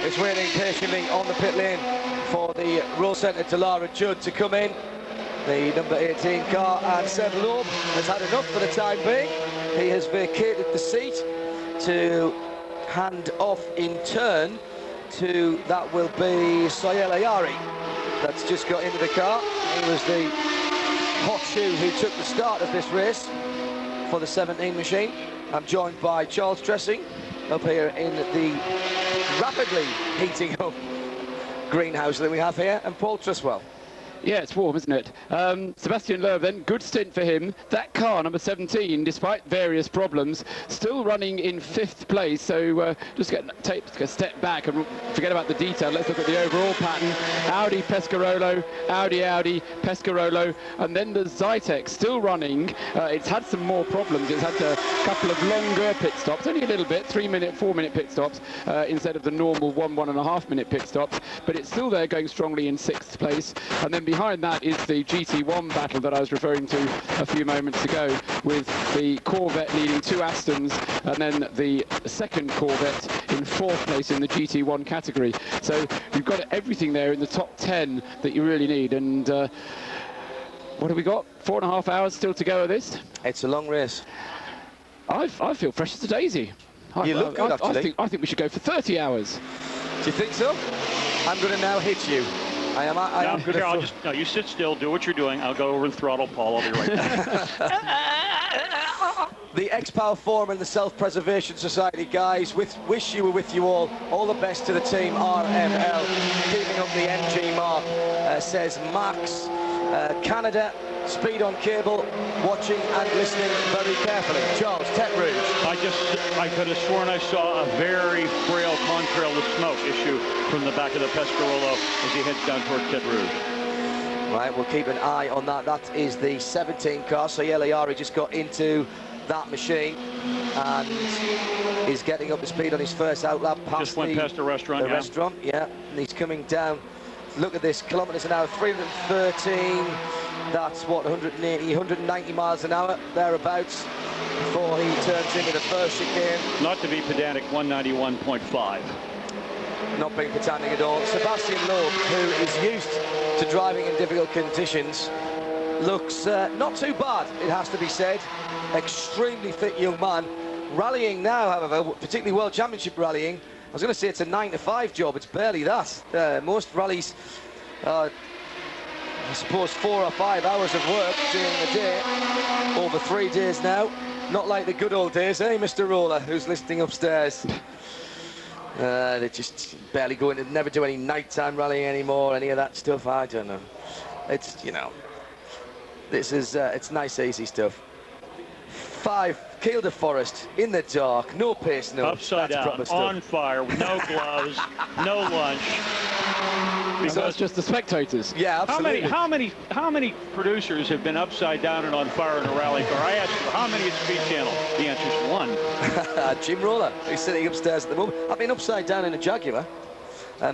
is waiting patiently on the pit lane for the Roll Centre Delara Judd to come in. The number 18 car, and Seb Loeb has had enough for the time being. He has vacated the seat to hand off in turn to, that will be Sohail Ayari, that's just got into the car. He was the hot shoe who took the start of this race for the 17 machine. I'm joined by Charles Dressing up here in the rapidly heating up greenhouse that we have here, and Paul Truswell. Yeah, it's warm, isn't it? Sebastian Loeb then, good stint for him. That car, number 17, despite various problems, still running in 5th place. So just take a step back and forget about the detail. Let's look at the overall pattern. Audi, Pescarolo, Audi, Pescarolo, and then the Zytek still running. It's had some more problems. It's had a couple of longer pit stops, only a little bit, 3-minute, 4-minute pit stops, instead of the normal 1.5 minute pit stops. But it's still there, going strongly in 6th place. And then behind that is the GT1 battle that I was referring to a few moments ago, with the Corvette leading 2 Astons, and then the second Corvette in 4th place in the GT1 category. So you've got everything there in the top 10 that you really need. And what have we got? 4.5 hours still to go of this? It's a long race. I feel fresh as a daisy. You look good, actually. I think we should go for 30 hours. Do you think so? I'm going to now hit you. I am going to... No, you sit still, do what you're doing. I'll go over and throttle Paul. I'll be right back. The X-Power Forum and the Self-Preservation Society guys wish you were with you all. All the best to the team RML. Keeping up the MG mark, says Max. Canada, speed on cable, watching and listening very carefully. Charles, Tech Rouge. I could have sworn I saw a very frail contrail of smoke issue from the back of the Pescarolo as he heads down toward Tech Rouge. Right, we'll keep an eye on that. That is the 17 car. So Ayari just got into that machine and is getting up to speed on his first outlap. Just went past the restaurant. The restaurant, yeah. And he's coming down. Look at this, kilometers an hour, 313. That's what, 180, 190 miles an hour, thereabouts, before he turns into the first chicane. Not to be pedantic, 191.5. Not being pedantic at all. Sebastian Loeb, who is used to driving in difficult conditions, looks not too bad, it has to be said. Extremely fit young man. Rallying now, however, particularly World Championship rallying, I was going to say it's a 9-to-5 job, it's barely that. Most rallies, I suppose 4 or 5 hours of work during the day, over 3 days now. Not like the good old days, eh, Mr. Roller, who's listening upstairs. They just barely go into, never do any nighttime rallying anymore, any of that stuff, I don't know. It's, you know, this is, it's nice, easy stuff. 5, Kiel de Forest, in the dark, no pace, no. Upside down, on fire, with no gloves, no lunch. Because that's just the spectators. Yeah, absolutely. How many producers have been upside down and on fire in a rally car? I asked you, how many at Speed Channel? The answer's 1. Jim Roller, who's sitting upstairs at the moment. I've been upside down in a Jaguar.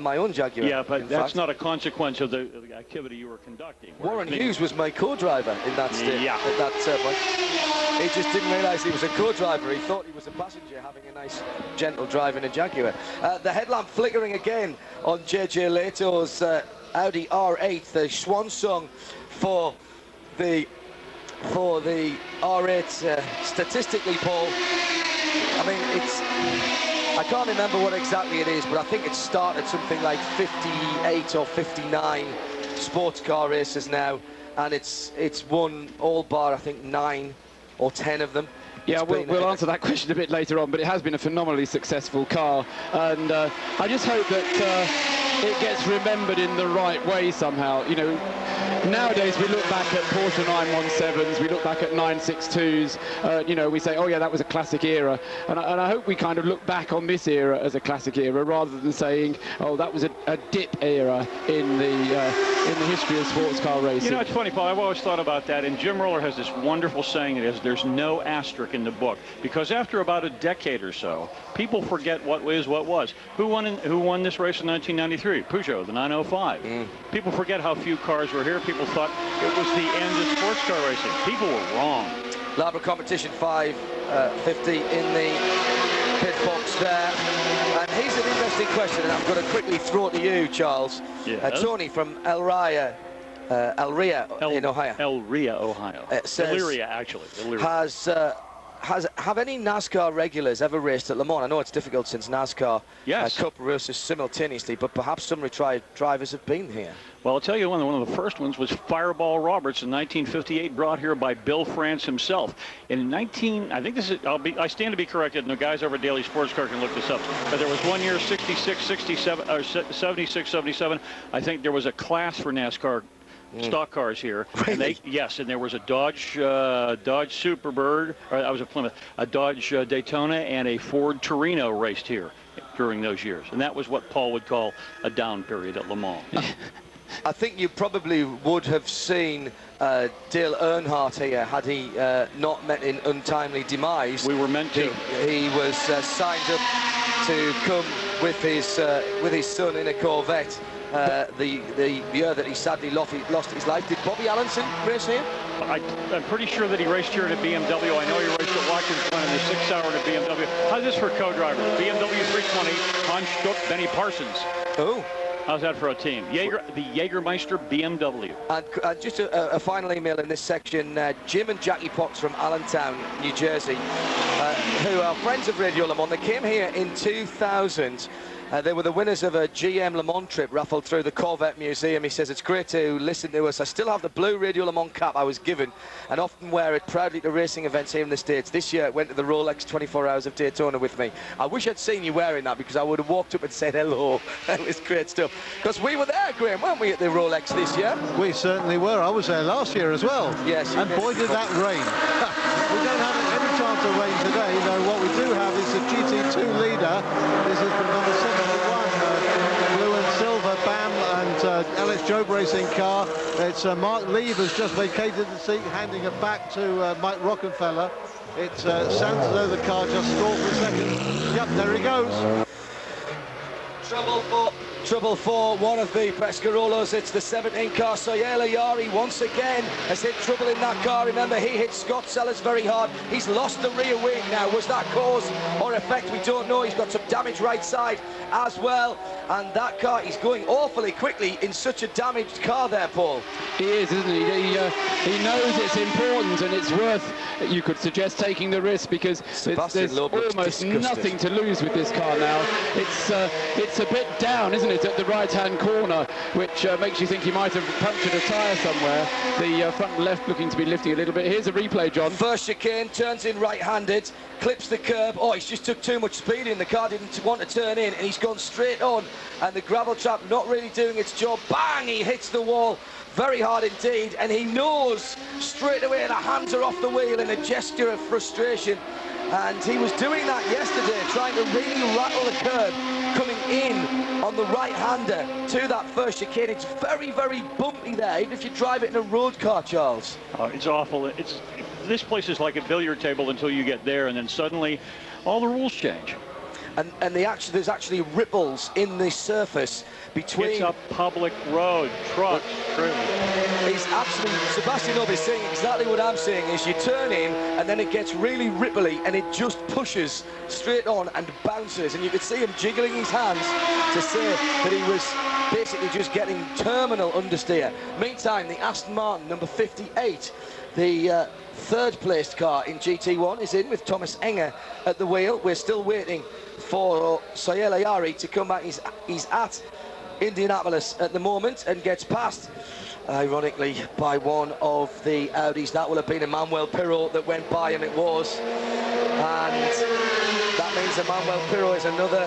My own Jaguar. Yeah, but that's not a consequence of the activity you were conducting. Warren Hughes was my co-driver in that state. Yeah. At that point. He just didn't realise he was a co-driver. He thought he was a passenger having a nice, gentle drive in a Jaguar. The headlamp flickering again on JJ Lehto's Audi R8, the swan song for the R8. Statistically, Paul, I mean, I can't remember what exactly it is, but I think it started something like 58 or 59 sports car races now, and it's won all bar, I think, 9 or 10 of them. Yeah, we'll answer that question a bit later on, but it has been a phenomenally successful car, and I just hope that it gets remembered in the right way somehow. You know, nowadays we look back at Porsche 917s, we look back at 962s, you know, we say, oh yeah, that was a classic era, and I hope we kind of look back on this era as a classic era, rather than saying, oh, that was a dip era in the history of sports car racing. You know, it's funny, Paul, I've always thought about that, and Jim Roller has this wonderful saying that is, there's no asterisk in the book, because after about a decade or so, people forget what was. Who won this race in 1993? Peugeot, the 905. People forget how few cars were here. People thought it was the end of sports car racing. People were wrong. Labra Competition 550 in the pit box there. And here's an interesting question, and I'm going to quickly throw it to you, Charles. Yes. Tony from El Ria in Ohio. El Ria, Ohio. Says, Elyria, actually. Elyria. Have any NASCAR regulars ever raced at Le Mans? I know it's difficult since NASCAR Cup races simultaneously, but perhaps some retired drivers have been here. Well, I'll tell you one of the first ones was Fireball Roberts in 1958, brought here by Bill France himself. In I think this is, I stand to be corrected, and the guys over at Daily Sports Car can look this up, but there was one year, 66, 67, or 76, 77, I think there was a class for NASCAR stock cars here. Really? And there was a Dodge Superbird, or that was a Plymouth, a Dodge Daytona, and a Ford Torino raced here during those years. And that was what Paul would call a down period at Le Mans. I think you probably would have seen Dale Earnhardt here had he not met an untimely demise. We were meant to. He was signed up to come with his son in a Corvette. The year that he sadly lost his life. Did Bobby Allenson race here? I'm pretty sure that he raced here at a BMW. I know he raced at Watkins Glen in the 6-hour at a BMW. How's this for co-drivers? BMW 320, Hans Stuck, Benny Parsons. Oh. How's that for a team? The Jägermeister BMW. And just a final email in this section. Jim and Jackie Potts from Allentown, New Jersey, who are friends of Radio Le Mans. They came here in 2000. They were the winners of a GM Le Mans trip raffled through the Corvette Museum. He says, it's great to listen to us. I still have the blue Radio Le Mans cap I was given and often wear it proudly to racing events here in the States. This year it went to the Rolex 24 Hours of Daytona with me. I wish I'd seen you wearing that, because I would have walked up and said hello. That was great stuff. Because we were there, Graham, weren't we, at the Rolex this year? We certainly were. I was there last year as well. Yes. And boy, did that rain. We don't have any chance of rain today. You know, what we do have is the GT2 leader. This is the number 71. Blue and silver BAM and Alex Job racing car. It's Mark Leave has just vacated the seat, handing it back to Mike Rockefeller. It sounds as though the car just stalled for a second. Yep, there he goes. Trouble for one of the Pescarolos. It's the 17 car. Soyela Yari once again has hit trouble in that car. Remember, he hit Scott Sellers very hard. He's lost the rear wing now. Was that cause or effect? We don't know. He's got some damage right side as well. And that car, he's going awfully quickly in such a damaged car there, Paul. He is, isn't he? He knows it's important and it's worth, you could suggest, taking the risk, because there's almost nothing to lose with this car now. It's a bit down, isn't it, at the right-hand corner, which makes you think he might have punctured a tyre somewhere. The front left looking to be lifting a little bit. Here's a replay, John. First chicane, turns in right-handed, clips the curb. Oh, he's just took too much speed in. The car didn't want to turn in, and he's gone straight on. And the gravel trap not really doing its job. Bang! He hits the wall very hard indeed, and he knows straight away the hands are off the wheel in a gesture of frustration. And he was doing that yesterday, trying to really rattle the curb, coming in on the right-hander to that first chicane. It's very, very bumpy there, even if you drive it in a road car, Charles. It's awful. This place is like a billiard table until you get there, and then suddenly all the rules change. And there's actually ripples in the surface between... It's a public road, truck, He's absolutely... Sebastian Loeb is saying exactly what I'm saying, is you turn in and then it gets really ripply and it just pushes straight on and bounces, and you could see him jiggling his hands to say that he was basically just getting terminal understeer. Meantime, the Aston Martin number 58, the third-placed car in GT1, is in with Thomas Enger at the wheel. We're still waiting for Soyela Yari to come back. He's at Indianapolis at the moment and gets passed, ironically, by one of the Audis. That will have been Emmanuel Pirot that went by, and it was. And that means Emmanuel Pirot is another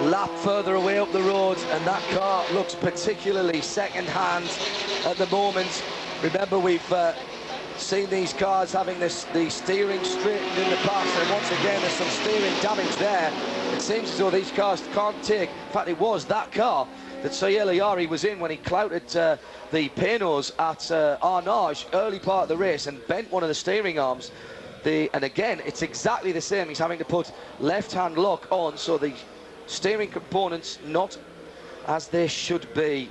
lap further away up the road, and that car looks particularly second-hand at the moment. Remember, we've seen these cars having the steering straightened in the past, and once again there's some steering damage there. It seems as though these cars can't take, in fact it was that car that Soyela Yari was in when he clouted the Penos at Arnage early part of the race and bent one of the steering arms. And again, it's exactly the same. He's having to put left-hand lock on, so the steering components not as they should be.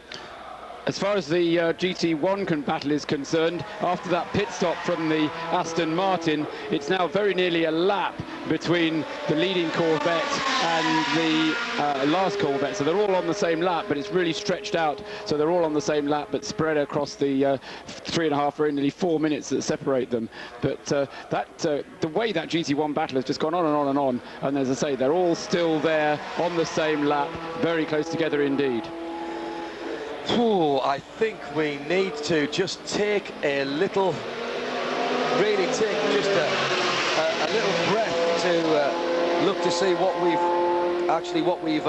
As far as the GT1 battle is concerned, after that pit stop from the Aston Martin, it's now very nearly a lap between the leading Corvette and the last Corvette. So they're all on the same lap, but it's really stretched out. So they're all on the same lap, but spread across the 3.5 or nearly 4 minutes that separate them. But the way that GT1 battle has just gone on and on and on, and as I say, they're all still there on the same lap, very close together indeed. Ooh, I think we need to just take a little, really take just a little breath to look to see what we've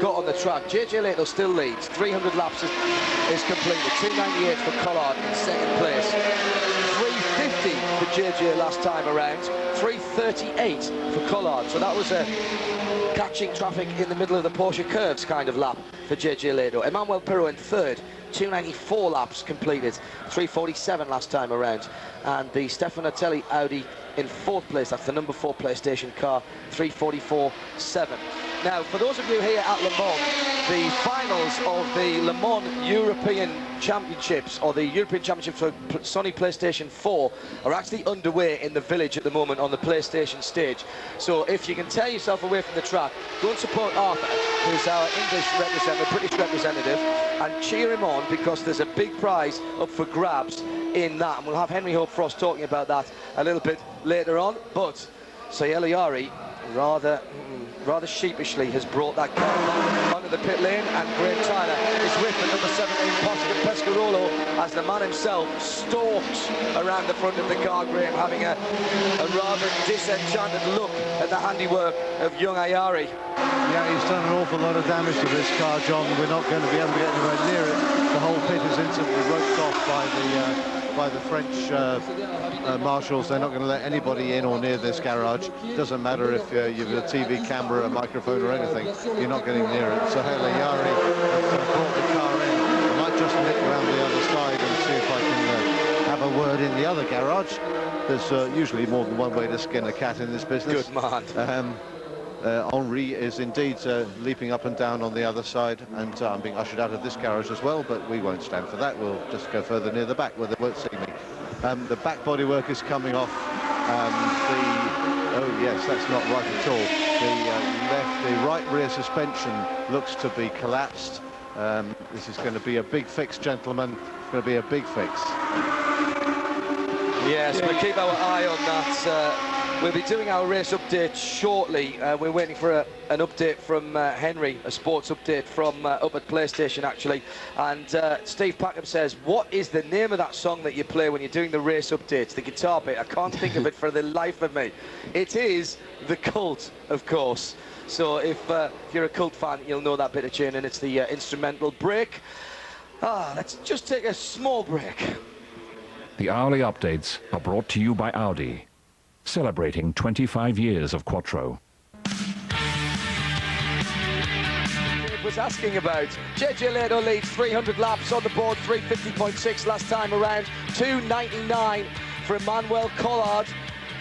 got on the track. JJ Lehto still leads. 300 laps is completed. 298 for Collard in second place. 350 for JJ last time around. 338 for Collard. So that was a catching traffic in the middle of the Porsche curves kind of lap for JJ Lehto. Emmanuel Pirro in third, 294 laps completed, 347 last time around. And the Stefano Telli Audi in fourth place, that's the number 4 PlayStation car, 344.7. Now, for those of you here at Le Mans, the finals of the Le Mans European Championships, or the European Championships for Sony PlayStation 4, are actually underway in the village at the moment on the PlayStation stage. So if you can tear yourself away from the track, go and support Arthur, who's our English representative, British representative, and cheer him on, because there's a big prize up for grabs in that. And we'll have Henry Hope Frost talking about that a little bit later on. But Sayel Ayari rather sheepishly has brought that car onto the pit lane, and Graham Tyler is with the number 17 Porsche Pescarolo as the man himself stalks around the front of the car. Graham having a rather disenchanted look at the handiwork of young Ayari. Yeah, he's done an awful lot of damage to this car, John. We're not going to be able to get anywhere near it. The whole pit is instantly roped off by the French marshals. They're not going to let anybody in or near this garage. Doesn't matter if you've a TV camera, a microphone or anything, you're not getting near it. So Sayel Ayari has brought the car in. I might just nick around the other side and see if I can have a word in the other garage. There's usually more than one way to skin a cat in this business. Good man. Henri is indeed leaping up and down on the other side, and I'm being ushered out of this garage as well, but we won't stand for that. We'll just go further near the back where they won't see me. The back bodywork is coming off. Oh yes, that's not right at all. The right rear suspension looks to be collapsed. This is going to be a big fix, gentlemen. It's going to be a big fix. Yes, we'll keep our eye on that. We'll be doing our race update shortly. We're waiting for an update from Henry, a sports update from up at PlayStation, actually. And Steve Packham says, what is the name of that song that you play when you're doing the race updates, the guitar bit? I can't think of it for the life of me. It is The Cult, of course. So if you're a Cult fan, you'll know that bit of tune, and it's the instrumental break. Let's just take a small break. The hourly updates are brought to you by Audi, celebrating 25 years of Quattro. Was asking about. JJ Lehto leads 300 laps on the board, 350.6 last time around, 299 for Emmanuel Collard.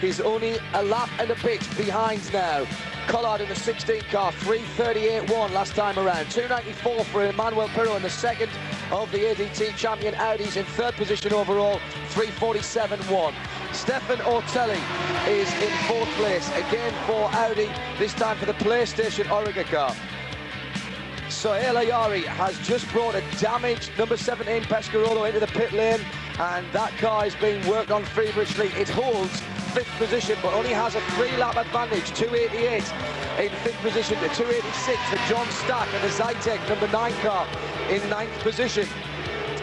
He's only a lap and a bit behind now. Collard in the 16 car, 338.1 last time around. 294 for Emmanuel Pirro in the second of the ADT champion Audis, in third position overall, 347.1. Stefan Ortelli is in fourth place, again for Audi, this time for the PlayStation Oregon car. Sayel Ayari has just brought a damaged number 17 Pescarolo into the pit lane, and that car is being worked on feverishly. It holds fifth position, but only has a 3-lap advantage, 288 in fifth position to 286 for John Stack and the Zytek number 9 car in ninth position.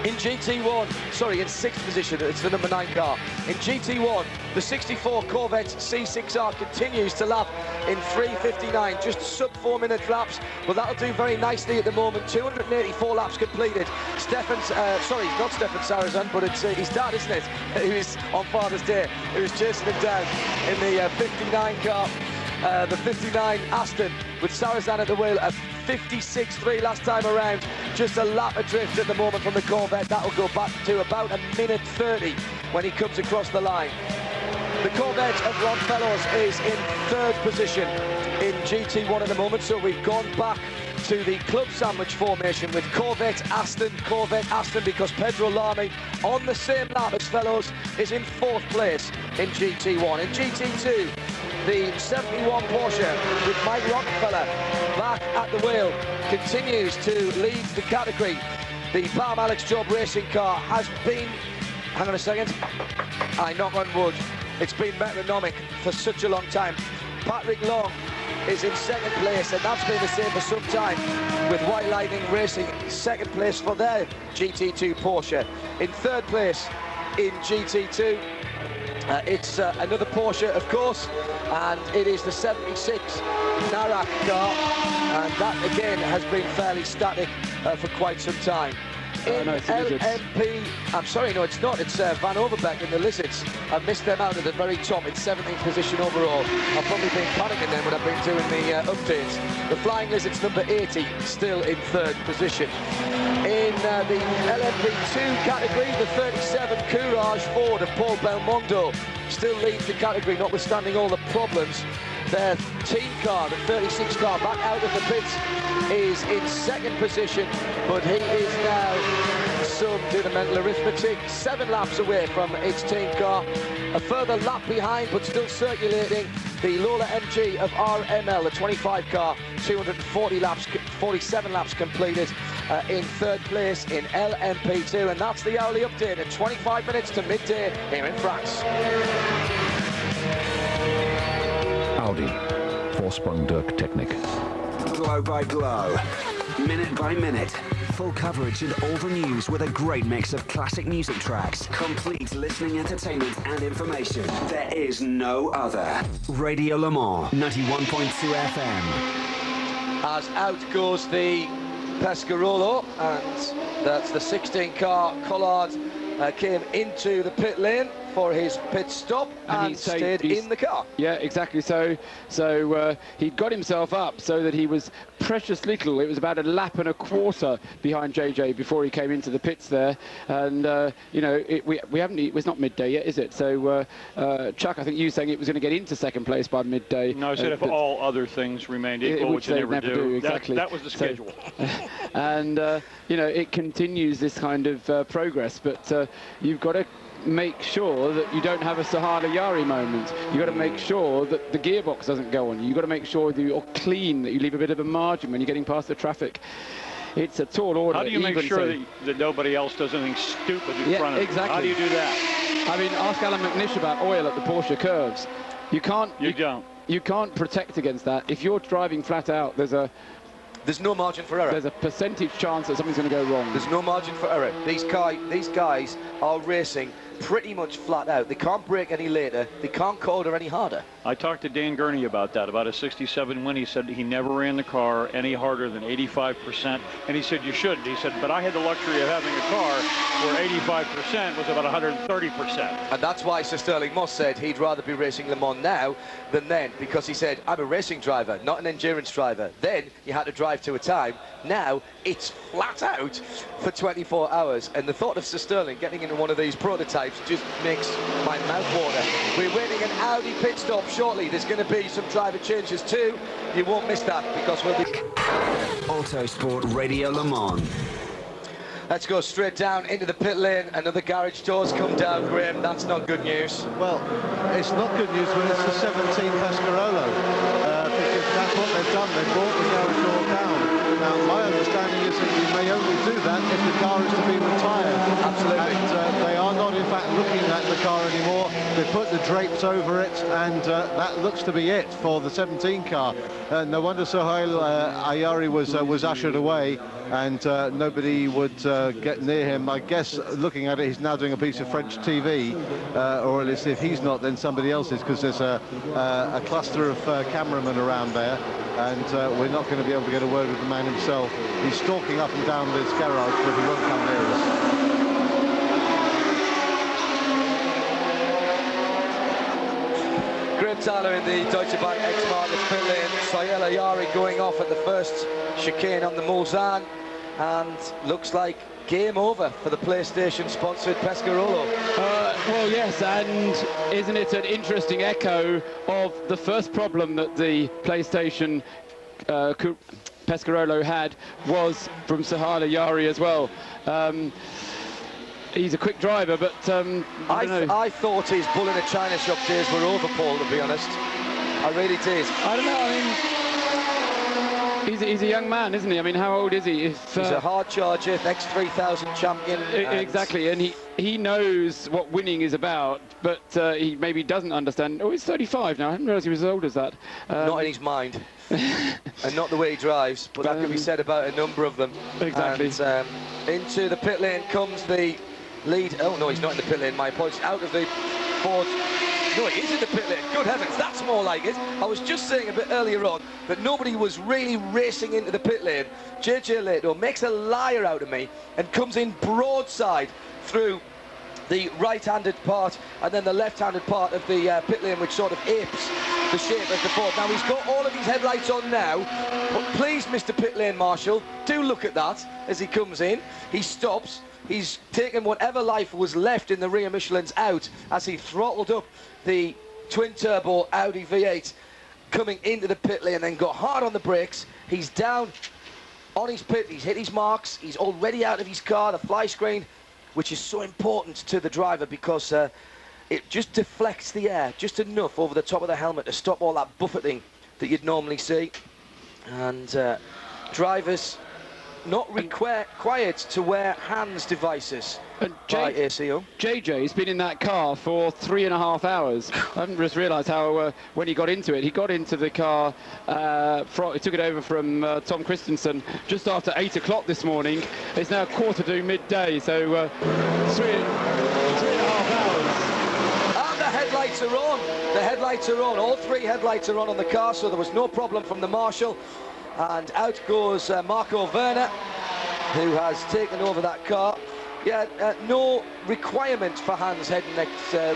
In GT1, sorry, in sixth position, it's the number 9 car. In GT1, the 64 Corvette C6R continues to lap in 3:59, just sub 4 minute laps, but that'll do very nicely at the moment. 284 laps completed. Not Stefan Sarazan, but it's his dad, isn't it, who is on Father's Day, who is chasing him down in the 59 car, the 59 Aston, with Sarazan at the wheel, a 56.3 last time around, just a lap adrift at the moment from the Corvette. That'll go back to about 1:30 when he comes across the line. The Corvette of Longfellows is in third position in GT1 at the moment, so we've gone back to the club sandwich formation with Corvette Aston because Pedro Lamy on the same lap as fellows is in 4th place in GT1. In GT2, the 71 Porsche with Mike Rockefeller back at the wheel continues to lead the category. The BAM Alex Job racing car has been, hang on a second, I knock on wood, it's been metronomic for such a long time. Patrick Long is in 2nd place, and that's been the same for some time, with White Lightning Racing 2nd place for their GT2 Porsche. In 3rd place in GT2, it's another Porsche, of course, and it is the 76 Narak car, and that again has been fairly static for quite some time. In LMP, I'm sorry, no, it's not. It's Van Overbeck and the Lizards. I missed them out at the very top in 17th position overall. I've probably been panicking them when I've been doing the updates. The Flying Lizards, number 80, still in 3rd position. In the LMP2 category, the 37 Courage Ford of Paul Belmondo still leads the category, notwithstanding all the problems. Their team car, the 36 car, back out of the pits, is in 2nd position, but he is now, some do the mental arithmetic, 7 laps away from its team car. A further lap behind, but still circulating, the Lola MG of RML, the 25 car, 240 laps, 47 laps completed, in 3rd place in LMP2, and that's the hourly update at 25 minutes to midday here in France. Audi, Vorsprung durch Technik. Glow by glow, minute by minute. Full coverage and all the news with a great mix of classic music tracks, complete listening entertainment and information. There is no other. Radio Le Mans, 91.2 FM. As out goes the Pescarolo, and that's the 16 car. Collard came into the pit lane for his pit stop and stayed in the car. Yeah, exactly. So he'd got himself up so that he was precious little. It was about a lap and a quarter behind JJ before he came into the pits there. And you know, we haven't. It was not midday yet, is it? So Chuck, I think you were saying it was going to get into 2nd place by midday. No, I said if all other things remained equal, which they never do. Exactly. That was the schedule. And you know, it continues this kind of progress, but you've got to make sure that you don't have a Sahara Yari moment. You've got to make sure that the gearbox doesn't go on you. You've got to make sure that you're clean, that you leave a bit of a margin when you're getting past the traffic. It's a tall order. How do you make sure that nobody else does anything stupid in front of you? Exactly. How do you do that? I mean, ask Alan McNish about oil at the Porsche curves. You can't. You can't protect against that. If you're driving flat out, there's no margin for error. There's a percentage chance that something's going to go wrong. There's no margin for error. These guys are racing pretty much flat out. They can't brake any later. They can't corner any harder. I talked to Dan Gurney about that, about a 67 win. He said he never ran the car any harder than 85%. And he said, you shouldn't. He said, but I had the luxury of having a car where 85% was about 130%. And that's why Sir Sterling Moss said he'd rather be racing Le Mans now than then, because he said, I'm a racing driver, not an endurance driver. Then you had to drive to a time. Now it's flat out for 24 hours. And the thought of Sir Sterling getting into one of these prototypes just makes my mouth water. We're waiting an Audi pit stop shortly. There's going to be some driver changes too. You won't miss that because we'll be... Autosport Radio Le Mans. Let's go straight down into the pit lane. Another garage door's come down, Graham. That's not good news. Well, it's not good news when it's the 17 Pescarolo, because that's what they've done. They've brought the garage door down. Now, my understanding is that you may only do that if the car is to be retired. Absolutely. And they are not, in fact, looking at the car anymore. They put the drapes over it, and that looks to be it for the 17 car. No wonder Sohail Ayari was ushered away, and nobody would get near him. I guess, looking at it, he's now doing a piece of French TV, or at least if he's not, then somebody else is, because there's a cluster of cameramen around there, and we're not going to be able to get a word with the man himself. He's stalking up and down this garage, but he won't come near us. Graham Tyler in the Deutsche Bank X-Market pit lane. Sohail Ayari going off at the first chicane on the Mulsanne, and looks like game over for the PlayStation-sponsored Pescarolo. Well, yes, and isn't it an interesting echo of the first problem that the PlayStation Pescarolo had was from hare as well. He's a quick driver, but I thought his bull in a china shop days were over, Paul, to be honest. I really did. I don't know, I mean, he's a young man, isn't he? I mean, how old is he? He's a hard charger, X3000 champion. Exactly, and he knows what winning is about, but he maybe doesn't understand. Oh, he's 35 now. I didn't realise he was as old as that. Not in his mind. And not the way he drives, but that can be said about a number of them. Exactly. And into the pit lane comes the lead. Oh, no, he's not in the pit lane, my apologies. Out of the Ford. No, he is in the pit lane. Good heavens, that's more like it. I was just saying a bit earlier on that nobody was really racing into the pit lane. JJ Lehto makes a liar out of me and comes in broadside through the right-handed part and then the left-handed part of the pit lane, which sort of apes the shape of the Ford. Now, he's got all of his headlights on now, but please, Mr. Pit Lane Marshal, do look at that as he comes in. He stops. He's taken whatever life was left in the rear Michelins out as he throttled up the twin-turbo Audi V8 coming into the pit lane and then got hard on the brakes. He's down on his pit. He's hit his marks. He's already out of his car, the fly screen, which is so important to the driver because it just deflects the air just enough over the top of the helmet to stop all that buffeting that you'd normally see. And drivers not required to wear hands devices by ACO. JJ's been in that car for 3.5 hours. I haven't just realised how when he got into it. He got into the car, he took it over from Tom Christensen just after 8 o'clock this morning. It's now 2:45 midday, so 3.5 hours. And the headlights are on. The headlights are on. All three headlights are on the car, so there was no problem from the marshal. And out goes Marco Werner, who has taken over that car. Yeah, no requirement for hands, head and neck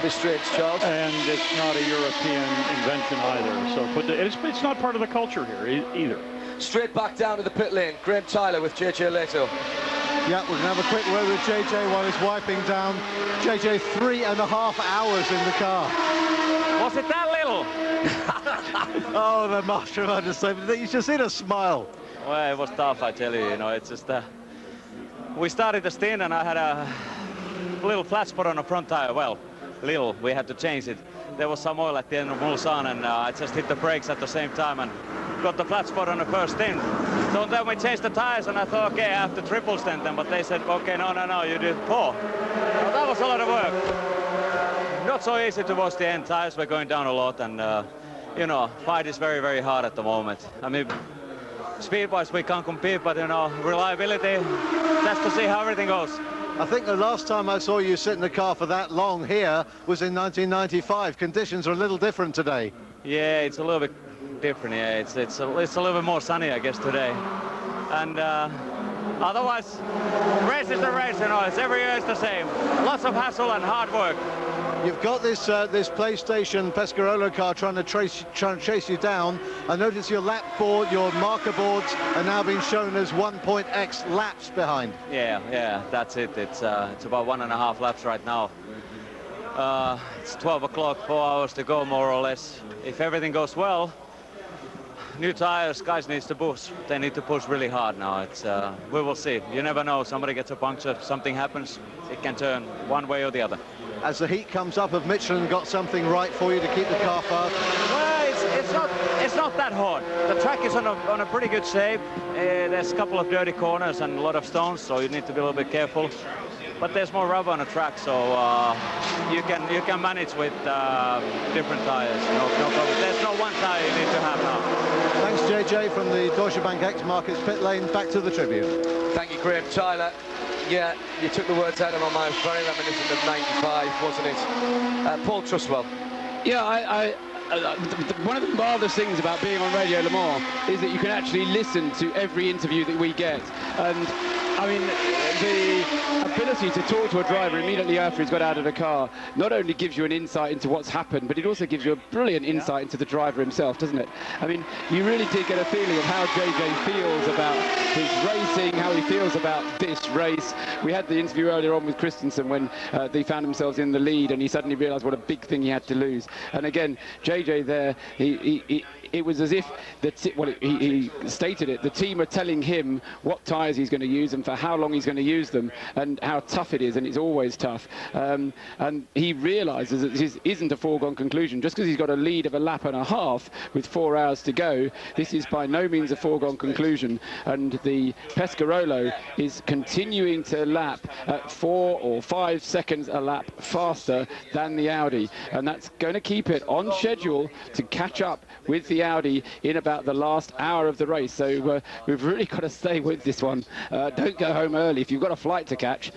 restraints, Charles. And it's not a European invention either. So, but it's not part of the culture here either. Straight back down to the pit lane. Graham Tyler with JJ Lehto. Yeah, we're going to have a quick word with JJ while he's wiping down. JJ, 3.5 hours in the car. Was it that little? Oh, the marshal understatement. You should see the smile. Well, it was tough, I tell you. You know, it's just we started the stint and I had a little flat spot on the front tire. Well, little. We had to change it. There was some oil at the end of Mulsanne and I just hit the brakes at the same time and got the flat spot on the first stint. So then we changed the tires and I thought, okay, I have to triple stint them. But they said, okay, no, you did 4. Well, that was a lot of work. Not so easy towards the end. Tires were going down a lot and you know, fight is very, very hard at the moment. I mean, speed-wise we can't compete, but you know, reliability, just to see how everything goes. I think the last time I saw you sit in the car for that long here was in 1995. Conditions are a little different today. Yeah, it's a little bit different. Yeah, it's a little bit more sunny, I guess, today. And otherwise, race is a race, you know. It's every year it's the same. Lots of hassle and hard work. You've got this PlayStation Pescarolo car trying to chase you down. I notice your lap board, your marker boards are now being shown as 1.x laps behind. Yeah, that's it. It's about 1.5 laps right now. It's 12 o'clock, 4 hours to go more or less. If everything goes well, new tires, guys needs to push. They need to push really hard now. We will see. You never know. Somebody gets a puncture, something happens. It can turn one way or the other. As the heat comes up, have Michelin got something right for you to keep the car fast? Well, it's not that hard. The track is on a pretty good shape. There's a couple of dirty corners and a lot of stones, so you need to be a little bit careful. But there's more rubber on the track, so you can manage with different tires. No problem. There's no one tire you need to have now. Thanks, JJ, from the Deutsche Bank X Markets pit lane. Back to the tribune. Thank you, Graham Tyler. Yeah, you took the words out of my mouth. Very reminiscent of 95, wasn't it? Paul Trustwell. Yeah, one of the marvellous things about being on Radio Le Mans is that you can actually listen to every interview that we get. And I mean, the ability to talk to a driver immediately after he's got out of the car not only gives you an insight into what's happened, but it also gives you a brilliant insight into the driver himself, doesn't it? I mean, you really did get a feeling of how JJ feels about his racing, how he feels about this race. We had the interview earlier on with Christensen when they found themselves in the lead and he suddenly realised what a big thing he had to lose. And again, JJ there, it was as if he stated it. The team are telling him what tyres he's going to use and for how long he's going to use them, and how tough it is, and it's always tough. And he realises that this isn't a foregone conclusion. Just because he's got a lead of a lap and a half with 4 hours to go, this is by no means a foregone conclusion. And the Pescarolo is continuing to lap at 4 or 5 seconds a lap faster than the Audi, and that's going to keep it on schedule to catch up with the Audi in about the last hour of the race. So we've really got to stay with this one. Don't go home early. If you've got a flight to catch,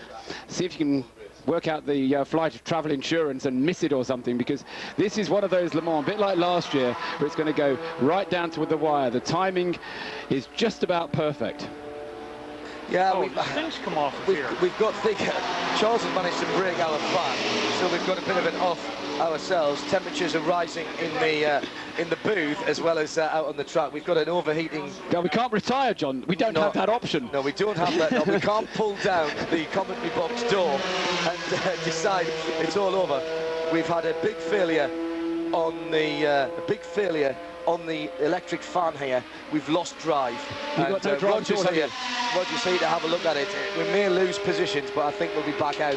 see if you can work out the flight of travel insurance and miss it or something, because this is one of those Le Mans, a bit like last year, where it's going to go right down to the wire. The timing is just about perfect. Yeah, things come off of here. We've got Charles has managed to break our fan, so we've got a bit of an off ourselves. Temperatures are rising in the booth as well as out on the track. We've got an overheating. No, we can't retire, John. We don't have that option. No, we don't have that. No, we can't pull down the commentary box door and decide it's all over. We've had a big failure on the electric fan here. We've lost drive. You've got no drive. Roger's here to have a look at it. We may lose positions, but I think we'll be back out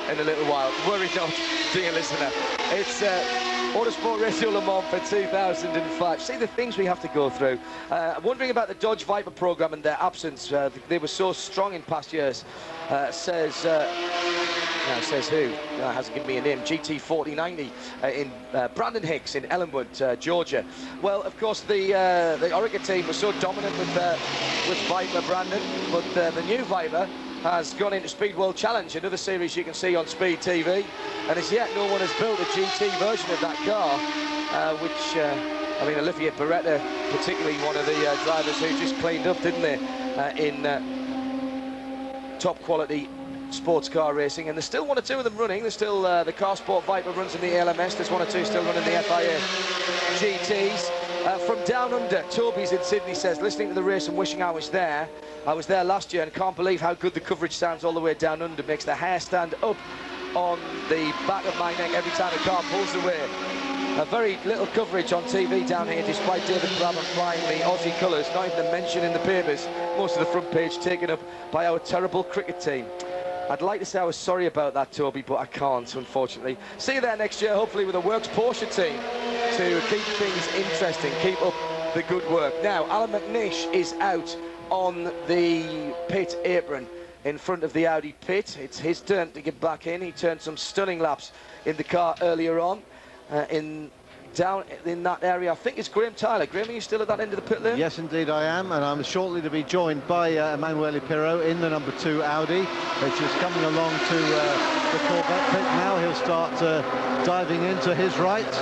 in a little while. Worry not, dear listener. It's Autosport Radio Le Mans for 2005. See the things we have to go through. Wondering about the Dodge Viper program and their absence. They were so strong in past years. Says who? Hasn't given me a name. GT4090 in Brandon Hicks in Ellenwood, Georgia. Well, of course, the Orica team was so dominant with Viper, Brandon, but the new Viper has gone into Speed World Challenge, another series you can see on Speed TV, and as yet no one has built a GT version of that car, which, I mean, Olivier Beretta, particularly one of the drivers who just cleaned up, didn't they, in top quality sports car racing, and there's still 1 or 2 of them running. There's still the Car Sport Viper runs in the LMS, there's 1 or 2 still running the FIA GTs. From down under, Toby's in Sydney says, listening to the race and wishing I was there. I was there last year and can't believe how good the coverage sounds all the way down under. Makes the hair stand up on the back of my neck every time a car pulls away. Very little coverage on TV down here, despite David Brabham flying the Aussie colours, not even a mention in the papers. Most of the front page taken up by our terrible cricket team. I'd like to say I was sorry about that, Toby, but I can't, unfortunately. See you there next year, hopefully with a Works Porsche team to keep things interesting, keep up the good work. Now, Alan McNish is out on the pit apron in front of the Audi pit. It's his turn to get back in. He turned some stunning laps in the car earlier on. Down in that area, I think it's Graham Tyler. Graham, are you still at that end of the pit lane? Yes, indeed I am, and I'm shortly to be joined by Emanuele Pirro in the number 2 Audi, which is coming along to the Corvette pit now. He'll start diving into his right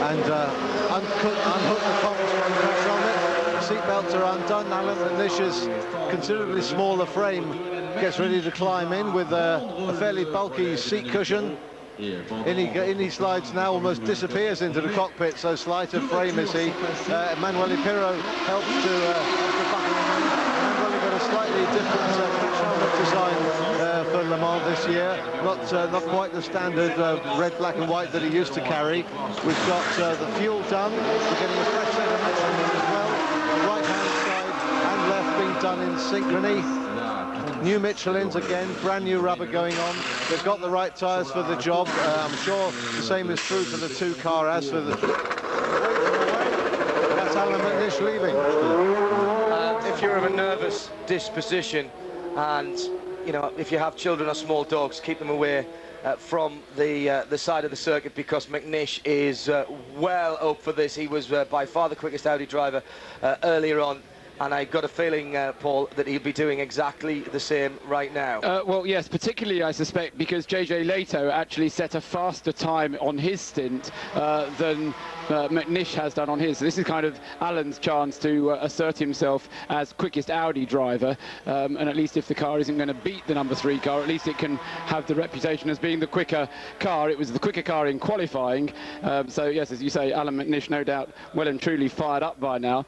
and unhook the comms from it. The seatbelts are undone. Alan McNish's considerably smaller frame gets ready to climb in with a fairly bulky seat cushion. In he slides now, almost disappears into the cockpit, so slight of frame is he. Emanuele Pirro helps to Emanuele got a slightly different helmet design for Le Mans this year. Not quite the standard red, black and white that he used to carry. We've got the fuel done. We're getting a fresh set of Michelin as well. The right hand side and left being done in synchrony. New Michelins again, brand new rubber going on. They've got the right tyres for the job. I'm sure the same is true for the 2 car as for the... That's Alan McNish leaving. If you're of a nervous disposition and, you know, if you have children or small dogs, keep them away from the side of the circuit, because McNish is well up for this. He was by far the quickest Audi driver earlier on. And I got a feeling, Paul, that he'll be doing exactly the same right now. Well, yes, particularly, I suspect, because JJ Lehto actually set a faster time on his stint than McNish has done on his. So this is kind of Alan's chance to assert himself as quickest Audi driver. And at least if the car isn't going to beat the number 3 car, at least it can have the reputation as being the quicker car. It was the quicker car in qualifying. So, yes, as you say, Alan McNish, no doubt, well and truly fired up by now.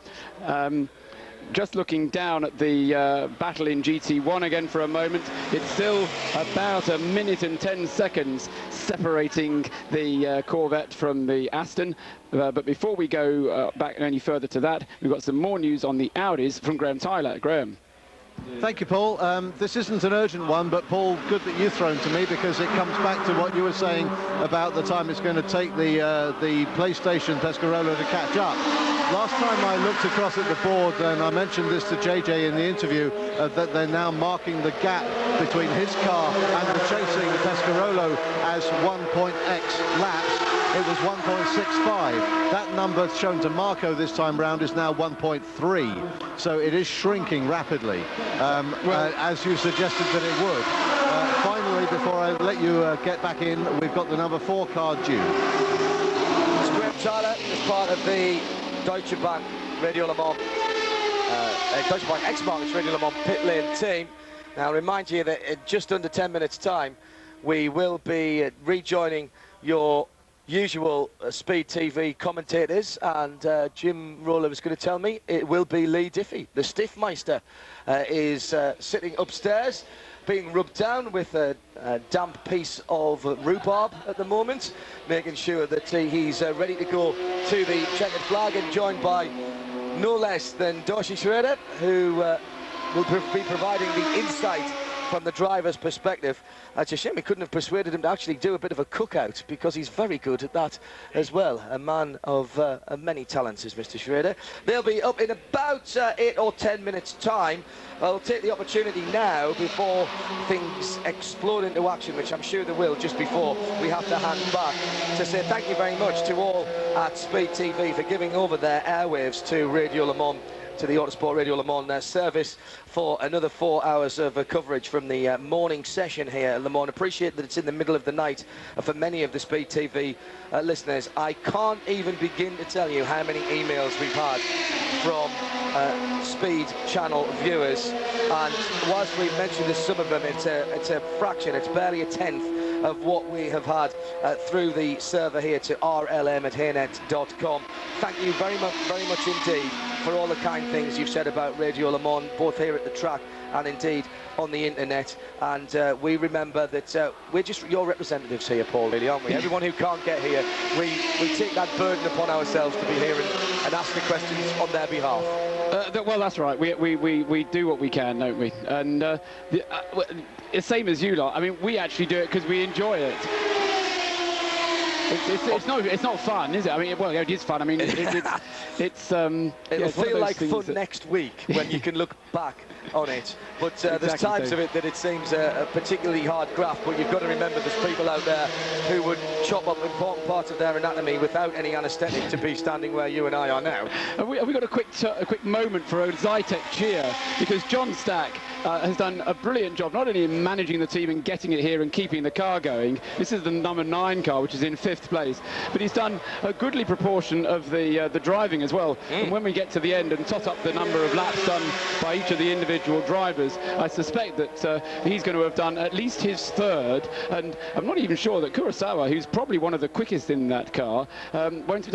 just looking down at the battle in GT1 again for a moment, it's still about 1 minute and 10 seconds separating the Corvette from the Aston. But before we go back any further to that, we've got some more news on the Audis from Graham Tyler. Graham. Thank you, Paul. This isn't an urgent one, but Paul, good that you've thrown to me, because it comes back to what you were saying about the time it's going to take the PlayStation Pescarolo to catch up. Last time I looked across at the board, and I mentioned this to JJ in the interview, that they're now marking the gap between his car and the chasing Pescarolo as 1.x laps. It was 1.65. That number shown to Marco this time round is now 1.3. So it is shrinking rapidly, as you suggested that it would. Finally, before I let you get back in, we've got the number 4 car due. It's Graham Tyler as part of the Deutsche Bank Radio Le Mans, Deutsche Bank X-Markets Radio Le Mans pit lane team. Now, I remind you that in just under 10 minutes' time, we will be rejoining your usual Speed TV commentators, and Jim Roller was going to tell me it will be Lee Diffie. The Stiffmeister is sitting upstairs, being rubbed down with a damp piece of rhubarb at the moment, making sure that he's ready to go to the checkered flag, and joined by no less than Doshi Schroeder, who will be providing the insight from the driver's perspective. It's a shame we couldn't have persuaded him to actually do a bit of a cookout, because he's very good at that as well. A man of many talents is Mr. Schroeder. They'll be up in about 8 or 10 minutes' time. I'll take the opportunity now, before things explode into action, which I'm sure they will just before we have to hand back, to say thank you very much to all at Speed TV for giving over their airwaves to Radio Le Mans, to the Autosport Radio Le Mans service, for another 4 hours of coverage from the morning session here at Le Mans. Appreciate that it's in the middle of the night for many of the Speed TV listeners. I can't even begin to tell you how many emails we've had from Speed channel viewers, and whilst we've mentioned some of them, it's a fraction, it's barely a tenth of what we have had through the server here to rlm@haynet.com. Thank you very much indeed for all the kind things you've said about Radio Le Mans, both here at the track and indeed on the internet. And we remember that we're just your representatives here, Paul, really, aren't we? Everyone who can't get here, we take that burden upon ourselves to be here and ask the questions on their behalf. Well, that's right. We do what we can, don't we? And it's same as you lot. I mean, we actually do it because we enjoy it. It's not fun, is it? I mean, well, it is fun. I mean, it'll feel like fun next week when you can look back on it. But Exactly, there's times of it that it seems a particularly hard graft. But you've got to remember there's people out there who would chop up important parts of their anatomy without any anaesthetic to be standing where you and I are now. Have we got a quick moment for a Zytek cheer, because John Stack has done a brilliant job, not only in managing the team and getting it here and keeping the car going. This is the number 9 car, which is in 5th place, but he's done a goodly proportion of the driving as well. And when we get to the end and tot up the number of laps done by each of the individual drivers, I suspect that he's going to have done at least his 3rd, and I'm not even sure that Kurosawa, who's probably one of the quickest in that car, won't have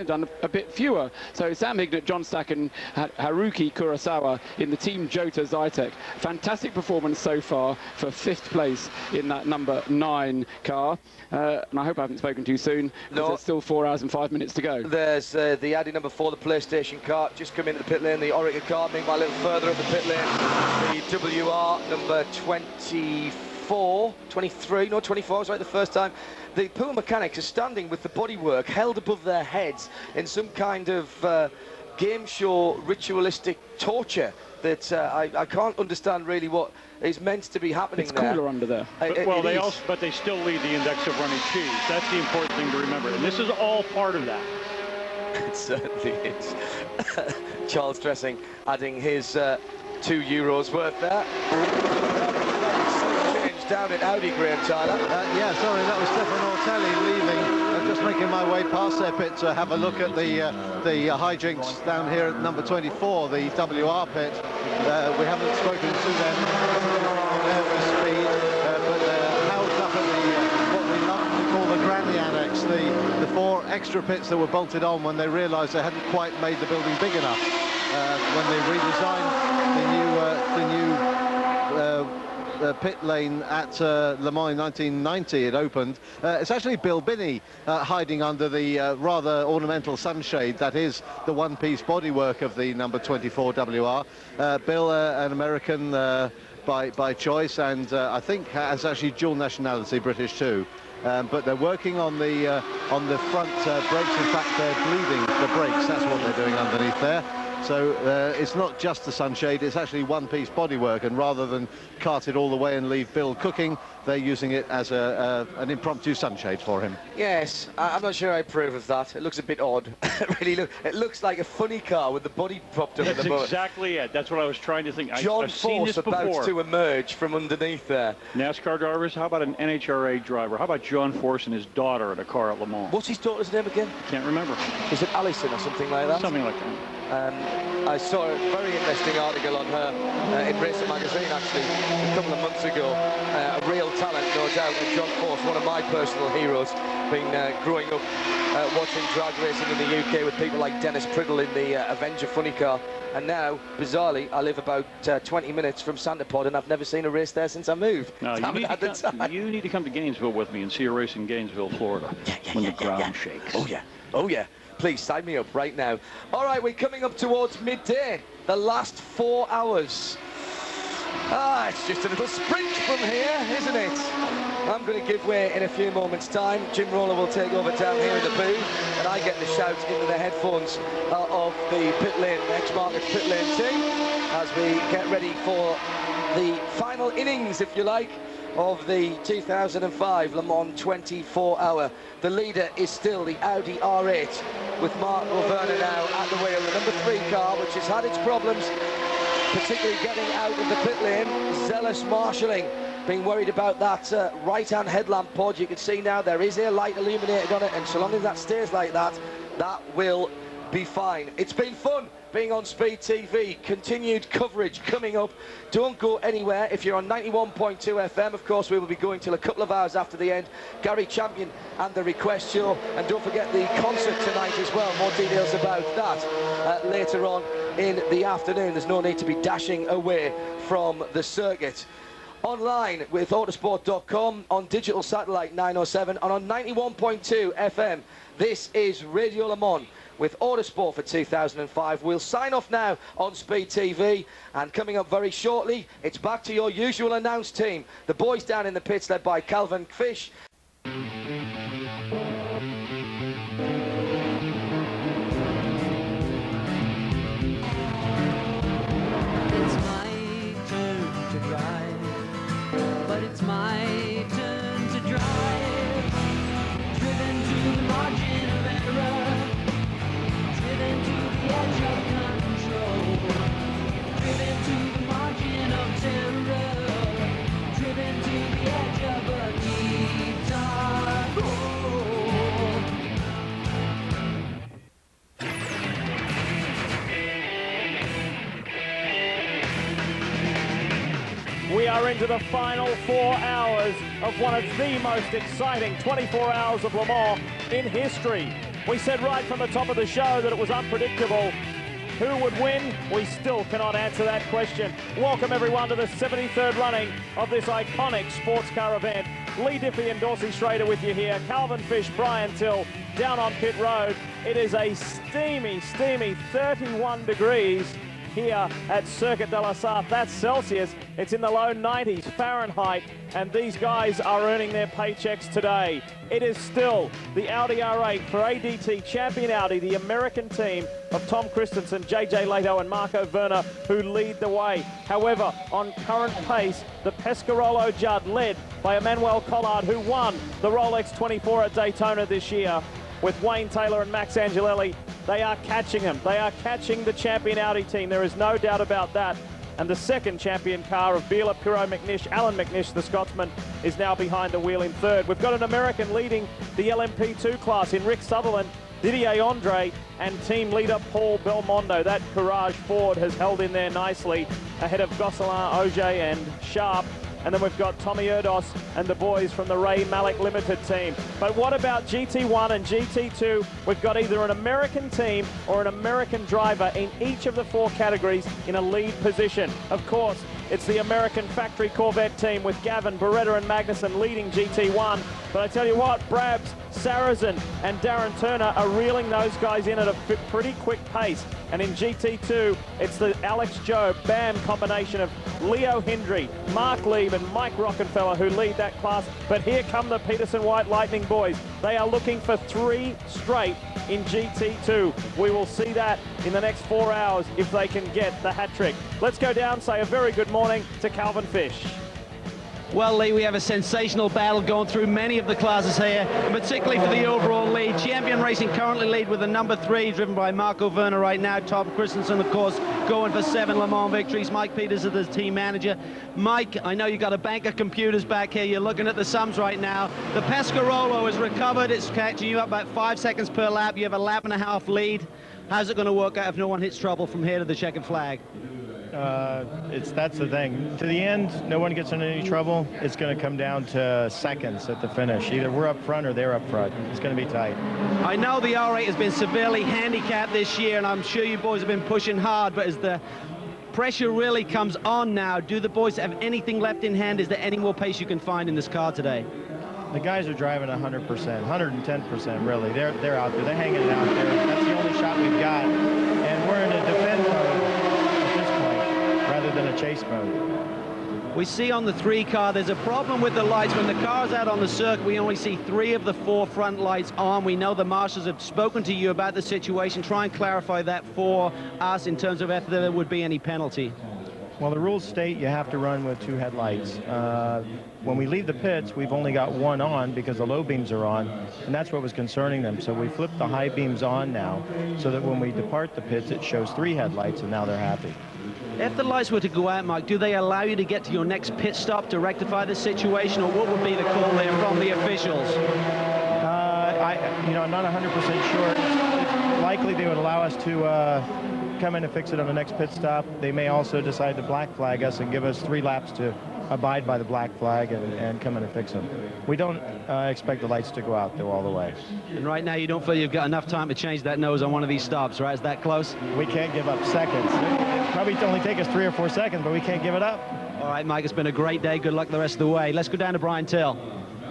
done a bit fewer. So Sam Hignett, John Stack and Haruki Kurosawa in the Team Jota Zytek. Fantastic performance so far for 5th place in that number 9 car. And I hope I haven't spoken too soon, because there's still 4 hours and 5 minutes to go. There's the Audi number 4, the PlayStation car, just come into the pit lane. The Orica car, meanwhile, a little further up the pit lane. The WR number 24, 23, no, 24 was right the first time. The Puma mechanics are standing with the bodywork held above their heads in some kind of game show ritualistic torture that I can't understand really what is meant to be happening. It's cooler under there. But they still lead the index of running cheese. That's the important thing to remember, and this is all part of that. It certainly is. Charles Dressing adding his €2 worth there. Change down at Audi, Graham Tyler. Yeah, sorry, that was Stefano Ortelli leaving. Just making my way past their pit to have a look at the hijinks down here at number 24, the WR pit. We haven't spoken to them there with Speed, but they're housed up at what we love to call the Granny Annex, the 4 extra pits that were bolted on when they realised they hadn't quite made the building big enough. when they redesigned the new pit lane at Le Mans in 1990. It opened. It's actually Bill Binney hiding under the rather ornamental sunshade that is the one-piece bodywork of the number 24 WR. Bill, an American by choice, and I think has actually dual nationality, British too. But they're working on the front brakes. In fact, they're bleeding the brakes. That's what they're doing underneath there. So it's not just the sunshade, it's actually one-piece bodywork, and rather than cart it all the way and leave Bill cooking, they're using it as an impromptu sunshade for him. Yes, I'm not sure I approve of that. It looks a bit odd. It looks like a funny car with the body propped up at the moment. That's exactly it. That's what I was trying to think. John I've seen this Force about before. to emerge from underneath there. NASCAR drivers, how about an NHRA driver? How about John Force and his daughter in a car at Le Mans? What's his daughter's name again? Can't remember. Is it Alison or something like that? Something like that. I saw a very interesting article on her in Racer Magazine, actually, a couple of months ago. A real talent, no doubt, and John Force, one of my personal heroes, been growing up watching drag racing in the UK with people like Dennis Priddle in the Avenger funny car. And now, bizarrely, I live about 20 minutes from Santa Pod, and I've never seen a race there since I moved. No, you need to come to Gainesville with me and see a race in Gainesville, Florida, when the ground shakes. Oh, yeah. Oh, yeah. Please sign me up right now. All right, we're coming up towards midday. The last 4 hours. It's just a little sprint from here, isn't it? I'm going to give way in a few moments' time. Jim Roller will take over down here in the booth, and I get the shout into the headphones of the pit lane, X-Markets pit lane team, as we get ready for the final innings, if you like, of the 2005 Le Mans 24-hour. The leader is still the Audi R8, with Mark Rovena now at the wheel. The number 3 car, which has had its problems, particularly getting out of the pit lane. Zealous marshalling, being worried about that right-hand headlamp pod. You can see now there is a light illuminated on it, and so long as that stays like that, that will be fine. It's been fun being on Speed TV. Continued coverage coming up. Don't go anywhere. If you're on 91.2 FM, of course, we will be going till a couple of hours after the end. Gary Champion and the Request Show. And don't forget the concert tonight as well. More details about that later on in the afternoon. There's no need to be dashing away from the circuit. Online with autosport.com, on digital satellite 907, and on 91.2 FM. This is Radio Le Mans with Autosport for 2005. We'll sign off now on Speed TV, and coming up very shortly, it's back to your usual announced team. The boys down in the pits led by Calvin Fish. It's my turn to drive, but it's my turn to drive. Driven to the margin of error, driven to the edge of control, driven to the margin of terror, driven to the edge of a deep dark hole. We are into the final 4 hours of one of the most exciting 24 hours of Le Mans in history. We said right from the top of the show that it was unpredictable. Who would win? We still cannot answer that question. Welcome everyone to the 73rd running of this iconic sports car event. Lee Diffie and Dorsey Schrader with you here. Calvin Fish, Brian Till down on pit road. It is a steamy 31 degrees here at Circuit de la Sarthe. That's Celsius. It's in the low 90s Fahrenheit, and these guys are earning their paychecks today. It is still the Audi R8 for ADT champion Audi, the American team of Tom Christensen, JJ Lehto and Marco Werner, who lead the way. However, on current pace, the Pescarolo Judd, led by Emmanuel Collard, who won the Rolex 24 at Daytona this year, with Wayne Taylor and Max Angelelli. They are catching him. They are catching the champion Audi team. There is no doubt about that. And the second champion car of Biela, Pirro, McNish, Alan McNish, the Scotsman, is now behind the wheel in third. We've got an American leading the LMP2 class in Rick Sutherland, Didier Andre, and team leader Paul Belmondo. That Courage Ford has held in there nicely ahead of Gosselin, Auger and Sharp. and then we've got Tommy Erdos and the boys from the Ray Malek Limited team. But what about GT1 and GT2? We've got either an American team or an American driver in each of the 4 categories in a lead position. Of course, it's the American factory Corvette team with Gavin, Beretta and Magnussen leading GT1. But I tell you what, Brabs, Sarrazin and Darren Turner are reeling those guys in at a pretty quick pace. And in GT2, it's the Alex Joe Bam combination of Leo Hendry, Mark Lieb and Mike Rockenfeller who lead that class. But here come the Peterson White Lightning boys. They are looking for 3 straight in GT2. We will see that in the next 4 hours if they can get the hat trick. Let's go down, say a very good morning to Calvin Fish. Well, Lee, we have a sensational battle going through many of the classes here, and particularly for the overall lead. Champion Racing currently lead with the number 3, driven by Marco Werner right now. Tom Christensen, of course, going for 7 Le Mans victories. Mike Peters is the team manager. Mike, I know you've got a bank of computers back here. You're looking at the sums right now. The Pescarolo has recovered. It's catching you up about 5 seconds per lap. You have a lap and a half lead. How's it going to work out if no one hits trouble from here to the checkered flag? That's the thing. To the end, no one gets in any trouble. It's going to come down to seconds at the finish. Either we're up front or they're up front. It's going to be tight. I know the R8 has been severely handicapped this year, and I'm sure you boys have been pushing hard, but as the pressure really comes on now, do the boys have anything left in hand? Is there any more pace you can find in this car today? The guys are driving 100%, 110% really. They're out there. They're hanging it out there. That's the only shot we've got. And we're in a defend mode at this point rather than a chase mode. We see on the 3 car there's a problem with the lights. When the car's out on the circuit, we only see 3 of the 4 front lights on. We know the marshals have spoken to you about the situation. Try and clarify that for us in terms of if there would be any penalty. Well, the rules state you have to run with 2 headlights. When we leave the pits, we've only got 1 on because the low beams are on, and that's what was concerning them. So we flipped the high beams on now so that when we depart the pits, it shows 3 headlights, and now they're happy. If the lights were to go out, Mike, do they allow you to get to your next pit stop to rectify this situation, or what would be the call there from the officials? I'm not 100% sure. It's likely they would allow us to come in and fix it on the next pit stop. They may also decide to black flag us and give us 3 laps to abide by the black flag and come in and fix them. We don't expect the lights to go out, though, all the way. And right now, you don't feel you've got enough time to change that nose on one of these stops, right? Is that close? We can't give up seconds. It'll probably only take us 3 or 4 seconds, but we can't give it up. All right, Mike, it's been a great day. Good luck the rest of the way. Let's go down to Brian Till.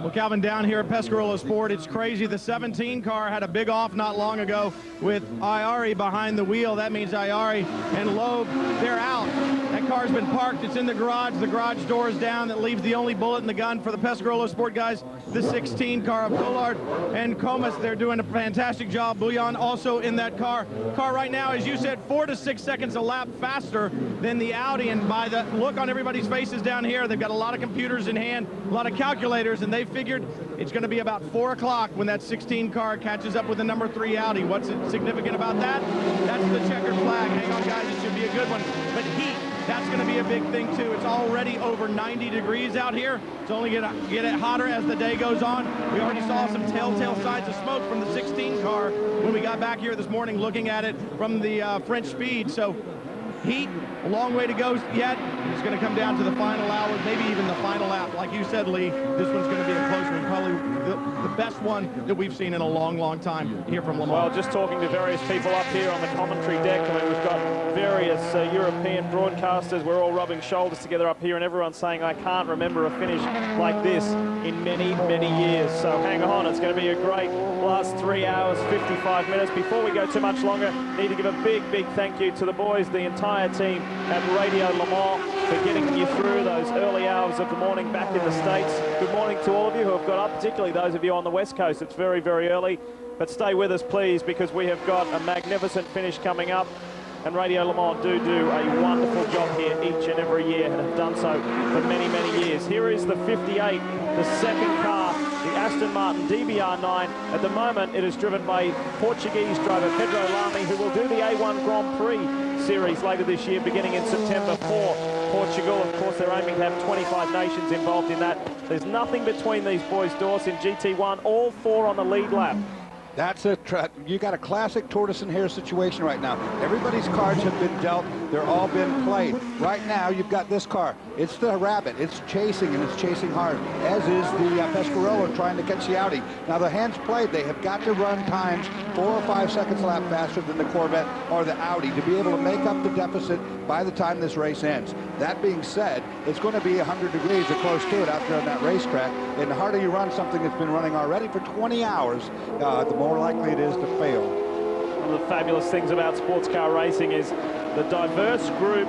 Well, Calvin, down here at Pescarolo Sport, it's crazy. The 17 car had a big off not long ago with Iari behind the wheel. That means Iari and Loeb, they're out. That car's been parked. It's in the garage. The garage door is down. That leaves the only bullet in the gun for the Pescarolo Sport guys, the 16 car of Collard and Comas. They're doing a fantastic job. Bouillon also in that car. Car right now, as you said, 4 to 6 seconds a lap faster than the Audi. And by the look on everybody's faces down here, they've got a lot of computers in hand, a lot of calculators, and they figured it's going to be about 4 o'clock when that 16 car catches up with the number 3 Audi. What's significant about that? That's the checkered flag. Hang on, guys, it should be a good one. But heat, that's going to be a big thing, too. It's already over 90 degrees out here. It's only going to get it hotter as the day goes on. We already saw some telltale signs of smoke from the 16 car when we got back here this morning looking at it from the French Speed. So heat, a long way to go yet. It's going to come down to the final hour, maybe even the final lap. Like you said, Lee, this one's going to be a close one, probably the best one that we've seen in a long, long time here from Le Mans. Well, just talking to various people up here on the commentary deck, I mean, we've got various European broadcasters. We're all rubbing shoulders together up here, and everyone's saying, I can't remember a finish like this in many, many years. So hang on, it's going to be a great last 3 hours, 55 minutes. Before we go too much longer, need to give a big, big thank you to the boys, the entire team at Radio Le Mans, for getting you through those early hours of the morning back in the States. Good morning to all of you who have got up, particularly those of you on the West Coast. It's very, very early, but stay with us, please, because we have got a magnificent finish coming up. And Radio Le Mans do a wonderful job here each and every year, and have done so for many, many years. Here is the 58, the second car, the Aston Martin DBR9. At the moment, it is driven by Portuguese driver Pedro Lamy, who will do the A1 Grand Prix series later this year, beginning in September for Portugal. Of course, they're aiming to have 25 nations involved in that. There's nothing between these boys' doors in GT1, all 4 on the lead lap. That's you got a classic tortoise and hare situation right now. Everybody's cards have been dealt. They're all been played. Right now, you've got this car. It's the rabbit. It's chasing, and it's chasing hard, as is the Pescarolo trying to catch the Audi. Now, the hands played. They have got to run times 4 or 5 seconds a lap faster than the Corvette or the Audi to be able to make up the deficit by the time this race ends. That being said, it's going to be 100 degrees or close to it out there on that racetrack, and the harder you run something that's been running already for 20 hours, the more likely it is to fail. One of the fabulous things about sports car racing is the diverse group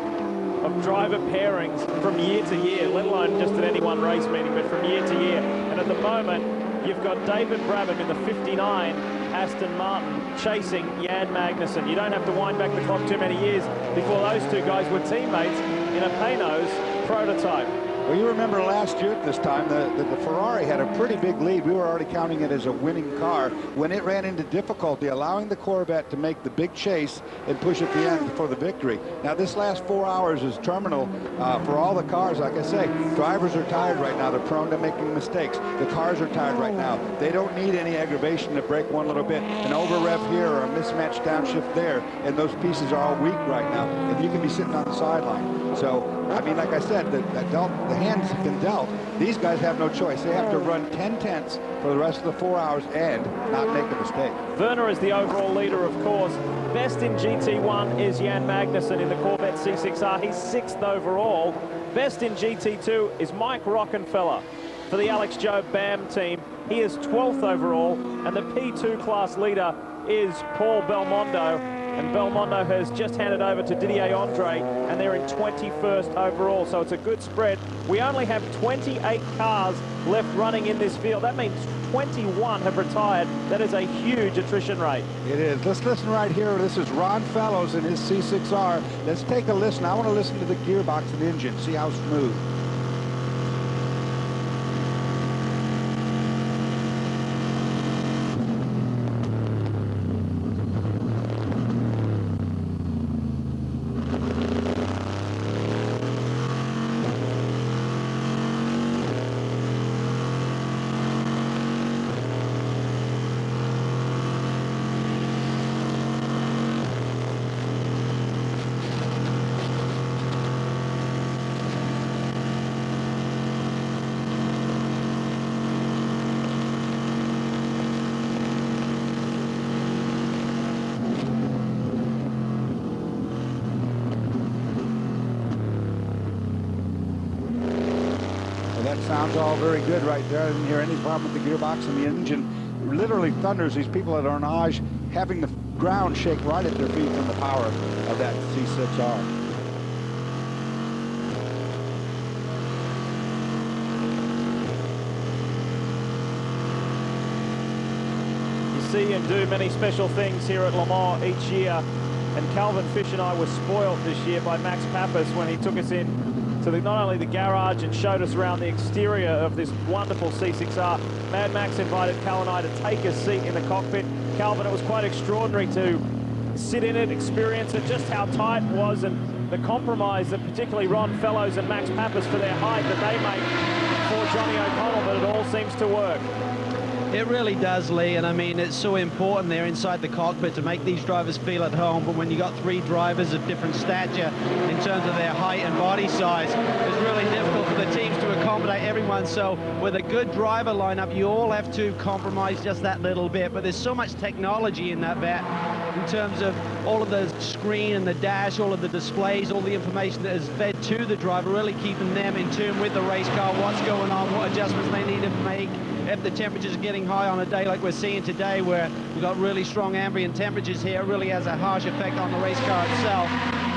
of driver pairings from year to year, let alone just at any one race meeting, but from year to year. And at the moment, you've got David Brabham in the 59 Aston Martin chasing Jan Magnussen. You don't have to wind back the clock too many years before those two guys were teammates in a Paynos prototype. Well, you remember last year at this time, the Ferrari had a pretty big lead. We were already counting it as a winning car when it ran into difficulty, allowing the Corvette to make the big chase and push at the end for the victory. Now, this last 4 hours is terminal for all the cars. Like I say, drivers are tired right now. They're prone to making mistakes. The cars are tired right now. They don't need any aggravation to break one little bit. An over-rev here or a mismatched downshift there, and those pieces are all weak right now, and you can be sitting on the sideline. So, I mean, like I said, the hands have been dealt. These guys have no choice. They have to run 10 tenths for the rest of the 4 hours and not make a mistake. Werner is the overall leader, of course. Best in GT1 is Jan Magnussen in the Corvette C6R. He's 6th overall. Best in GT2 is Mike Rockenfeller for the Alex Joe BAM team. He is 12th overall, and the P2 class leader is Paul Belmondo. And Belmondo has just handed over to Didier Andre, and they're in 21st overall, so it's a good spread. We only have 28 cars left running in this field. That means 21 have retired. That is a huge attrition rate. It is. Let's listen right here. This is Ron Fellows in his C6R. Let's take a listen. I want to listen to the gearbox and engine, see how smooth. That sounds all very good right there. I didn't hear any problem with the gearbox and the engine. Literally thunders. These people at Ornage having the ground shake right at their feet from the power of that C6R. You see and do many special things here at Le Mans each year, and Calvin Fish and I were spoiled this year by Max Pappas when he took us in to not only the garage and showed us around the exterior of this wonderful C6R. Mad Max invited Cal and I to take a seat in the cockpit. Calvin, it was quite extraordinary to sit in it, experience it, just how tight it was, and the compromise that particularly Ron Fellows and Max Pappas for their height that they make for Johnny O'Connell, but it all seems to work. It really does, Lee, and I mean, it's so important there inside the cockpit to make these drivers feel at home, but when you got three drivers of different stature in terms of their height and body size, it's really difficult for the teams to accommodate everyone. So with a good driver lineup, you all have to compromise just that little bit, but there's so much technology in that vet in terms of all of the screen and the dash, all of the displays, all the information that is fed to the driver, really keeping them in tune with the race car, what's going on, what adjustments they need to make. If the temperatures are getting high on a day like we're seeing today, where we've got really strong ambient temperatures here, it really has a harsh effect on the race car itself.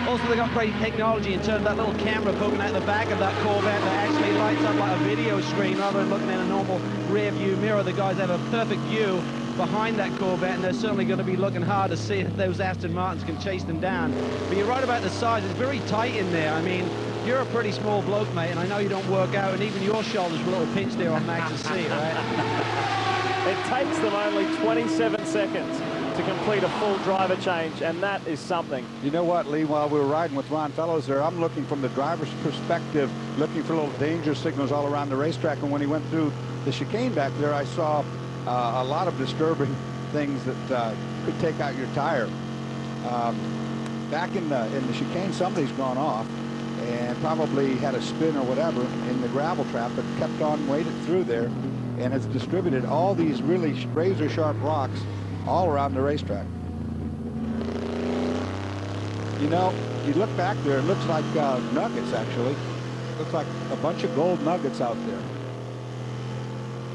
Also, they've got great technology in terms of that little camera poking out the back of that Corvette that actually lights up like a video screen rather than looking in a normal rear view mirror. The guys have a perfect view behind that Corvette, and they're certainly going to be looking hard to see if those Aston Martins can chase them down. But you're right about the size. It's very tight in there. I mean, you're a pretty small bloke, mate, and I know you don't work out, and even your shoulders were a little pinched there on Max's seat, right? It takes them only 27 seconds to complete a full driver change, and that is something. You know what, Lee, while we were riding with Ron Fellows there, I'm looking from the driver's perspective, looking for little danger signals all around the racetrack, and when he went through the chicane back there, I saw a lot of disturbing things that could take out your tire. Back in the chicane, somebody's gone off and probably had a spin or whatever in the gravel trap, but kept on waded through there, and it's distributed all these really razor sharp rocks all around the racetrack. You know, you look back there, it looks like nuggets, actually. It looks like a bunch of gold nuggets out there.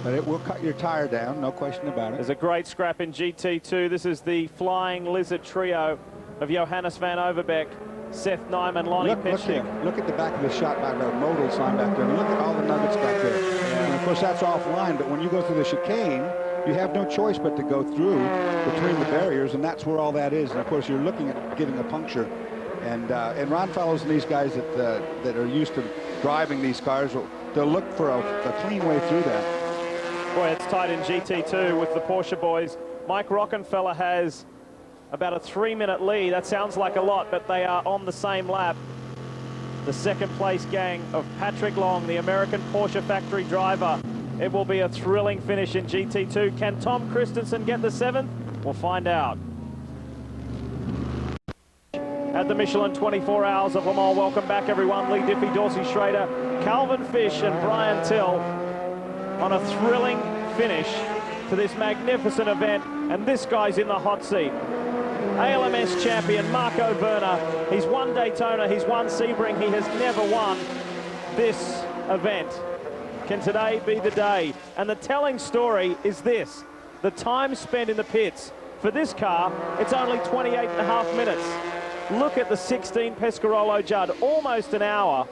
But it will cut your tire down, no question about it. There's a great scrap in GT2. This is the Flying Lizard trio of Johannes van Overbeek, Seth Nyman, Lonnie Pitching. Look at the back of the shot by the modal sign back there. And look at all the nuggets back there. Yeah. And of course, that's offline, but when you go through the chicane, you have no choice but to go through between the barriers, and that's where all that is. And of course, you're looking at getting a puncture. And Ron Fellows and these guys that are used to driving these cars, they'll look for a clean way through that. Boy, it's tight in GT2 with the Porsche boys. Mike Rockenfeller has about a 3-minute lead. That sounds like a lot, but they are on the same lap. The second place gang of Patrick Long, the American Porsche factory driver. It will be a thrilling finish in GT2. Can Tom Christensen get the 7th? We'll find out. At the Michelin 24 Hours of Le Mans, welcome back everyone. Lee Diffie, Dorsey Schrader, Calvin Fish and Brian Till on a thrilling finish to this magnificent event, and this guy's in the hot seat. ALMS champion Marco Werner. He's won Daytona, he's won Sebring, he has never won this event. Can today be the day? And the telling story is this: the time spent in the pits for this car, it's only 28.5 minutes. Look at the 16 Pescarolo Judd, almost an hour,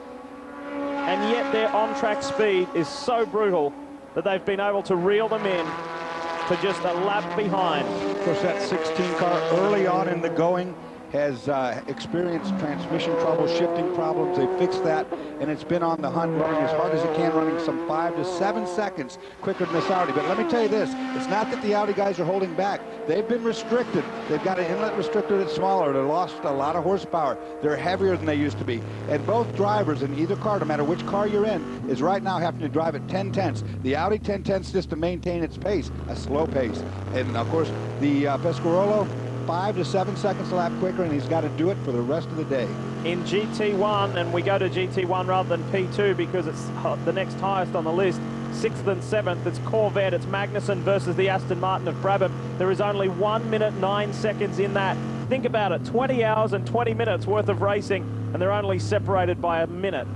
and yet their on-track speed is so brutal that they've been able to reel them in to just a lap behind. Of course, that 16 car early on in the going has experienced transmission trouble, shifting problems. They fixed that, and it's been on the hunt, running as hard as it can, running some 5 to 7 seconds quicker than this Audi. But let me tell you this, it's not that the Audi guys are holding back. They've been restricted. They've got an inlet restrictor that's smaller. They lost a lot of horsepower. They're heavier than they used to be. And both drivers in either car, no matter which car you're in, is right now having to drive at 10/10. The Audi 10/10 just to maintain its pace, a slow pace. And of course, the Pescarolo, 5 to 7 seconds a lap quicker, and he's got to do it for the rest of the day. In GT1, and we go to GT1 rather than P2 because it's the next highest on the list, 6th and 7th, it's Corvette, it's Magnussen versus the Aston Martin of Brabham. There is only 1 minute 9 seconds in that. Think about it, 20 hours and 20 minutes worth of racing, and they're only separated by a minute.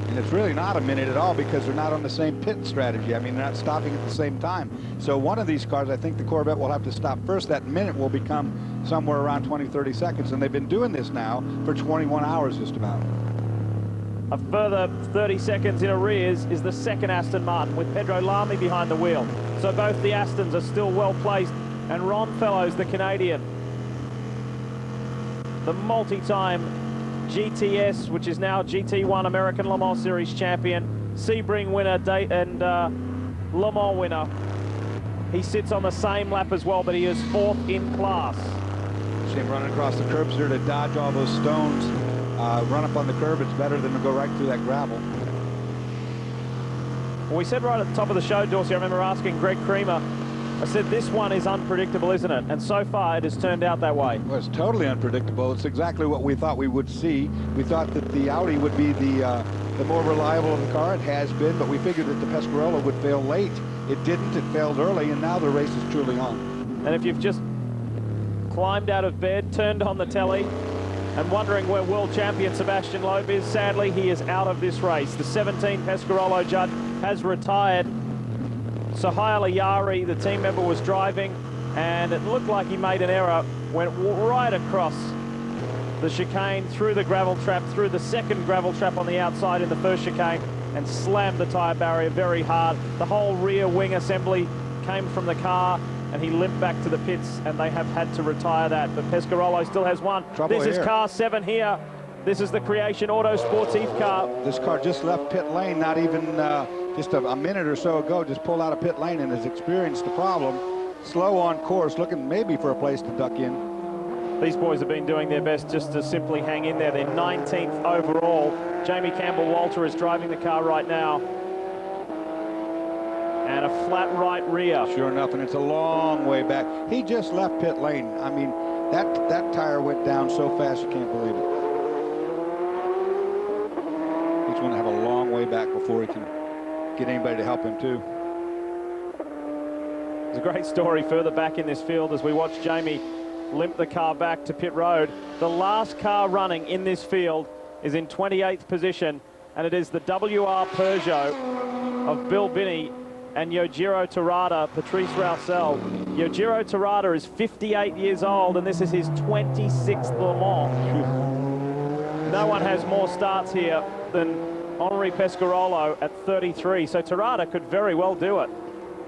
And it's really not a minute at all because they're not on the same pit strategy. I mean, they're not stopping at the same time. So one of these cars, I think the Corvette will have to stop first. That minute will become somewhere around 20, 30 seconds. And they've been doing this now for 21 hours just about. A further 30 seconds in arrears is the second Aston Martin with Pedro Lamy behind the wheel. So both the Astons are still well placed. And Ron Fellows, the Canadian, the multi-time GTS, which is now GT1 American Le Mans Series champion, Sebring winner and Le Mans winner. He sits on the same lap as well, but he is 4th in class. See him running across the curbs here to dodge all those stones. Run up on the curb, it's better than to go right through that gravel. Well, we said right at the top of the show, Dorsey, I remember asking Greg Creamer, I said, this one is unpredictable, isn't it? And so far, it has turned out that way. Well, it's totally unpredictable. It's exactly what we thought we would see. We thought that the Audi would be the more reliable of the car. It has been, but we figured that the Pescarolo would fail late. It didn't. It failed early, and now the race is truly on. And if you've just climbed out of bed, turned on the telly, and wondering where world champion Sebastian Loeb is, sadly, he is out of this race. The 17 Pescarolo Judd has retired. Suhail Ayari, the team member, was driving, and it looked like he made an error, went right across the chicane, through the gravel trap, through the second gravel trap on the outside in the first chicane, and slammed the tyre barrier very hard. The whole rear wing assembly came from the car, and he limped back to the pits, and they have had to retire that. But Pescarolo still has one. This is car 7 here. This is the Creation Auto Sportif car. This car just left pit lane, not even just a minute or so ago, just pulled out of pit lane and has experienced the problem. Slow on course, looking maybe for a place to duck in. These boys have been doing their best just to simply hang in there. They're 19th overall. Jamie Campbell-Walter is driving the car right now. And a flat right rear. Sure enough, and it's a long way back. He just left pit lane. I mean, that tire went down so fast you can't believe it. He's going to have a long way back before he can get anybody to help him too. There's a great story further back in this field as we watch Jamie limp the car back to pit road. The last car running in this field is in 28th position, and it is the WR Peugeot of Bill Binney and Yojiro Terada, Patrice Roussel. Yojiro Terada is 58 years old, and this is his 26th Le Mans. No one has more starts here than Henri Pescarolo at 33, so Terada could very well do it.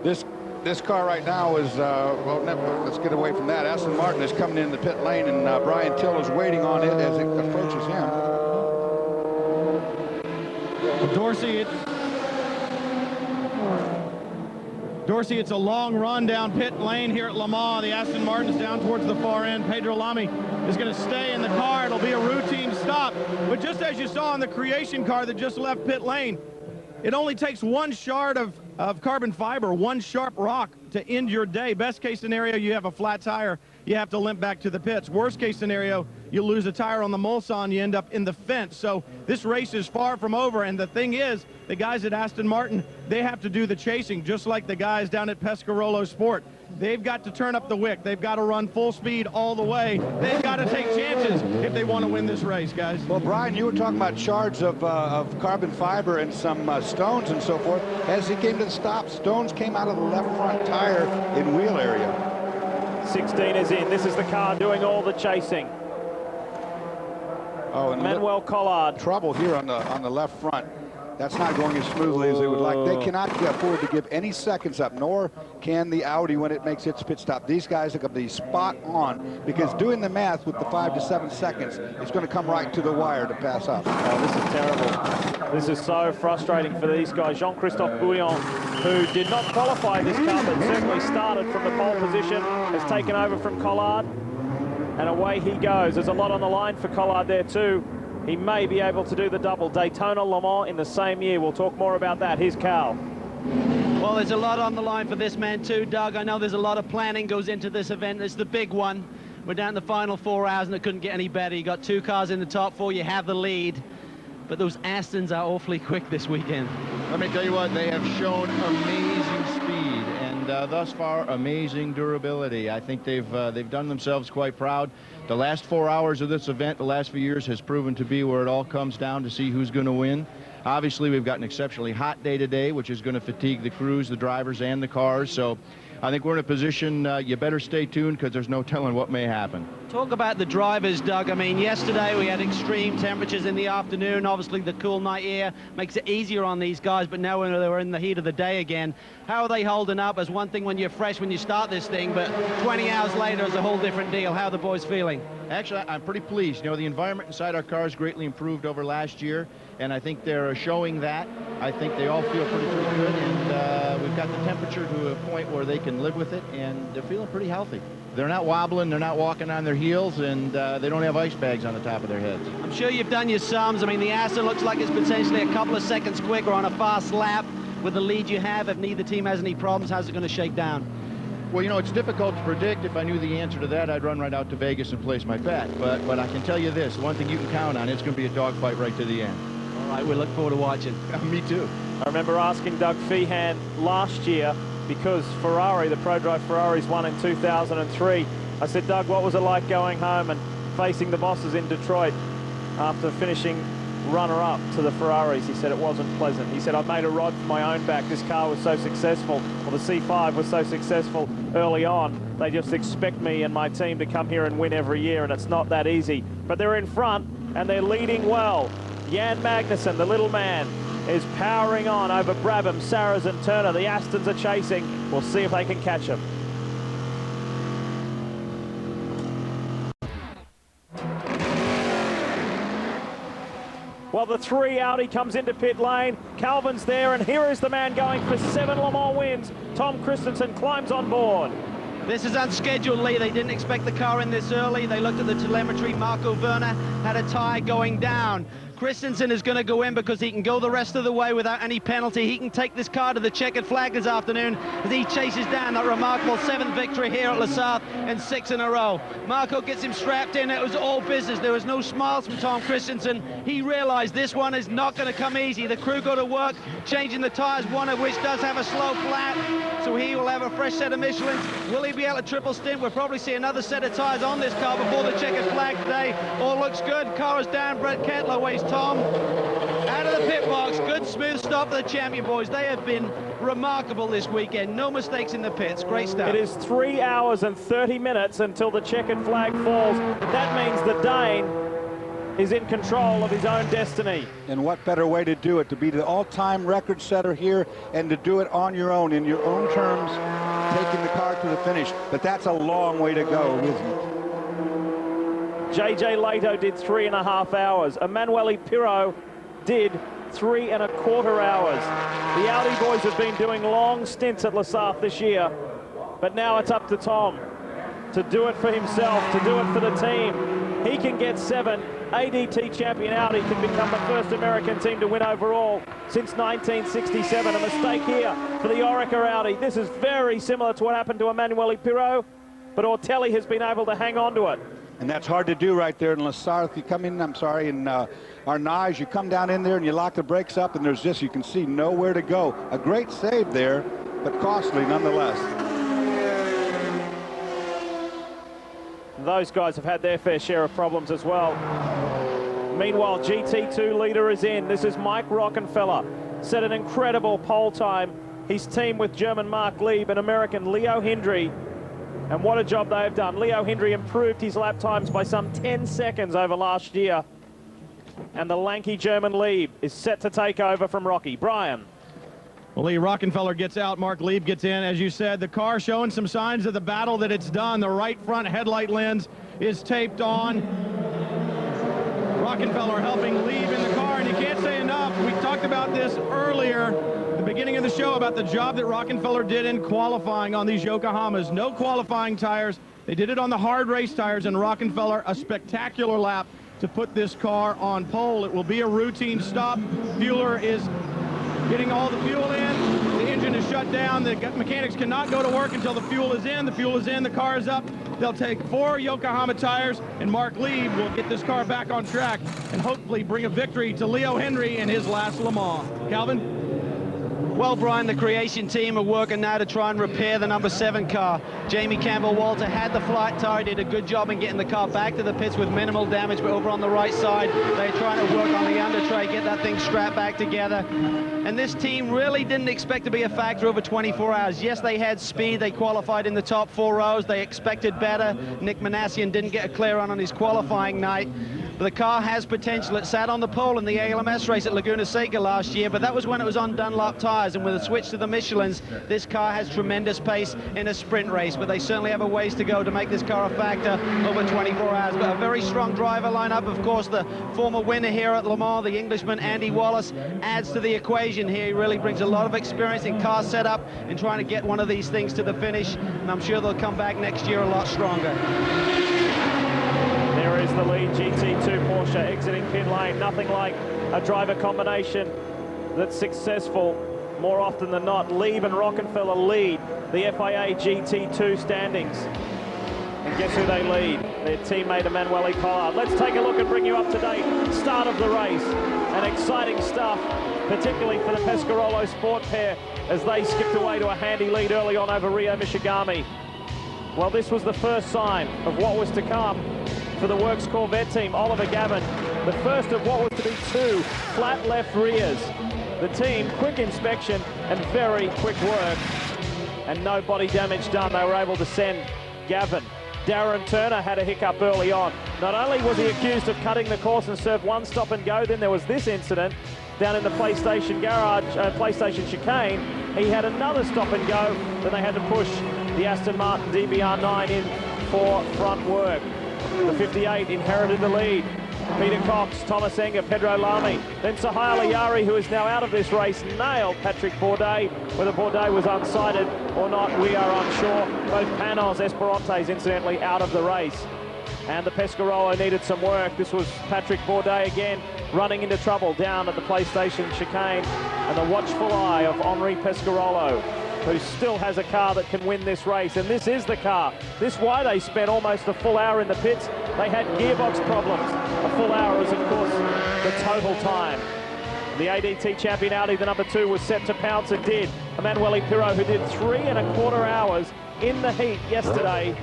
This car right now is, well, let's get away from that. Aston Martin is coming in the pit lane, and Brian Till is waiting on it as it approaches him. Dorsey, it's a long run down pit lane here at Le Mans. The Aston Martin's down towards the far end. Pedro Lamy is going to stay in the car. It'll be a routine stop. But just as you saw in the Creation car that just left pit lane, it only takes one shard of carbon fiber, one sharp rock to end your day. Best case scenario, you have a flat tire. You have to limp back to the pits. Worst case scenario, you lose a tire on the Mulsanne. You end up in the fence. So this race is far from over. And the thing is, the guys at Aston Martin, they have to do the chasing, just like the guys down at Pescarolo Sport. They've got to turn up the wick. They've got to run full speed all the way. They've got to take chances if they want to win this race, guys. Well, Brian, you were talking about shards of carbon fiber and some stones and so forth. As he came to the stop, stones came out of the left front tire in wheel area. 16 is in. This is the car doing all the chasing. Oh, and Manuel Collard. Trouble here on the left front. That's not going as smoothly as they would like. They cannot afford to give any seconds up, nor can the Audi when it makes its pit stop. These guys are going to be spot on, because doing the math with the 5 to 7 seconds, it's going to come right to the wire to pass up. Oh, this is terrible. This is so frustrating for these guys. Jean-Christophe Bouillon, who did not qualify this car, but certainly started from the pole position, has taken over from Collard, and away he goes. There's a lot on the line for Collard there too. He may be able to do the double. Daytona, Le Mans in the same year. We'll talk more about that. Here's Cal. Well, there's a lot on the line for this man too, Doug. I know there's a lot of planning goes into this event. It's the big one. We're down to the final 4 hours, and it couldn't get any better. You got 2 cars in the top 4. You have the lead. But those Astons are awfully quick this weekend. Let me tell you what, they have shown amazing speed and thus far amazing durability. I think they've done themselves quite proud. The last 4 hours of this event, the last few years, has proven to be where it all comes down to see who's going to win. Obviously, we've got an exceptionally hot day today, which is going to fatigue the crews, the drivers, and the cars. So I think we're in a position, you better stay tuned, because there's no telling what may happen. Talk about the drivers, Doug. I mean, yesterday we had extreme temperatures in the afternoon. Obviously, the cool night air makes it easier on these guys, but now we're in the heat of the day again. How are they holding up? As one thing when you're fresh, when you start this thing, but 20 hours later is a whole different deal. How are the boys feeling? Actually, I'm pretty pleased. You know, the environment inside our cars greatly improved over last year, and I think they're showing that. I think they all feel pretty good, and we've got the temperature to a point where they can live with it, and they're feeling pretty healthy. They're not wobbling, they're not walking on their heels, and they don't have ice bags on the top of their heads. I'm sure you've done your sums. I mean, the Aston looks like it's potentially a couple of seconds quicker on a fast lap. With the lead you have, if neither team has any problems, how's it going to shake down? Well, you know, it's difficult to predict. If I knew the answer to that, I'd run right out to Vegas and place my bet. But I can tell you this, one thing you can count on, it's going to be a dogfight right to the end. All right, we look forward to watching. Me too. I remember asking Doug Feehan last year, because Ferrari, the Pro-Drive Ferraris, won in 2003. I said, Doug, what was it like going home and facing the bosses in Detroit after finishing runner-up to the Ferraris? He said it wasn't pleasant. He said, I made a rod for my own back. This car was so successful, or the C5 was so successful early on. They just expect me and my team to come here and win every year, and it's not that easy. But they're in front, and they're leading well. Jan Magnussen, the little man, is powering on over Brabham, Sarraz and Turner. The Astons are chasing. We'll see if they can catch him. Well, the 3 Audi comes into pit lane. Calvin's there, and here is the man going for 7 Le Mans wins. Tom Christensen climbs on board. This is unscheduled, Lee. They didn't expect the car in this early. They looked at the telemetry. Marco Werner had a tyre going down. Christensen is going to go in because he can go the rest of the way without any penalty. He can take this car to the checkered flag this afternoon as he chases down that remarkable 7th victory here at Le Sarthe and 6 in a row. Marco gets him strapped in. It was all business. There was no smiles from Tom Christensen. He realized this one is not going to come easy. The crew go to work changing the tires, one of which does have a slow flat, so he will have a fresh set of Michelins. Will he be able to triple stint? We'll probably see another set of tires on this car before the checkered flag today. All looks good. Car is down. Brett Kettler waits Tom out of the pit box. Good smooth stop for the champion boys. They have been remarkable this weekend. No mistakes in the pits. Great stuff. It is 3 hours and 30 minutes until the checkered flag falls. That means the Dane is in control of his own destiny. And what better way to do it, to be the all-time record setter here and to do it on your own, in your own terms, taking the car to the finish. But that's a long way to go, isn't it? JJ Lehto did 3.5 hours. Emanuele Pirro did 3.25 hours. The Audi boys have been doing long stints at Le Sarthe this year, but now it's up to Tom to do it for himself, to do it for the team. He can get 7. ADT champion Audi can become the first American team to win overall since 1967. A mistake here for the Oreca Audi. This is very similar to what happened to Emanuele Pirro, but Ortelli has been able to hang on to it. And that's hard to do right there in Le Sarthe. You come in, in Arnage, you come down in there and you lock the brakes up, and there's just, you can see nowhere to go. A great save there, but costly nonetheless. Those guys have had their fair share of problems as well. Meanwhile, GT2 leader is in. This is Mike Rockenfeller. Set an incredible pole time. His team with German Mark Lieb and American Leo Hendry. And what a job they've done. Leo Hendry improved his lap times by some 10 seconds over last year. And the lanky German Lieb is set to take over from Rocky. Brian. Well, Lee Rockenfeller gets out, Mark Lieb gets in. As you said, the car showing some signs of the battle that it's done. The right front headlight lens is taped on. Rockenfeller helping Lieb in the car, and you can't say enough. We talked about this earlier, the beginning of the show, about the job that Rockenfeller did in qualifying on these Yokohamas. No qualifying tires. They did it on the hard race tires, and Rockenfeller, a spectacular lap to put this car on pole. It will be a routine stop. Fueler is getting all the fuel in. The engine is shut down. The mechanics cannot go to work until the fuel is in. The fuel is in, the car is up. They'll take 4 Yokohama tires, and Mark Lieb will get this car back on track and hopefully bring a victory to Leo Hendry in his last Le Mans. Calvin? Well, Brian, the creation team are working now to try and repair the number 7 car. Jamie Campbell-Walter had the flight tire, did a good job in getting the car back to the pits with minimal damage, but over on the right side, they're trying to work on the under tray, get that thing strapped back together. And this team really didn't expect to be a factor over 24 hours. Yes, they had speed. They qualified in the top 4 rows. They expected better. Nick Manassian didn't get a clear run on his qualifying night. But the car has potential. It sat on the pole in the ALMS race at Laguna Seca last year, but that was when it was on Dunlop tires, and with a switch to the Michelins, this car has tremendous pace in a sprint race, but they certainly have a ways to go to make this car a factor over 24 hours. But a very strong driver lineup. Of course, the former winner here at Le Mans, the Englishman Andy Wallace, adds to the equation here. He really brings a lot of experience in car setup and trying to get one of these things to the finish, and I'm sure they'll come back next year a lot stronger. There is the lead GT2 Porsche exiting pit lane. Nothing like a driver combination that's successful more often than not. Lieb and Rockenfeller lead the FIA GT2 standings. And guess who they lead? Their teammate Emanuele Collard. Let's take a look and bring you up to date. Start of the race. And exciting stuff, particularly for the Pescarolo Sport pair, as they skipped away to a handy lead early on over Rio Michigami. Well, this was the first sign of what was to come for the Works Corvette team. Oliver Gavin, the first of what was to be 2 flat left rears. The team, quick inspection and very quick work, and no body damage done. They were able to send Gavin. Darren Turner had a hiccup early on. Not only was he accused of cutting the course and served 1 stop and go, then there was this incident down in the PlayStation garage, PlayStation chicane. He had another stop and go, then they had to push the Aston Martin DBR9 in for front work. The 58 inherited the lead. Peter Cox, Thomas Enger, Pedro Lamy. Then Sahil Ayari, who is now out of this race, nailed Patrick Bourdais. Whether Bourdais was unsighted or not, we are unsure. Both Panos Esperantes, incidentally, out of the race. And the Pescarolo needed some work. This was Patrick Bourdais again, running into trouble down at the PlayStation chicane, and the watchful eye of Henri Pescarolo, who still has a car that can win this race. And this is the car. This is why they spent almost a full hour in the pits. They had gearbox problems. A full hour is, of course, the total time. The ADT champion Audi, the number 2, was set to pounce. It did. Emanuele Pirro, who did 3¼ hours in the heat yesterday,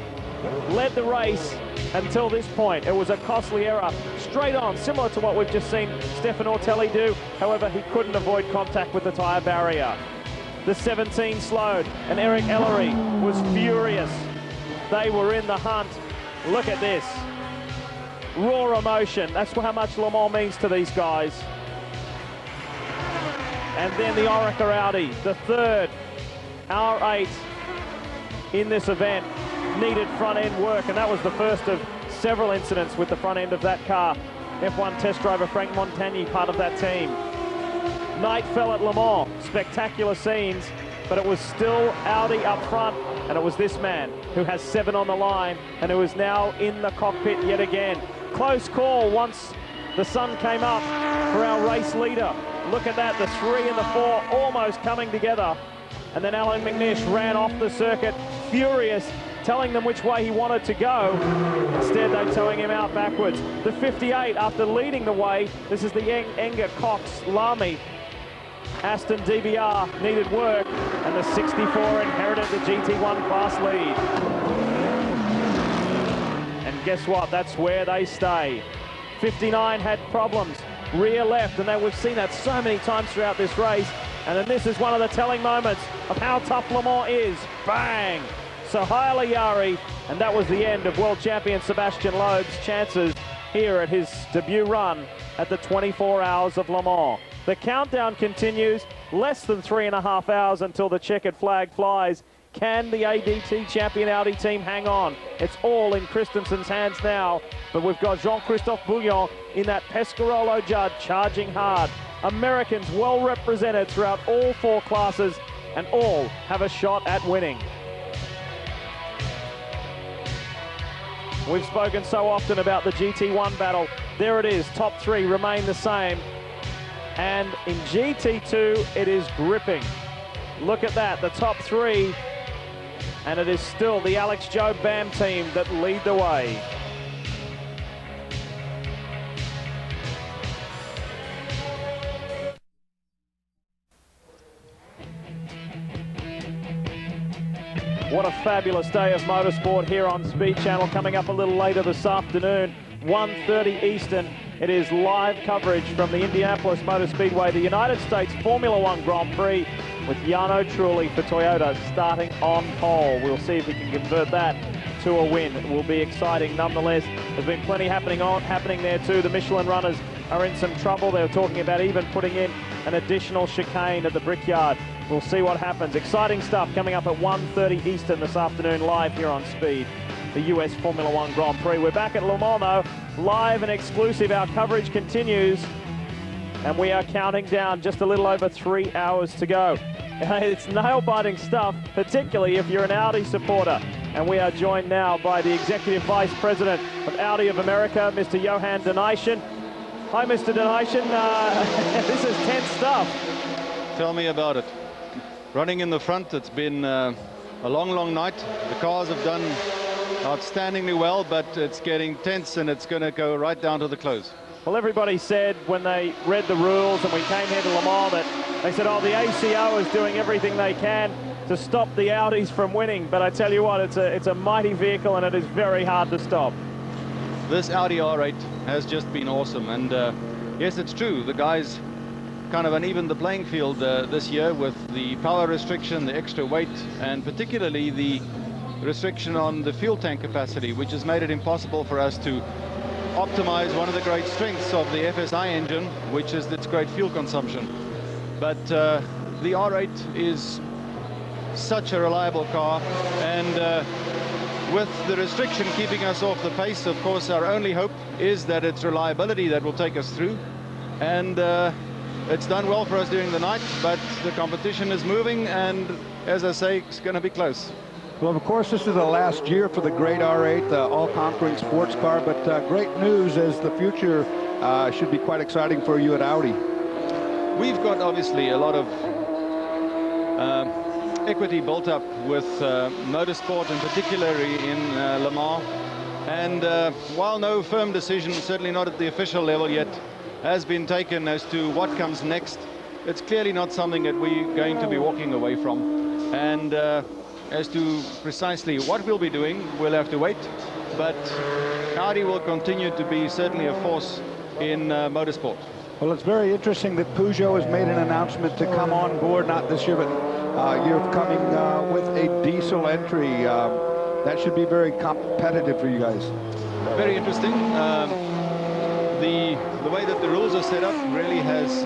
led the race until this point. It was a costly error. Straight on, similar to what we've just seen Stefano Ortelli do. However, he couldn't avoid contact with the tyre barrier. The 17 slowed, and Eric Ellery was furious. They were in the hunt. Look at this. Raw emotion. That's how much Le Mans means to these guys. And then the Oreca Audi, the 3rd R8 in this event, needed front end work, and that was the first of several incidents with the front end of that car. F1 test driver Frank Montagny, part of that team. Night fell at Le Mans, spectacular scenes, but it was still Audi up front, and it was this man who has 7 on the line and who is now in the cockpit yet again. Close call once the sun came up for our race leader. Look at that, the 3 and the 4 almost coming together. And then Alan McNish ran off the circuit, furious, telling them which way he wanted to go. Instead, they're towing him out backwards. The 58, after leading the way, this is the Enger Cox Lamy. Aston DBR needed work, and the 64 inherited the GT1 class lead. And guess what? That's where they stay. 59 had problems, rear left, and we've seen that so many times throughout this race. And then this is one of the telling moments of how tough Le Mans is. Bang! Sohail Yari, and that was the end of world champion Sebastian Loeb's chances here at his debut run at the 24 Hours of Le Mans. The countdown continues, less than 3½ hours until the checkered flag flies. Can the ADT champion Audi team hang on? It's all in Christensen's hands now, but we've got Jean-Christophe Bouillon in that Pescarolo Judd charging hard. Americans well represented throughout all 4 classes, and all have a shot at winning. We've spoken so often about the GT1 battle. There it is, top 3 remain the same. And in GT2, it is gripping. Look at that, the top 3. And it is still the Alex Joe Bam team that lead the way. What a fabulous day of motorsport here on Speed Channel. Coming up a little later this afternoon, 1:30 Eastern. It is live coverage from the Indianapolis Motor Speedway, the United States Formula One Grand Prix, with Jarno Trulli for Toyota starting on pole. We'll see if he can convert that to a win. It will be exciting nonetheless. There's been plenty happening there too. The Michelin runners are in some trouble. They were talking about even putting in an additional chicane at the Brickyard. We'll see what happens. Exciting stuff coming up at 1:30 Eastern this afternoon, live here on Speed, the US Formula One Grand Prix. We're back at Le Mans though, live and exclusive. Our coverage continues, and we are counting down just a little over 3 hours to go. It's nail-biting stuff, particularly if you're an Audi supporter. And we are joined now by the Executive Vice President of Audi of America, Mr. Johan Denijsen. Hi, Mr. Denijsen. This is tense stuff. Tell me about it. Running in the front, it's been a long night. The cars have done outstandingly well, but it's getting tense, and it's going to go right down to the close. Well, everybody said when they read the rules and we came here to Le Mans that they said, oh, the ACO is doing everything they can to stop the Audis from winning. But I tell you what, it's a mighty vehicle, and it is very hard to stop. This Audi R8 has just been awesome. And yes, it's true. The guys kind of uneven the playing field this year with the power restriction, the extra weight, and particularly the restriction on the fuel tank capacity, which has made it impossible for us to optimize one of the great strengths of the FSI engine, which is its great fuel consumption. But the R8 is such a reliable car, and with the restriction keeping us off the pace, of course, our only hope is that it's reliability that will take us through. And it's done well for us during the night, but the competition is moving, and as I say, it's going to be close. Well, of course, this is the last year for the great R8, the all-conquering sports car, but great news as the future should be quite exciting for you at Audi. We've got obviously a lot of equity built up with motorsport, and particularly in Le Mans. And while no firm decision, certainly not at the official level yet, has been taken as to what comes next, it's clearly not something that we're going to be walking away from. And as to precisely what we'll be doing, we'll have to wait. But Audi will continue to be certainly a force in motorsport. Well, it's very interesting that Peugeot has made an announcement to come on board, not this year, but you're coming with a diesel entry. That should be very competitive for you guys. Very interesting. The way that the rules are set up really has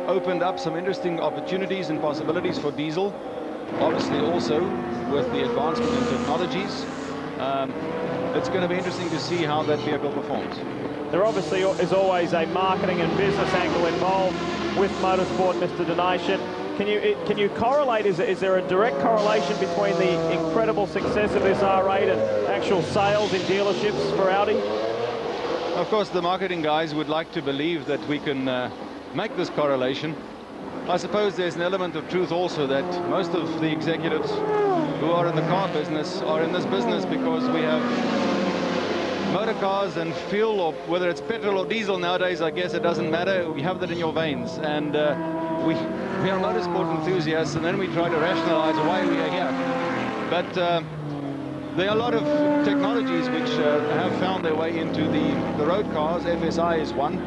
opened up some interesting opportunities and possibilities for diesel. Obviously also with the advancement in technologies. It's going to be interesting to see how that vehicle performs. There obviously is always a marketing and business angle involved with motorsport, Mr. Donation. Can you correlate? Is there a direct correlation between the incredible success of this R8 and actual sales in dealerships for Audi? Of course, the marketing guys would like to believe that we can make this correlation. I suppose there's an element of truth also that most of the executives who are in the car business are in this business because we have motor cars and fuel, or whether it's petrol or diesel nowadays, I guess it doesn't matter. We have that in your veins, and we are motorsport enthusiasts, and then we try to rationalize why we are here. But there are a lot of technologies which have found their way into the road cars. FSI is one,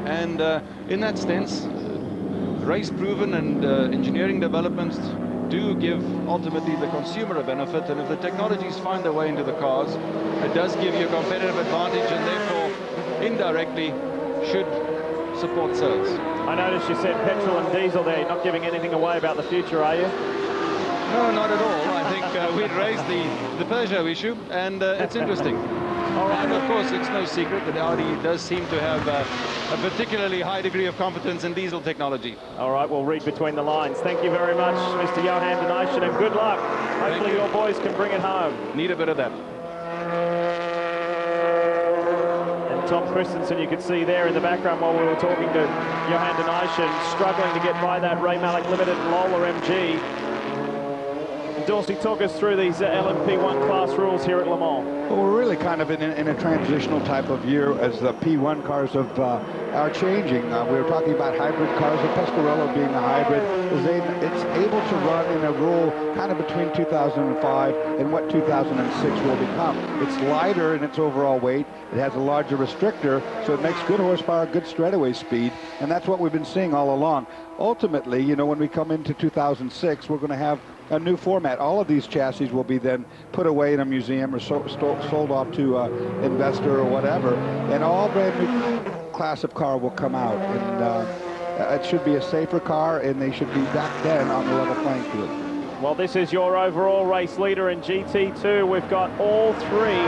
and in that sense, race-proven and engineering developments do give ultimately the consumer a benefit, and if the technologies find their way into the cars, it does give you a competitive advantage, and therefore indirectly should support sales. I noticed you said petrol and diesel there. You're not giving anything away about the future, are you? No, not at all. I think we'd raised the Peugeot issue, and it's interesting. All right, and of course, it's no secret that Audi does seem to have a particularly high degree of competence in diesel technology. All right, we'll read between the lines. Thank you very much, Mr. Johan Donation, and good luck. Hopefully your boys can bring it home. Need a bit of that. And Tom Christensen, you could see there in the background while we were talking to Johan Donation, struggling to get by that Ray Malek Limited Lola MG. Dorsey, talk us through these LMP1 class rules here at Le Mans. Well, we're really kind of in a transitional type of year as the P1 cars are changing. We were talking about hybrid cars, the Pescarolo being a hybrid. It's able to run in a role kind of between 2005 and what 2006 will become. It's lighter in its overall weight. It has a larger restrictor, so it makes good horsepower, good straightaway speed, and that's what we've been seeing all along. Ultimately, you know, when we come into 2006, we're going to have a new format. All of these chassis will be then put away in a museum or sold off to an investor or whatever, and all brand new class of car will come out, and it should be a safer car, and they should be back then on the level playing field. Well, this is your overall race leader in GT2. We've got all three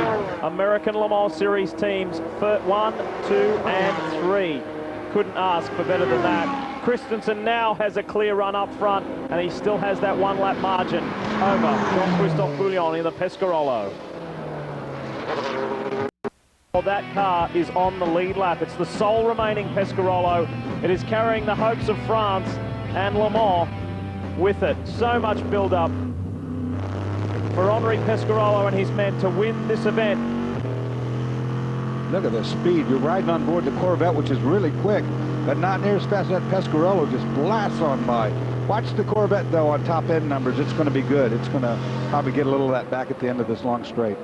American Le Mans Series teams, 1, 2, and 3. Couldn't ask for better than that. Christensen now has a clear run up front, and he still has that one-lap margin over Jean-Christophe Bouillon in the Pescarolo. Well, that car is on the lead lap. It's the sole remaining Pescarolo. It is carrying the hopes of France and Le Mans with it. So much build-up for Henri Pescarolo and his men to win this event. Look at the speed. You're riding on board the Corvette, which is really quick, but not near as fast as that Pescarolo just blasts on by. Watch the Corvette, though, on top-end numbers. It's going to be good. It's going to probably get a little of that back at the end of this long straight.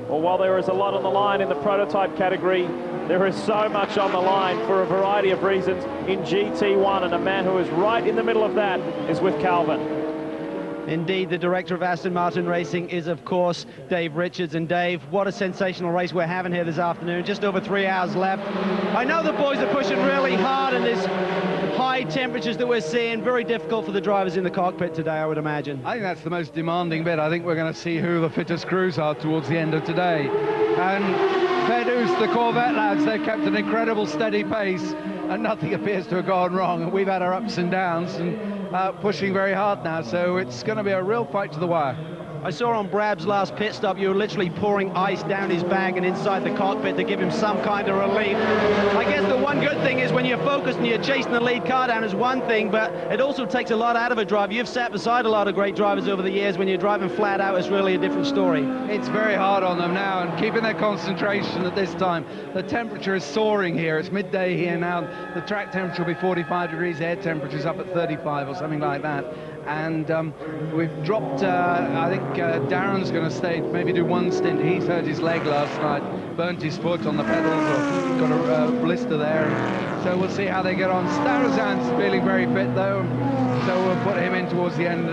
Well, while there is a lot on the line in the prototype category, there is so much on the line for a variety of reasons in GT1, and a man who is right in the middle of that is with Calvin. Indeed, the director of Aston Martin Racing is, of course, Dave Richards. And Dave, what a sensational race we're having here this afternoon. Just over 3 hours left. I know the boys are pushing really hard in this high temperatures that we're seeing. Very difficult for the drivers in the cockpit today, I would imagine. I think that's the most demanding bit. I think we're going to see who the fittest crews are towards the end of today. And fair dues to the Corvette lads. They've kept an incredible steady pace, and nothing appears to have gone wrong. And we've had our ups and downs, and pushing very hard now, so it's going to be a real fight to the wire. I saw on Brab's last pit stop, you were literally pouring ice down his bag and inside the cockpit to give him some kind of relief. I guess the one good thing is when you're focused and you're chasing the lead car down is one thing, but it also takes a lot out of a driver. You've sat beside a lot of great drivers over the years. When you're driving flat out, it's really a different story. It's very hard on them now, and keeping their concentration at this time. The temperature is soaring here. It's midday here now. The track temperature will be 45 degrees, air temperature is up at 35 or something like that. And we've dropped, I think Darren's going to stay, maybe do one stint. He's hurt his leg last night, burnt his foot on the pedals, or got a blister there. So we'll see how they get on. Starazan's feeling very fit though, so we'll put him in towards the end.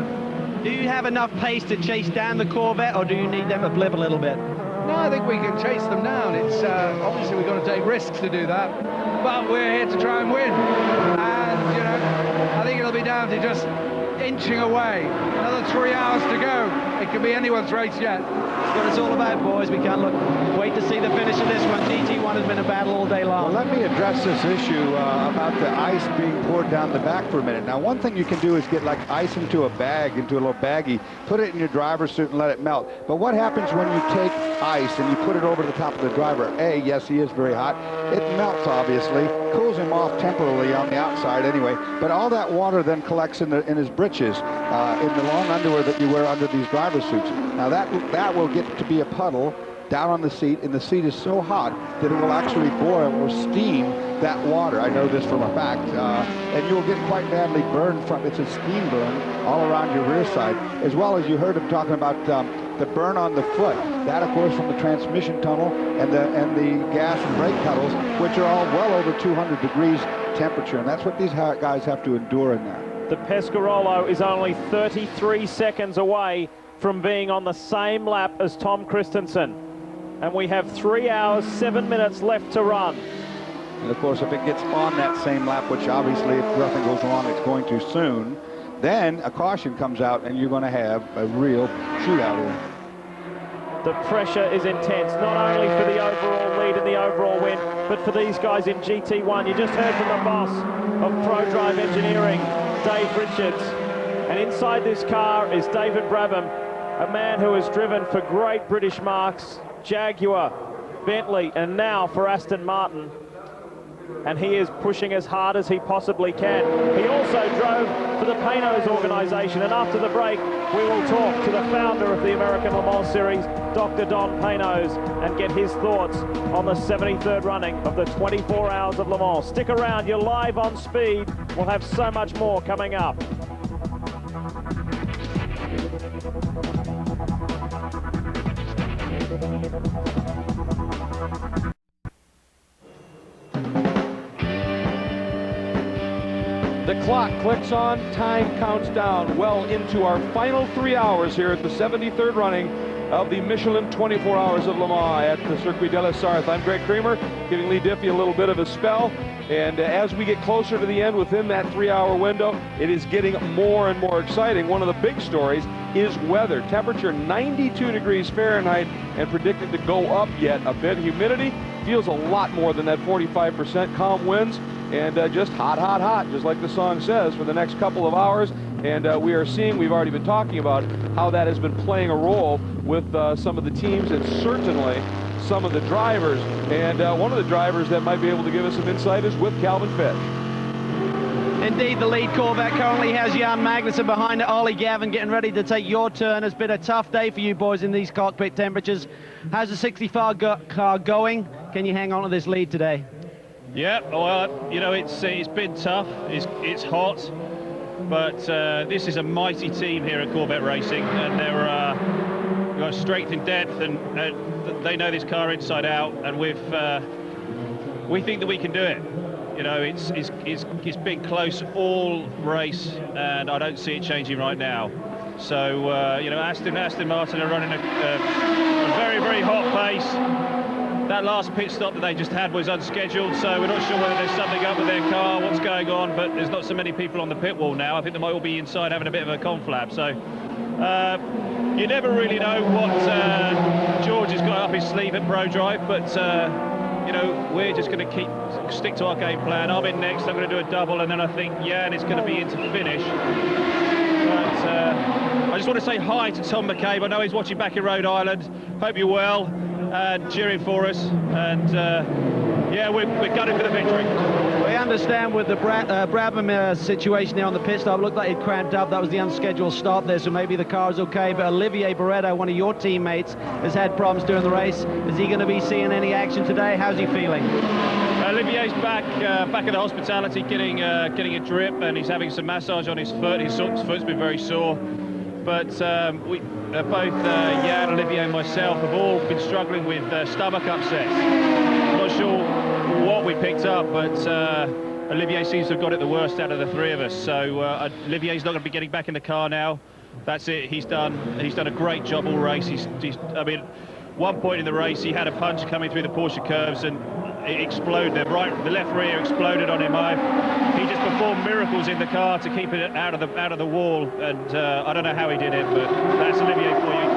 Do you have enough pace to chase down the Corvette, or do you need them to blip a little bit? No, I think we can chase them down. It's obviously we're going to take risks to do that, but we're here to try and win. And, you know, I think it'll be down to just inching away. Another 3 hours to go. It could be anyone's race yet. That's what it's all about, boys. We can't wait to see the finish of this one. GT1 has been a battle all day long. Well, let me address this issue about the ice being poured down the back for a minute. Now, one thing you can do is get like ice into a bag, into a little baggie, put it in your driver's suit and let it melt. But what happens when you take ice and you put it over the top of the driver? Yes, he is very hot. It melts, obviously, cools him off temporarily on the outside anyway, but all that water then collects in his britches, in the long underwear that you wear under these driver suits. Now that will get to be a puddle down on the seat, and the seat is so hot that it will actually boil or steam that water. I know this from a fact, and you'll get quite badly burned from it's a steam burn all around your rear side, as well as you heard him talking about the burn on the foot. That, of course, from the transmission tunnel and the gas and brake pedals, which are all well over 200 degrees temperature, and that's what these guys have to endure in that. The Pescarolo is only 33 seconds away from being on the same lap as Tom Christensen. And we have 3 hours, 7 minutes left to run. And of course, if it gets on that same lap, which obviously if nothing goes wrong, it's going to soon, then a caution comes out and you're going to have a real shootout here. The pressure is intense, not only for the overall lead and the overall win, but for these guys in GT1. You just heard from the boss of ProDrive Engineering, Dave Richards. And inside this car is David Brabham, a man who has driven for great British marques, Jaguar, Bentley, and now for Aston Martin. And he is pushing as hard as he possibly can. He also drove for the Panos organisation, and after the break we will talk to the founder of the American Le Mans Series, Dr. Don Panos, and get his thoughts on the 73rd running of the 24 Hours of Le Mans. Stick around, you're live on Speed. We'll have so much more coming up. The clock clicks on, time counts down well into our final 3 hours here at the 73rd running of the Michelin 24 Hours of Le Mans at the Circuit de la Sarthe. I'm Greg Kramer, giving Lee Diffie a little bit of a spell. And as we get closer to the end within that 3 hour window, it is getting more and more exciting. One of the big stories is weather. Temperature 92 degrees Fahrenheit and predicted to go up yet a bit. Humidity feels a lot more than that 45%. Calm winds and just hot, hot, hot, just like the song says, for the next couple of hours. And we are seeing, we've already been talking about how that has been playing a role with some of the teams and certainly some of the drivers. And one of the drivers that might be able to give us some insight is with Calvin Fish. Indeed, the lead Corvette currently has Jan Magnussen behind it. Ollie Gavin getting ready to take your turn. It's been a tough day for you boys in these cockpit temperatures. How's the 65 car going? Can you hang on to this lead today? Yeah, well, you know, it's been tough. It's hot, but this is a mighty team here at Corvette Racing, and they're got strength in depth, and they know this car inside out, and we think that we can do it. You know, it's been close all race, and I don't see it changing right now. So you know, Aston Martin are running a very, very hot pace. That last pit stop that they just had was unscheduled, so we're not sure whether there's something up with their car, what's going on, but there's not so many people on the pit wall now. I think they might all be inside having a bit of a conflab, so you never really know what George has got up his sleeve at ProDrive, but you know, we're just going to stick to our game plan. I'm in next, I'm going to do a double, and then I think Jan is going to be in to finish. But I just want to say hi to Tom McCabe. I know he's watching back in Rhode Island. Hope you're well and cheering for us. And yeah, we're gunning for the victory. We understand with the Brabham situation there on the pit stop, looked like it cramped up. That was the unscheduled stop there, so maybe the car is okay. But Olivier Barretto, one of your teammates, has had problems during the race. Is he going to be seeing any action today? How's he feeling? Olivier's back at the hospitality, getting a drip, and he's having some massage on his foot. His foot's been very sore. But we both Jan, Olivier, and myself have all been struggling with stomach upsets. I'm not sure what we picked up, but Olivier seems to have got it the worst out of the three of us. So Olivier's not going to be getting back in the car now. That's it. He's done a great job all race. I mean, one point in the race, he had a punch coming through the Porsche curves, and it exploded. The left rear exploded on him. He just performed miracles in the car to keep it out of the wall, and I don't know how he did it, but that's Olivier for you.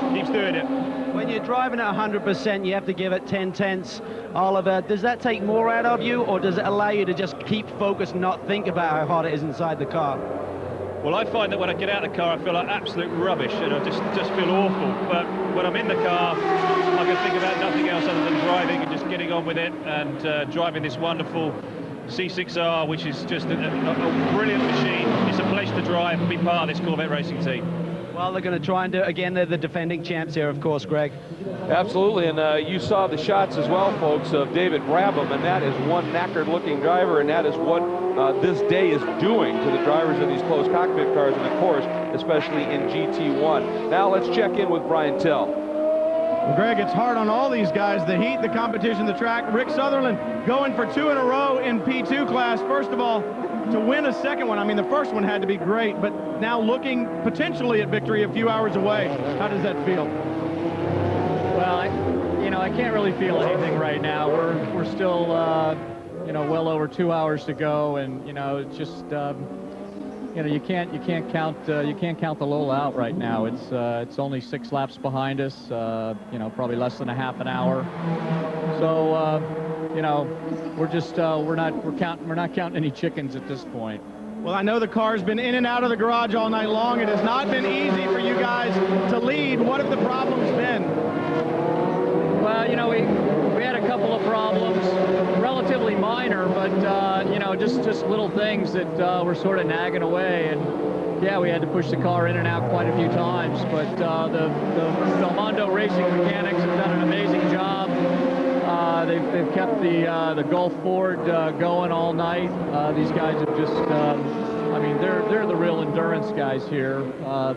He keeps doing it. When you're driving at 100%, you have to give it 10/10. Oliver, does that take more out of you, or does it allow you to just keep focused and not think about how hard it is inside the car? Well, I find that when I get out of the car, I feel like absolute rubbish, and I just feel awful. But when I'm in the car, I can think about nothing else other than driving and just getting on with it, and driving this wonderful C6R, which is just a brilliant machine. It's a pleasure to drive and be part of this Corvette racing team. Well, they're going to try and do it again. They're the defending champs here, of course, Greg. Absolutely, and you saw the shots as well, folks, of David Brabham, and that is one knackered-looking driver, and that is what this day is doing to the drivers of these closed cockpit cars, and of course, especially in GT1. Now let's check in with Brian Tell. Well, Greg, it's hard on all these guys. The heat, the competition, the track. Rick Sutherland going for 2 in a row in P2 class. First of all, to win a second one, I mean, the first one had to be great, but now looking potentially at victory a few hours away. How does that feel? Well, I can't really feel anything right now. We're still, well over 2 hours to go, and it's just, you can't count the Lola out right now. It's only 6 laps behind us. Probably less than a half an hour. So, we're not counting any chickens at this point. Well, I know the car's been in and out of the garage all night long. It has not been easy for you guys to lead. What have the problems been? Well, we had a couple of problems, relatively minor, but just little things that were sort of nagging away. And yeah, we had to push the car in and out quite a few times. But the Belmondo Racing mechanics have done an amazing job. They've kept the Gulf Ford going all night. These guys have just, they're the real endurance guys here.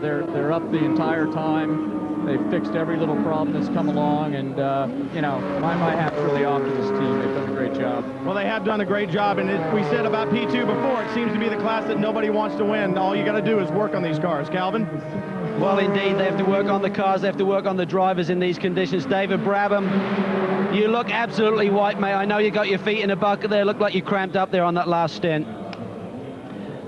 They're up the entire time. They've fixed every little problem that's come along, and my hat's really off to this team. They've done a great job. Well, they have done a great job, and we said about P2 before, it seems to be the class that nobody wants to win. All you got to do is work on these cars. Calvin? Well, indeed, they have to work on the cars. They have to work on the drivers in these conditions. David Brabham, you look absolutely white, mate. I know you got your feet in a bucket there. Look like you cramped up there on that last stint.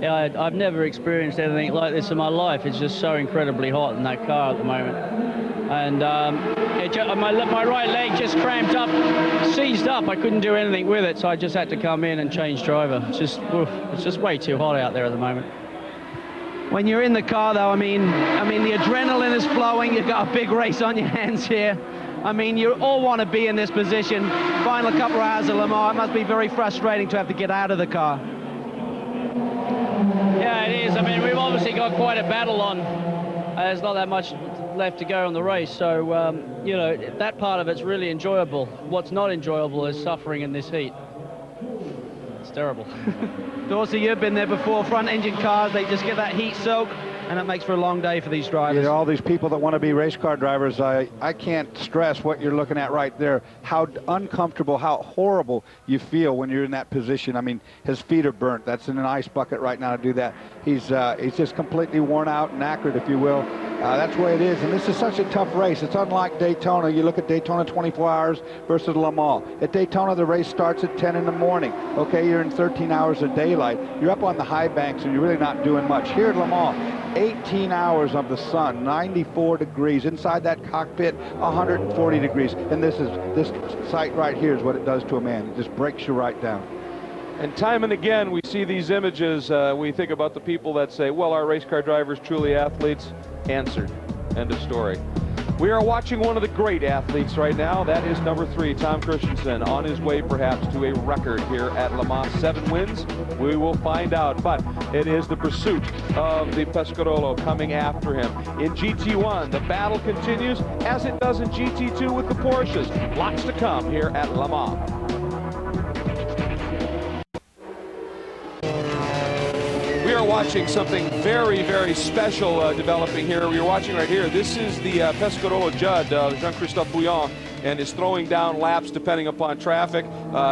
Yeah, I've never experienced anything like this in my life. It's just so incredibly hot in that car at the moment. And my right leg just cramped up, seized up. I couldn't do anything with it, so I just had to come in and change driver. It's just way too hot out there at the moment. When you're in the car, though, I mean, the adrenaline is flowing. You've got a big race on your hands here. I mean, you all want to be in this position. Final couple of hours of Le Mans, it must be very frustrating to have to get out of the car. Yeah, it is. I mean, we've obviously got quite a battle on. There's not that much left to go on the race, so, that part of it's really enjoyable. What's not enjoyable is suffering in this heat. It's terrible. Dorsey, you've been there before. Front engine cars, they just get that heat soak, and it makes for a long day for these drivers. All these people that want to be race car drivers, I can't stress what you're looking at right there, how uncomfortable, how horrible you feel when you're in that position. I mean, his feet are burnt. That's in an ice bucket right now to do that. He's just completely worn out, knackered, if you will. That's the way it is, and this is such a tough race. It's unlike Daytona. You look at Daytona 24 hours versus Le Mans. At Daytona, the race starts at 10 in the morning. Okay, you're in 13 hours of daylight. You're up on the high banks, and you're really not doing much. Here at Le Mans, 18 hours of the sun, 94 degrees. Inside that cockpit, 140 degrees. And this sight right here is what it does to a man. It just breaks you right down. And time and again, we see these images. We think about the people that say, well, are race car drivers truly athletes? Answered. End of story. We are watching one of the great athletes right now. That is number 3, Tom Christensen, on his way perhaps to a record here at Le Mans. 7 wins. We will find out. But it is the pursuit of the Pescarolo coming after him. In GT1, the battle continues as it does in GT2 with the Porsches. Lots to come here at Le Mans. We are watching something very, very special developing here. We are watching right here. This is the Pescarolo Judd, Jean-Christophe Bouillon, and is throwing down laps depending upon traffic,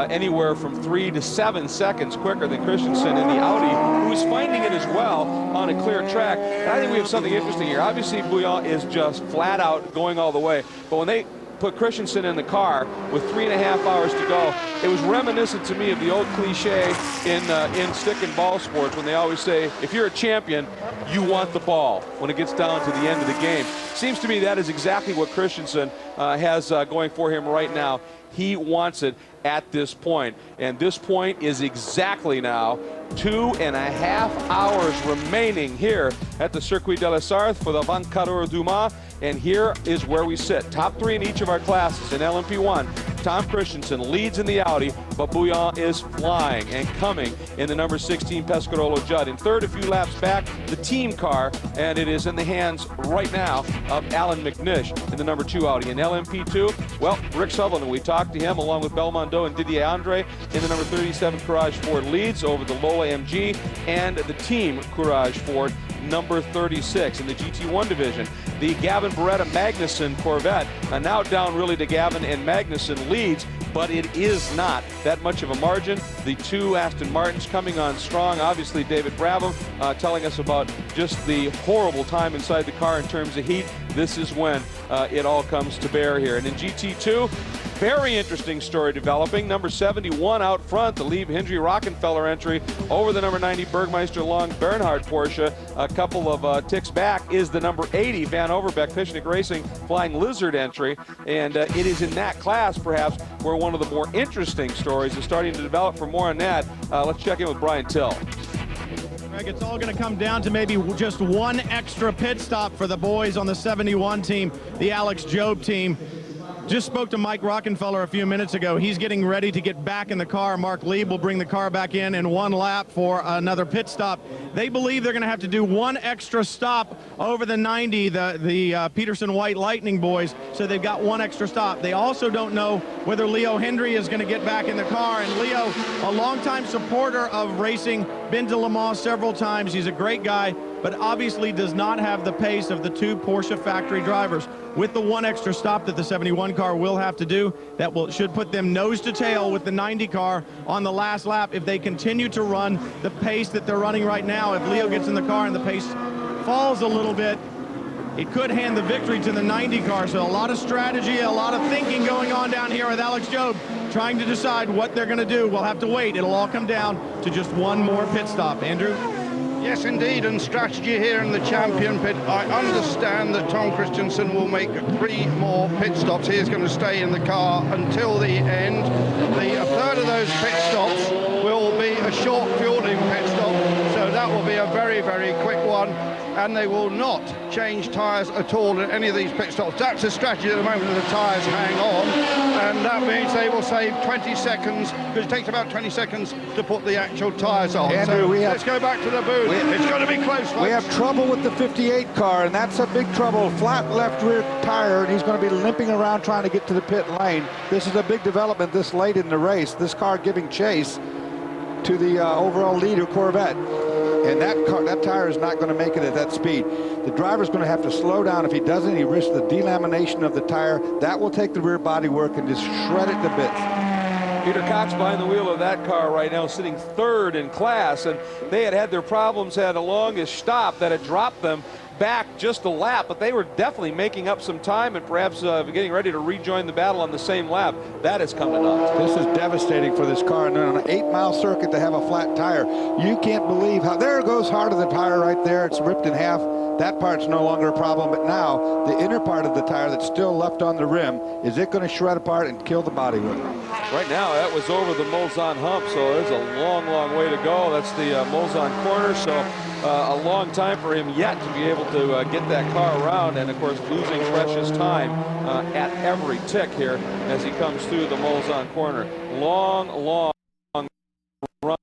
anywhere from 3 to 7 seconds quicker than Christensen in the Audi, who is finding it as well on a clear track. And I think we have something interesting here. Obviously, Bouillon is just flat out going all the way, but when they put Christensen in the car with 3.5 hours to go, it was reminiscent to me of the old cliche in stick and ball sports when they always say, if you're a champion, you want the ball when it gets down to the end of the game. Seems to me that is exactly what Christensen has going for him right now. He wants it at this point, and this point is exactly now 2.5 hours remaining here at the Circuit de la Sarthe for the 24 du Mans. And here is where we sit. Top 3 in each of our classes. In LMP1, Tom Christensen leads in the Audi, but Bouillon is flying and coming in the number 16 Pescarolo Judd. In third, a few laps back, the team car, and it is in the hands right now of Alan McNish in the number 2 Audi. In LMP2, well, Rick Sutherland, we talked to him along with Belmondo and Didier Andre in the number 37 Courage Ford leads over the Lola MG and the team Courage Ford number 36 in the GT1 division. The Gavin Beretta Magnussen Corvette, now down really to Gavin and Magnussen leads, but it is not that much of a margin. The 2 Aston Martins coming on strong. Obviously, David Brabham telling us about just the horrible time inside the car in terms of heat. This is when it all comes to bear here. And in GT2, very interesting story developing. Number 71 out front, the Lieb Hendry Rockefeller entry over the number 90 Bergmeister Long Bernhard Porsche. A couple of ticks back is the number 80 Van Overbeck Pishnik Racing Flying Lizard entry. And it is in that class, perhaps, where one of the more interesting stories is starting to develop. For more on that, let's check in with Brian Till. Greg, it's all going to come down to maybe just one extra pit stop for the boys on the 71 team, the Alex Job team. Just spoke to Mike Rockefeller a few minutes ago. He's getting ready to get back in the car. Mark Lieb will bring the car back in one lap for another pit stop. They believe they're going to have to do one extra stop over the 90, the Peterson White Lightning boys, so they've got one extra stop. They also don't know whether Leo Hendry is going to get back in the car, and Leo, a longtime supporter of racing, been to Le Mans several times. He's a great guy, but obviously does not have the pace of the 2 Porsche factory drivers. With the one extra stop that the 71 car will have to do, that should put them nose to tail with the 90 car on the last lap if they continue to run the pace that they're running right now. If Leo gets in the car and the pace falls a little bit, it could hand the victory to the 90 car. So a lot of strategy, a lot of thinking going on down here with Alex Job, trying to decide what they're going to do. We'll have to wait. It'll all come down to just one more pit stop. Andrew? Yes, indeed, and strategy here in the champion pit. I understand that Tom Christensen will make 3 more pit stops. He is going to stay in the car until the end. A third of those pit stops will be a short fueling pit stop, so that will be a very, very quick one. And they will not change tyres at all at any of these pit stops. That's a strategy at the moment that the tyres hang on, and that means they will save 20 seconds, because it takes about 20 seconds to put the actual tyres on. Andrew, so let's go back to the booth. It's going to be close, folks. We have trouble with the 58 car, and that's a big trouble. Flat left rear tire, and he's going to be limping around trying to get to the pit lane. This is a big development this late in the race. This car giving chase to the overall leader, Corvette. And that tire is not going to make it at that speed. The driver's going to have to slow down. If he doesn't, he risks the delamination of the tire. That will take the rear body work and just shred it to bits. Peter Cox behind the wheel of that car right now, sitting 3rd in class, and they had their problems, had a longish stop that had dropped them back just a lap, but they were definitely making up some time and perhaps getting ready to rejoin the battle on the same lap. That has come to naught. This is devastating for this car, and on an 8-mile circuit to have a flat tire. You can't believe how, there goes hard of the tire right there. It's ripped in half. That part's no longer a problem, but now the inner part of the tire that's still left on the rim, is it going to shred apart and kill the bodywork? Right now, that was over the Mulsanne hump, so there's a long, long way to go. That's the Mulsanne corner, so a long time for him yet to be able to get that car around, and of course losing precious time at every tick here as he comes through the Mulsanne corner. Long, long run.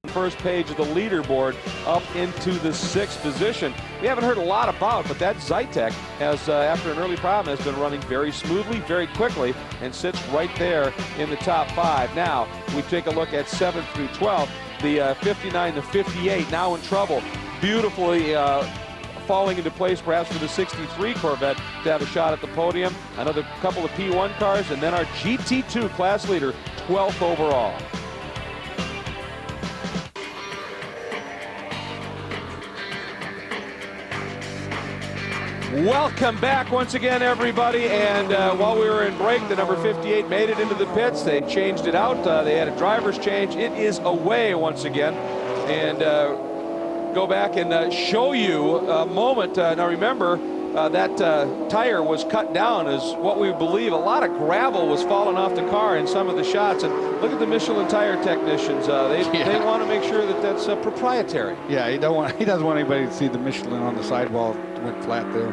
First page of the leaderboard up into the 6th position. We haven't heard a lot about, but that Zytek has, after an early problem, has been running very smoothly, very quickly, and sits right there in the top 5. Now, we take a look at 7th through 12th. The 59 to 58 now in trouble. Beautifully falling into place perhaps for the 63 Corvette to have a shot at the podium. Another couple of P1 cars, and then our GT2 class leader, 12th overall. Welcome back once again, everybody, and while we were in break, the number 58 made it into the pits. They changed it out. They had a driver's change. It is away once again, and go back and show you a moment. Now remember, that tire was cut down as what we believe a lot of gravel was falling off the car in some of the shots. And look at the Michelin tire technicians. They want to make sure that that's proprietary. Yeah, he doesn't want anybody to see the Michelin on the sidewall went flat there.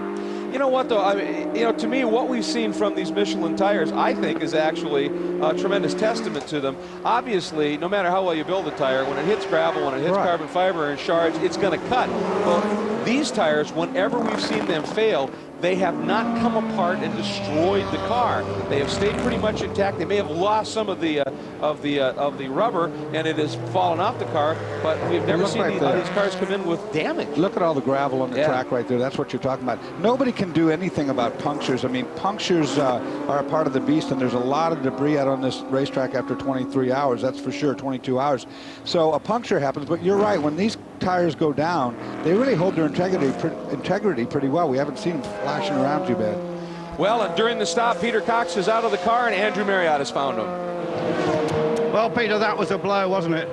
You know what, though? I mean, you know, to me, what we've seen from these Michelin tires, I think, is actually a tremendous testament to them. Obviously, no matter how well you build a tire, when it hits gravel, when it hits carbon fiber and shards, it's going to cut. Well, these tires, whenever we've seen them fail, they have not come apart and destroyed the car. They have stayed pretty much intact. They may have lost some of the rubber, and it has fallen off the car, but we've never seen these cars come in with damage. Look at all the gravel on the track right there. That's what you're talking about. Nobody can do anything about punctures. I mean, punctures are a part of the beast, and there's a lot of debris out on this racetrack after 23 hours. That's for sure, 22 hours. So a puncture happens, but you're right. When these tires go down, they really hold their integrity pretty well. We haven't seen them flashing around too bad. Well, and during the stop, Peter Cox is out of the car, and Andrew Marriott has found him. Well, Peter, that was a blow, wasn't it?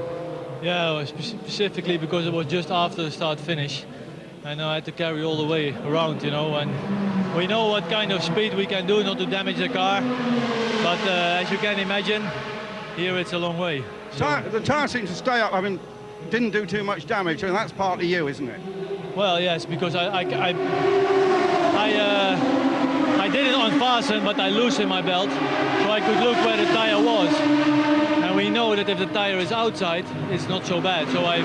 Yeah, specifically because it was just after the start-finish. And I had to carry all the way around, you know, and we know what kind of speed we can do not to damage the car. But as you can imagine, here it's a long way. So the tire seems to stay up. I mean, didn't do too much damage, and that's partly you, isn't it? Well, yes, because I did it on fasten, but I loosened my belt, so I could look where the tire was. And we know that if the tire is outside, it's not so bad. So I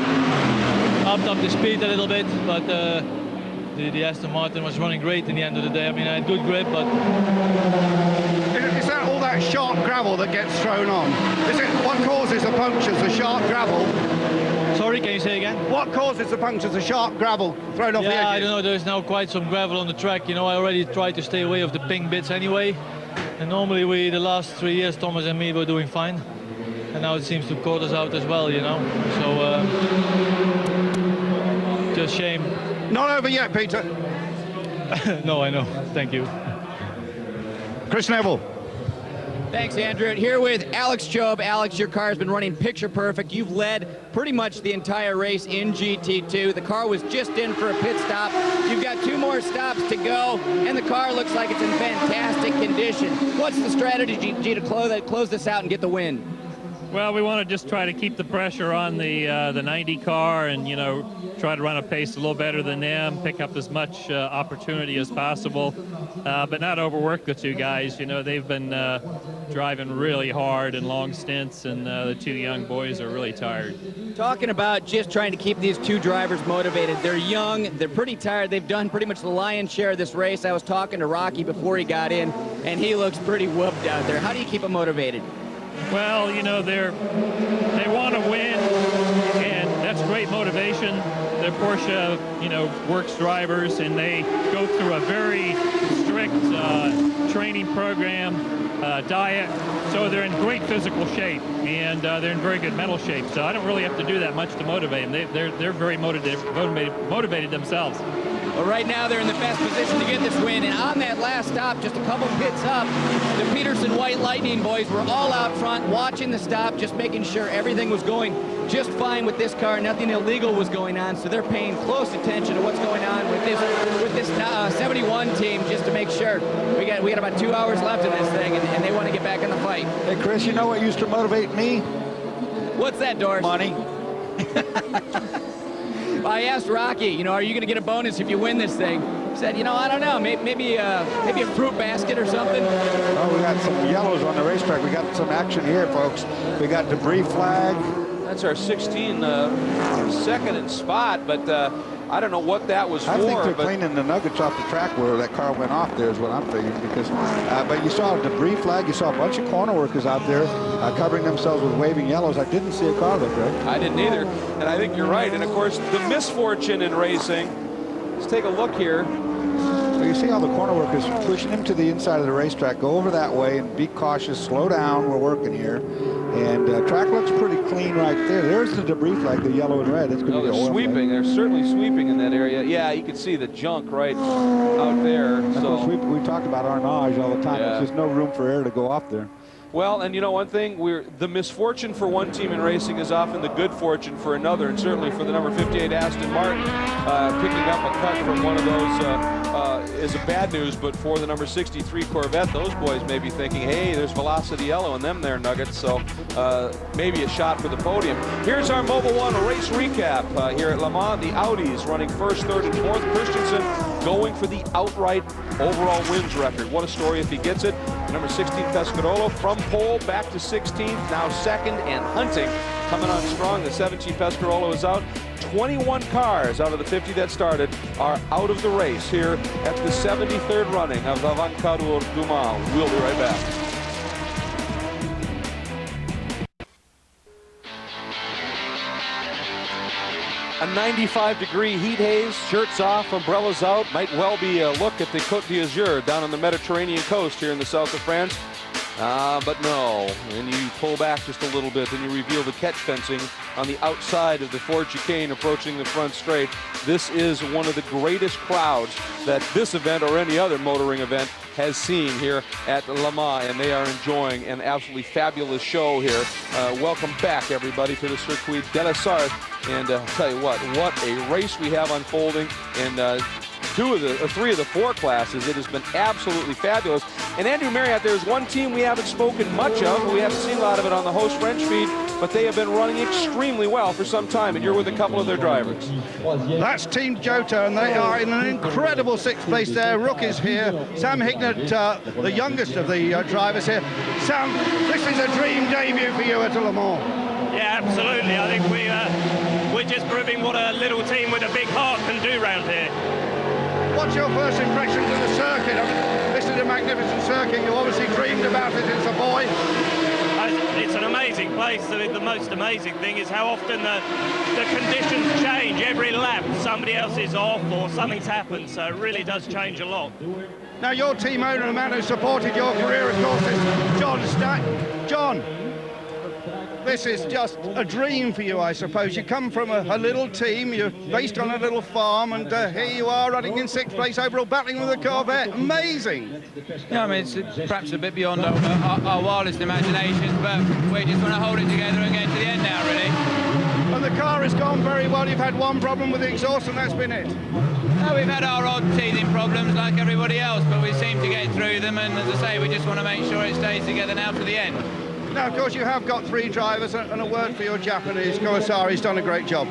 upped up the speed a little bit, but the Aston Martin was running great in the end of the day. I mean, I had good grip, but... Is that all that sharp gravel that gets thrown on? Is it what causes the punctures, the sharp gravel? Sorry, can you say again? What causes the punctures, the sharp gravel thrown off the edges? Yeah, I don't know, there's now quite some gravel on the track. You know, I already tried to stay away of the pink bits anyway. And normally the last 3 years, Thomas and me were doing fine. And now it seems to caught us out as well, you know. So, just shame. Not over yet, Peter. No, I know. Thank you. Chris Neville. Thanks, Andrew. Here with Alex Job. Alex, your car has been running picture perfect. You've led pretty much the entire race in GT2. The car was just in for a pit stop. You've got 2 more stops to go, and the car looks like it's in fantastic condition. What's the strategy to close this out and get the win? Well, we want to just try to keep the pressure on the 90 car and, you know, try to run a pace a little better than them, pick up as much opportunity as possible, but not overwork the 2 guys. You know, they've been driving really hard in long stints, and the 2 young boys are really tired. Talking about just trying to keep these 2 drivers motivated. They're young, they're pretty tired. They've done pretty much the lion's share of this race. I was talking to Rocky before he got in, and he looks pretty whooped out there. How do you keep them motivated? Well, you know, they want to win, and that's great motivation. They're Porsche, you know, works drivers, and they go through a very strict training program, diet, so they're in great physical shape, and they're in very good mental shape. So I don't really have to do that much to motivate them. They're very motivated themselves. Well, right now they're in the best position to get this win, and on that last stop, just a couple pits up, the Peterson White Lightning boys were all out front watching the stop, just making sure everything was going just fine with this car, nothing illegal was going on, so they're paying close attention to what's going on with this 71 team, just to make sure. We got about 2 hours left in this thing, and they want to get back in the fight. Hey, Chris, you know what used to motivate me? What's that, Doris? Money. I asked Rocky, you know, are you going to get a bonus if you win this thing? He said, you know, I don't know, maybe a fruit basket or something. Oh, we got some yellows on the racetrack. We got some action here, folks. We got debris flag. That's our 16 second in spot, but I don't know what that was I for. think they're cleaning the nuggets off the track where that car went off there is what I'm thinking, because but you saw a debris flag, you saw a bunch of corner workers out there covering themselves with waving yellows. I didn't see a car there, Greg. I didn't either, and I think you're right. And of course, the misfortune in racing, let's take a look here. So you see how the corner workers pushing him to the inside of the racetrack. Go over that way and be cautious, slow down, we're working here. And track looks pretty clean right there. There's the debris flag, the yellow and red. It's going to be they're oil sweeping. flag. They're certainly sweeping in that area. Yeah, you can see the junk right out there. Of course, we talk about Arnage all the time. Yeah. There's just no room for air to go off there. Well, and you know one thing, the misfortune for one team in racing is often the good fortune for another, and certainly for the number 58 Aston Martin, picking up a cut from one of those is a bad news, but for the number 63 Corvette, those boys may be thinking, hey, there's velocity yellow in them there, Nuggets, so maybe a shot for the podium. Here's our Mobil 1 race recap here at Le Mans. The Audis running first, third, and fourth. Christensen going for the outright overall wins record. What a story if he gets it. Number 16 Pescarolo from pole back to 16th, now second, and Hunting coming on strong. The 17 Pescarolo is out. 21 cars out of the 50 that started are out of the race here at the 73rd running of the Aventador du Mans. We'll be right back. A 95-degree heat haze, shirts off, umbrellas out. Might well be a look at the Côte d'Azur down on the Mediterranean coast here in the south of France. But no, and you pull back just a little bit and you reveal the catch fencing on the outside of the Ford chicane approaching the front straight. This is one of the greatest crowds that this event or any other motoring event has seen here at Le Mans, and they are enjoying an absolutely fabulous show here. Welcome back, everybody, to the Circuit de la Sarthe. And I'll tell you what a race we have unfolding in three of the four classes. It has been absolutely fabulous. And Andrew Marriott, there's one team we haven't spoken much of. We haven't seen a lot of it on the host French feed, but they have been running extremely well for some time, and you're with a couple of their drivers. That's Team Jota, and they are in an incredible sixth place there. Rookies here. Sam Hignett, the youngest of the drivers here. Sam, this is a dream debut for you at Le Mans. Yeah, absolutely. I think we're just proving what a little team with a big heart can do round here. What's your first impressions of the circuit? This is a magnificent circuit. You obviously dreamed about it as a boy. It's an amazing place. I mean, the most amazing thing is how often the conditions change. Every lap, somebody else is off or something's happened, so it really does change a lot. Now, your team owner, the man who supported your career, of course, is John Stack. John, this is just a dream for you, I suppose. You come from a little team, you're based on a little farm, and here you are running in sixth place overall, battling with a Corvette. Amazing! Yeah, I mean, it's perhaps a bit beyond our wildest imaginations, but we just want to hold it together and get to the end now, really. And the car has gone very well. You've had one problem with the exhaust, and that's been it. No, we've had our odd teething problems like everybody else, but we seem to get through them, and as I say, we just want to make sure it stays together now to the end. Now, of course, you have got three drivers, and a word for your Japanese Kawasari. He's done a great job.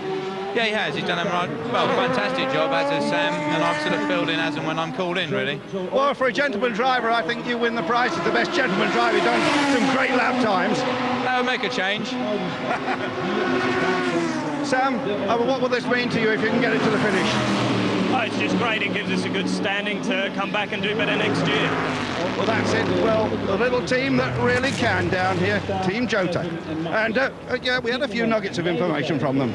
Yeah, he has. He's done a fantastic job, as has Sam, and I've sort of filled in as and when I'm called in, really. Well, for a gentleman driver, I think you win the prize as the best gentleman driver. You've done some great lap times. That'll make a change. Sam, what will this mean to you if you can get it to the finish? Oh, it's just great. It gives us a good standing to come back and do better next year. Well, that's it. Well, the little team that really can down here, Team Jota. And, yeah, we had a few nuggets of information from them.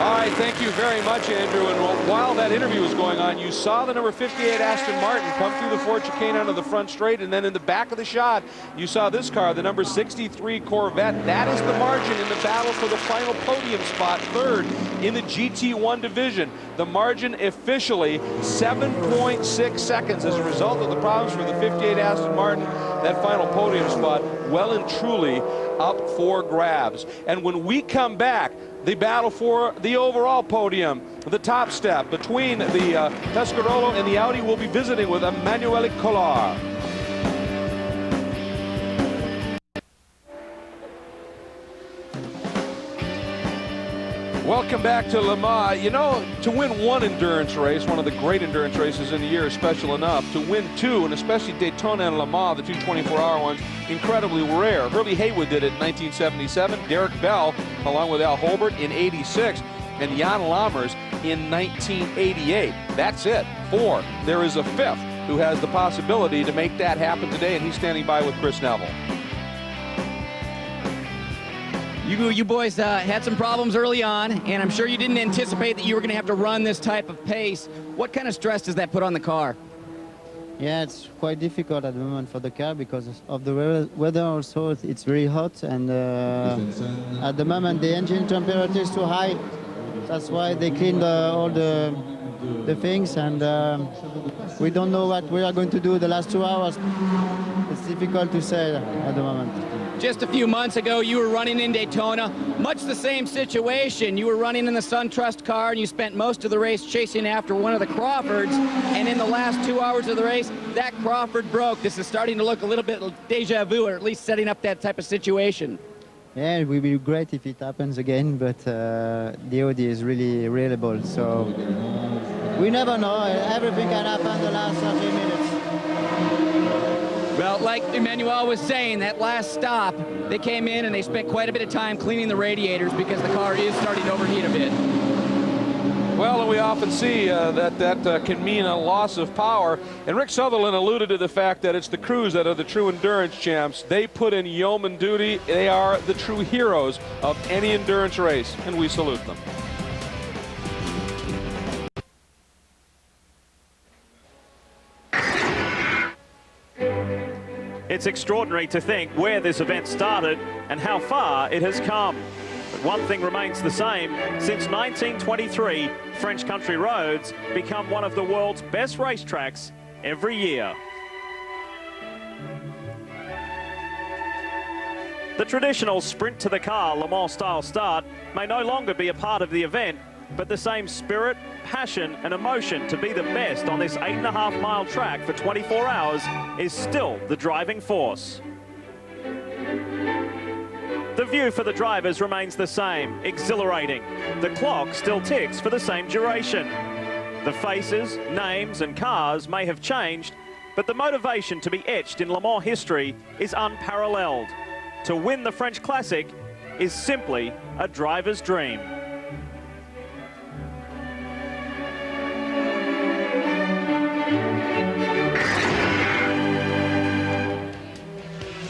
All right, thank you very much, Andrew. And while that interview was going on, you saw the number 58 Aston Martin come through the Ford chicane onto the front straight, and then in the back of the shot, you saw this car, the number 63 Corvette. That is the margin in the battle for the final podium spot, third in the GT1 division. The margin officially 7.6 seconds as a result of the problems for the 58 Aston Martin. That final podium spot well and truly up for grabs. And when we come back, the battle for the overall podium, the top step between the Pescarolo and the Audi, will be visiting with Emanuele Collar. Welcome back to Le Mans. You know, to win one endurance race, one of the great endurance races in the year, is special enough. To win two, and especially Daytona and Le Mans, the two 24-hour ones, incredibly rare. Hurley Haywood did it in 1977, Derek Bell, along with Al Holbert, in '86, and Jan Lammers in 1988. That's it. 4. There is a fifth who has the possibility to make that happen today, and he's standing by with Chris Neville. You boys had some problems early on, and I'm sure you didn't anticipate that you were going to have to run this type of pace. What kind of stress does that put on the car? Yeah, it's quite difficult at the moment for the car because of the weather also. It's very hot, and at the moment the engine temperature is too high. That's why they cleaned all the things, and we don't know what we are going to do the last 2 hours. It's difficult to say at the moment. Just a few months ago, you were running in Daytona. Much the same situation. You were running in the SunTrust car, and you spent most of the race chasing after one of the Crawfords. And in the last 2 hours of the race, that Crawford broke. This is starting to look a little bit deja vu, or at least setting up that type of situation. Yeah, it would be great if it happens again, but the Audi is really reliable, so we never know. Everything can happen the last 30 minutes. Well, like Emmanuel was saying, that last stop, they came in and they spent quite a bit of time cleaning the radiators because the car is starting to overheat a bit. Well, and we often see that can mean a loss of power. And Rick Sutherland alluded to the fact that it's the crews that are the true endurance champs. They put in yeoman duty. They are the true heroes of any endurance race, and we salute them. It's extraordinary to think where this event started and how far it has come. But one thing remains the same. Since 1923, French country roads become one of the world's best racetracks every year. The traditional sprint to the car Le Mans style start may no longer be a part of the event, but the same spirit, passion and emotion to be the best on this 8.5-mile track for 24 hours is still the driving force. The view for the drivers remains the same, exhilarating. The clock still ticks for the same duration. The faces, names and cars may have changed, but the motivation to be etched in Le Mans history is unparalleled. To win the French Classic is simply a driver's dream.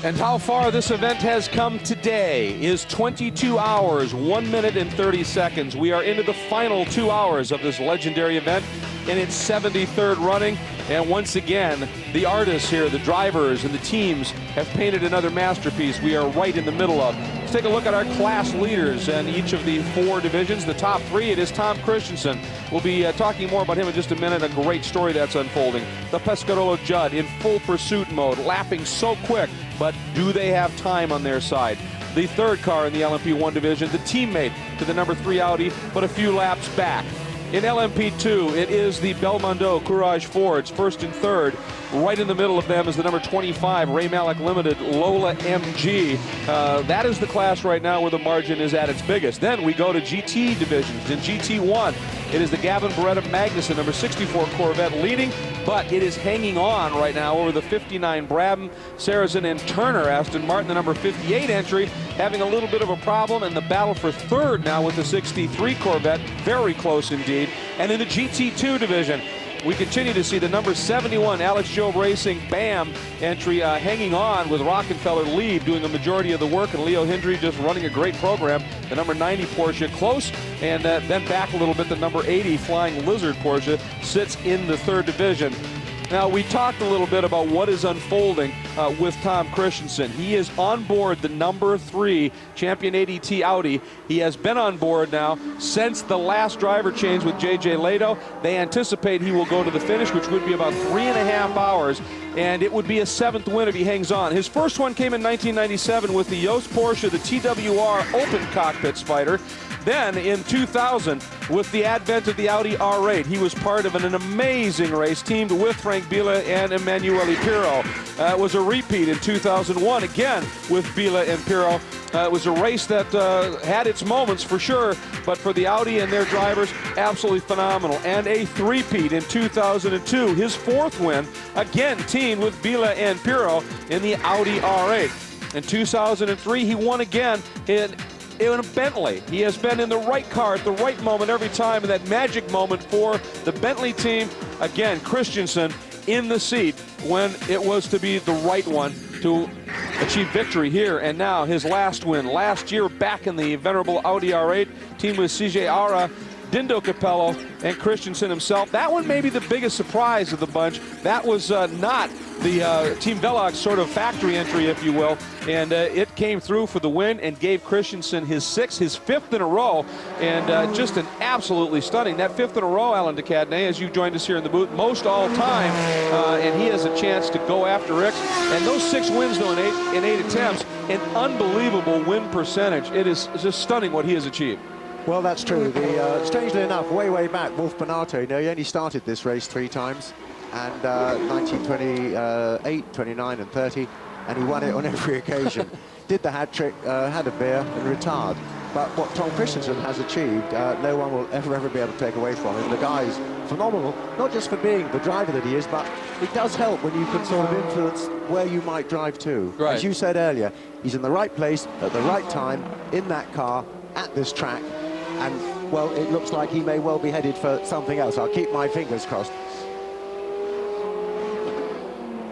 And how far this event has come today is 22 hours, 1 minute and 30 seconds. We are into the final 2 hours of this legendary event in its 73rd running. And once again, the artists here, the drivers and the teams have painted another masterpiece we are right in the middle of. Let's take a look at our class leaders in each of the 4 divisions. The top 3, it is Tom Christensen. We'll be talking more about him in just a minute. A great story that's unfolding. The Pescarolo Judd in full pursuit mode, lapping so quick, but do they have time on their side? The third car in the LMP1 division, the teammate to the number 3 Audi, but a few laps back. In LMP2, it is the Belmondo Courage Fords, first and third. Right in the middle of them is the number 25 Ray Malek Limited Lola MG. That is the class right now where the margin is at its biggest. Then we go to GT divisions. In GT1, it is the Gavin Beretta Magnussen, number 64 Corvette leading, but it is hanging on right now over the 59 Brabham, Saracen, and Turner. Aston Martin, the number 58 entry, having a little bit of a problem, and the battle for third now with the 63 Corvette, very close indeed. And in the GT2 division, we continue to see the number 71 Alex Job Racing BAM entry hanging on with Rockefeller lead, doing the majority of the work, and Leo Hendry just running a great program. The number 90 Porsche close, and then back a little bit, the number 80 Flying Lizard Porsche sits in the 3rd division. Now, we talked a little bit about what is unfolding with Tom Christensen. He is on board the number 3 Champion ADT Audi. He has been on board now since the last driver change with JJ Lehto. They anticipate he will go to the finish, which would be about 3.5 hours, and it would be a 7th win if he hangs on. His first one came in 1997 with the Yost Porsche, the TWR Open Cockpit Spider. Then in 2000, with the advent of the Audi R8, he was part of an amazing race teamed with Frank Biela and Emanuele Pirro. It was a repeat in 2001, again with Biela and Pirro. It was a race that had its moments for sure, but for the Audi and their drivers, absolutely phenomenal. And a three-peat in 2002, his 4th win, again teamed with Biela and Pirro in the Audi R8. In 2003, he won again in a Bentley. He has been in the right car at the right moment every time, and that magic moment for the Bentley team. Again, Christensen in the seat when it was to be the right one to achieve victory here. And now his last win last year back in the venerable Audi R8, team with CJ Ara, Dindo Capello, and Christensen himself. That one may be the biggest surprise of the bunch. That was not the Team Velox sort of factory entry, if you will, and it came through for the win and gave Christensen his 5th in a row, and just an absolutely stunning. That 5th in a row, Alan DeCadney, as you joined us here in the booth, most all time, and he has a chance to go after Rick. And those 6 wins, though, in 8 attempts, an unbelievable win percentage. It is just stunning what he has achieved. Well, that's true. Strangely enough, way back, Wolf Bonato, he only started this race 3 times, and 1928, 29, and 30, and he won it on every occasion. Did the hat trick, had a beer, and retired. But what Tom Christensen has achieved, no one will ever be able to take away from him. The guy's phenomenal, not just for being the driver that he is, but it does help when you can sort of influence where you might drive to. Right. As you said earlier, he's in the right place at the right time in that car at this track. And, well, it looks like he may well be headed for something else. I'll keep my fingers crossed.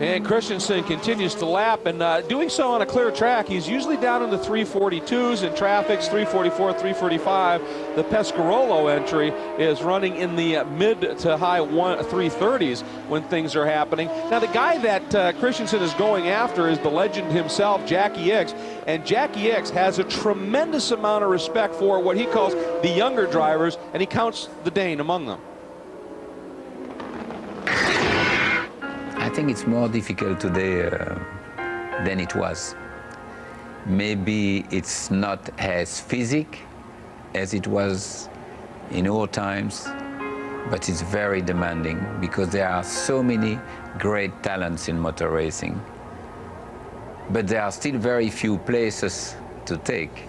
And Christensen continues to lap, and doing so on a clear track. He's usually down in the 342s in traffics, 344, 345. The Pescarolo entry is running in the mid to high 330s when things are happening. Now, the guy that Christensen is going after is the legend himself, Jackie Ickx. And Jackie Ickx has a tremendous amount of respect for what he calls the younger drivers, and he counts the Dane among them. I think it's more difficult today than it was. Maybe it's not as physical as it was in old times, but it's very demanding because there are so many great talents in motor racing. But there are still very few places to take.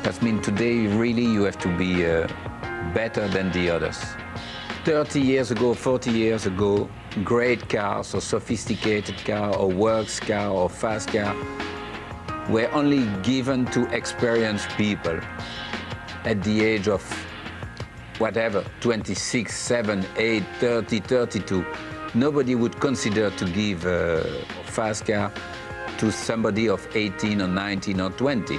That means today really you have to be better than the others. 30 years ago, 40 years ago, great cars or sophisticated car or works car or fast car were only given to experienced people at the age of whatever, 26, 7, 8, 30, 32. Nobody would consider to give a fast car to somebody of 18 or 19 or 20.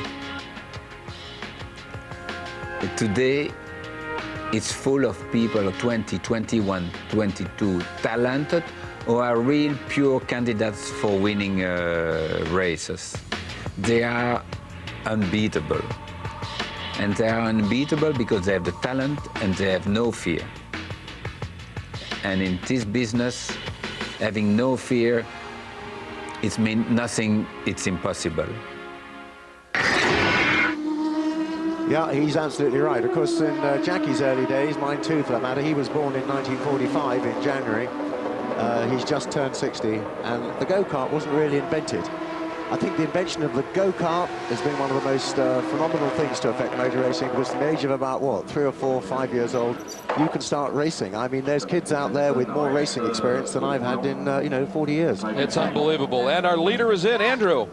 Today, it's full of people of 20, 21, 22, talented, or are real pure candidates for winning races. They are unbeatable. And they are unbeatable because they have the talent and they have no fear. And in this business, having no fear, it means nothing, it's impossible. Yeah, he's absolutely right. Of course, in Jackie's early days, mine too for that matter, he was born in 1945 in January. He's just turned 60, and the go-kart wasn't really invented. I think the invention of the go-kart has been one of the most phenomenal things to affect motor racing, because from the age of about, what, 3 or 4, 5 years old, you can start racing. I mean, there's kids out there with more racing experience than I've had in, 40 years. It's unbelievable. And our leader is in, Andrew.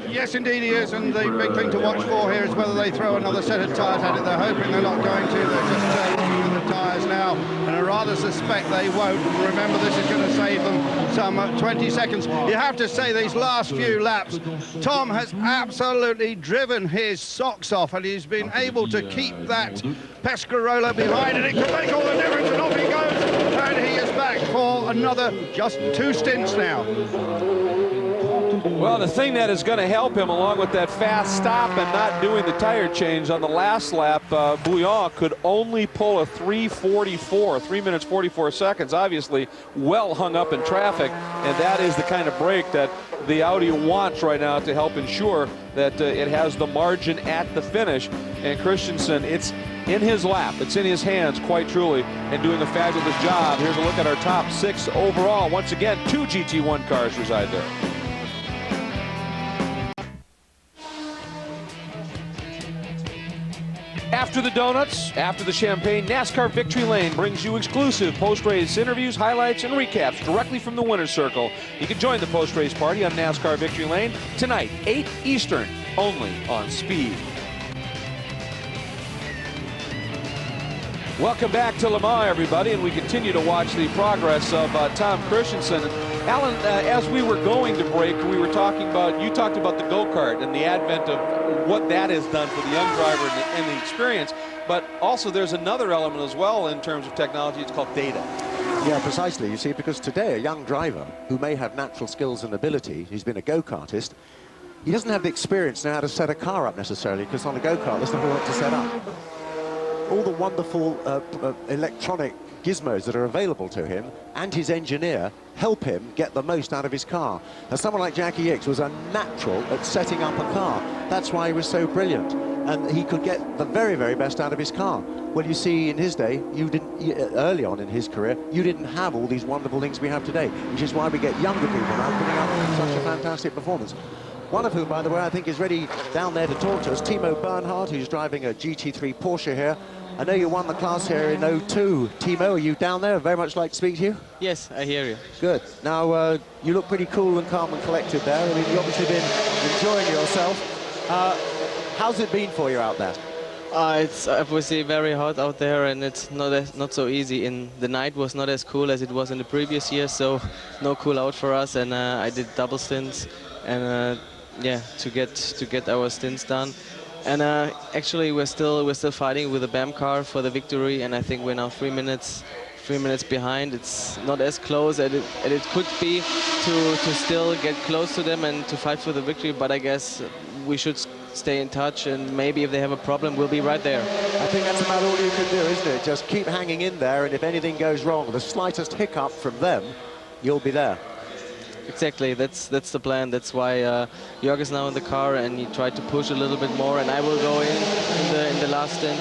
Yes, indeed he is, and the big thing to watch for here is whether they throw another set of tyres at it. They're hoping they're not going to. They're just looking at the tyres now, and I rather suspect they won't. Remember, this is going to save them some 20 seconds. You have to say these last few laps, Tom has absolutely driven his socks off, and he's been able to keep that Pescarolo behind, and it can make all the difference, and off he goes, and he is back for another just 2 stints now. Well, the thing that is going to help him, along with that fast stop and not doing the tire change on the last lap, Bouillon could only pull a 3:44, 3 minutes 44 seconds, obviously well hung up in traffic, and that is the kind of break that the Audi wants right now to help ensure that it has the margin at the finish. And Christensen, it's in his lap, it's in his hands, quite truly, and doing a fabulous job. Here's a look at our top 6 overall. Once again, 2 GT1 cars reside there. After the donuts, after the champagne, NASCAR Victory Lane brings you exclusive post-race interviews, highlights, and recaps directly from the winner's circle. You can join the post-race party on NASCAR Victory Lane tonight, 8 Eastern, only on Speed. Welcome back to Le Mans, everybody, and we continue to watch the progress of Tom Christensen. Alan, as we were going to break, we were talking about, you talked about the go-kart and the advent of what that has done for the young driver and the experience, but also there's another element as well in terms of technology. It's called data. Yeah, precisely. You see, because today a young driver who may have natural skills and ability, he's been a go-kartist, he doesn't have the experience now how to set a car up necessarily, because on a go-kart there's not a lot to set up. All the wonderful electronic gizmos that are available to him and his engineer help him get the most out of his car. Now, someone like Jackie Ickx was a natural at setting up a car. That's why he was so brilliant, and he could get the very, very best out of his car. Well, you see, in his day, early on in his career, you didn't have all these wonderful things we have today, which is why we get younger people now putting up such a fantastic performance. One of whom, by the way, I think is ready down there to talk to us, Timo Bernhard, who's driving a GT3 Porsche here. I know you won the class here in 02. Timo, are you down there? I'd very much like to speak to you. Yes, I hear you. Good. Now, you look pretty cool and calm and collected there. I mean, you've obviously been enjoying yourself. How's it been for you out there? It's obviously very hot out there, and it's not so easy. And the night was not as cool as it was in the previous year, so no cool out for us. And I did double stints, and yeah, to get our stints done. And actually, we're still fighting with the BAM car for the victory, and I think we're now 3 minutes behind. It's not as close as it could be to still get close to them and to fight for the victory. But I guess we should stay in touch, and maybe if they have a problem, we'll be right there. I think that's about all you can do, isn't it? Just keep hanging in there, and if anything goes wrong, the slightest hiccup from them, you'll be there. Exactly, that's the plan. That's why Jörg is now in the car, and he tried to push a little bit more, and I will go in the last stint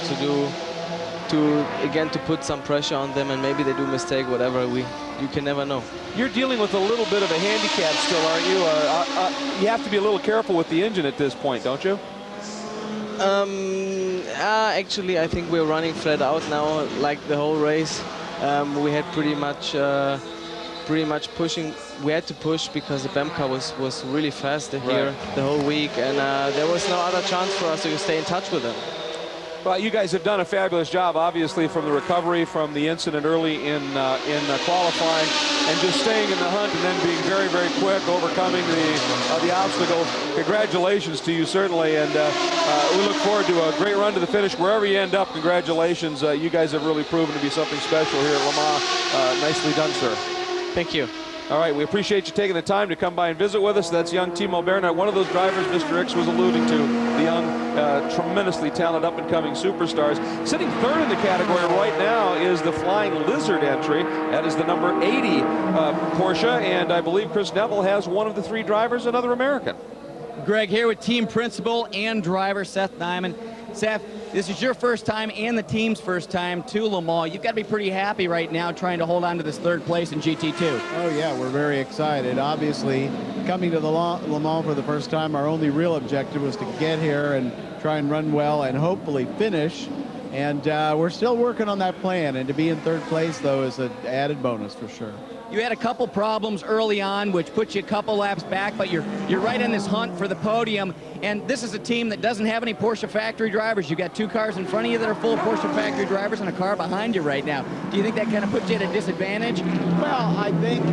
to put some pressure on them, and maybe they do mistake, whatever. You can never know. You're dealing with a little bit of a handicap still, aren't you? You have to be a little careful with the engine at this point, don't you? Actually, I think we're running flat out now, like the whole race. We had pretty much pushing. We had to push because the BAM car was really fast here the whole week, and there was no other chance for us to stay in touch with them. Well, you guys have done a fabulous job, obviously, from the recovery from the incident early in qualifying, and just staying in the hunt and then being very, very quick, overcoming the obstacles. Congratulations to you, certainly, and we look forward to a great run to the finish. Wherever you end up, congratulations. You guys have really proven to be something special here at Le Mans. Nicely done, sir. Thank you. All right, we appreciate you taking the time to come by and visit with us. That's young Timo Bernhard, one of those drivers Mr. Ickx was alluding to, the young, tremendously talented up-and-coming superstars. Sitting third in the category right now is the Flying Lizard entry. That is the number 80 Porsche, and I believe Chris Neville has one of the 3 drivers, another American. Greg here with team principal and driver Seth Nyman. Seth, this is your first time and the team's first time to Le Mans. You've got to be pretty happy right now trying to hold on to this 3rd place in GT2. Oh yeah, we're very excited. Obviously, coming to the Le Mans for the first time, our only real objective was to get here and try and run well and hopefully finish. And we're still working on that plan, and to be in third place, though, is an added bonus for sure. You had a couple problems early on, which put you a couple laps back, but you're right in this hunt for the podium. And this is a team that doesn't have any Porsche factory drivers. You got 2 cars in front of you that are full of Porsche factory drivers and a car behind you right now. Do you think that kind of puts you at a disadvantage? Well, I think,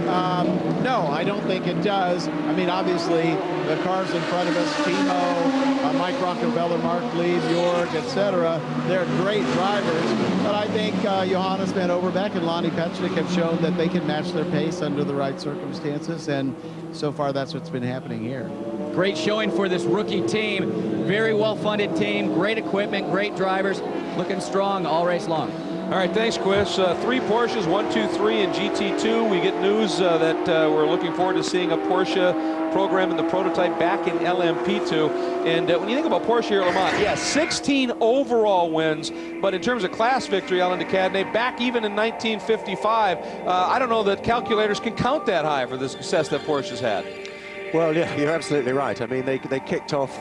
no, I don't think it does. I mean, obviously, the cars in front of us, Timo, Mike Rockefeller, Mark Lee, Bjork, etc., they're great drivers. But I think Johannes Van Overbeck and Lonnie Petschnik have shown that they can match their pace under the right circumstances, and so far that's what's been happening here. Great showing for this rookie team. Very well-funded team, great equipment, great drivers, looking strong all race long. All right, thanks, Chris. 3 Porsches, 1, 2, 3 in GT2. We get news that we're looking forward to seeing a Porsche program in the prototype back in LMP2. And when you think about Porsche here at Le Mans, yeah, 16 overall wins, but in terms of class victory, Alan de Cadenet, back even in 1955, I don't know that calculators can count that high for the success that Porsche's had. Well, yeah, you're absolutely right. I mean, they kicked off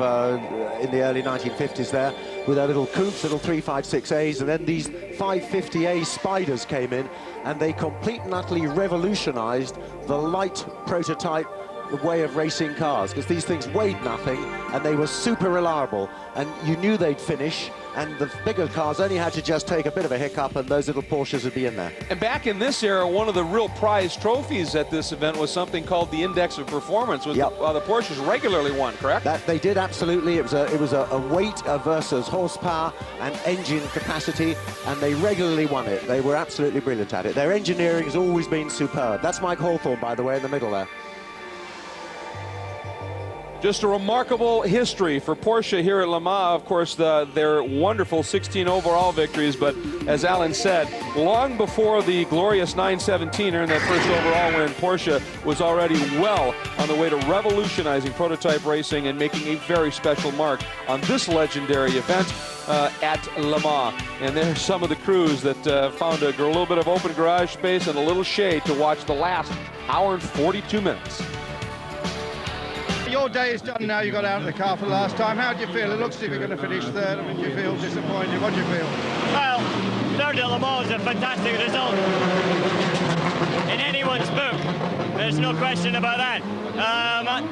in the early 1950s there with their little coupes, little 356As, and then these 550A Spiders came in, and they completely and utterly revolutionized the light prototype way of racing cars, because these things weighed nothing and they were super reliable, and you knew they'd finish, and the bigger cars only had to just take a bit of a hiccup and those little Porsches would be in there. And back in this era, one of the real prized trophies at this event was something called the Index of Performance, which the Porsches regularly won, correct? That they did, absolutely. It was a weight versus horsepower and engine capacity, and they regularly won it. They were absolutely brilliant at it. Their engineering has always been superb. That's Mike Hawthorne, by the way, in the middle there. Just a remarkable history for Porsche here at Le Mans. Of course, their wonderful 16 overall victories, but as Alan said, long before the glorious 917er and that first overall win, Porsche was already well on the way to revolutionizing prototype racing and making a very special mark on this legendary event at Le Mans. And there's some of the crews that found a little bit of open garage space and a little shade to watch the last hour and 42 minutes. Your day is done now. You got out of the car for the last time. How do you feel? It looks as if you're going to finish third. I mean, do you feel disappointed? What do you feel? Well, third at Le Mans is a fantastic result in anyone's book. There's no question about that.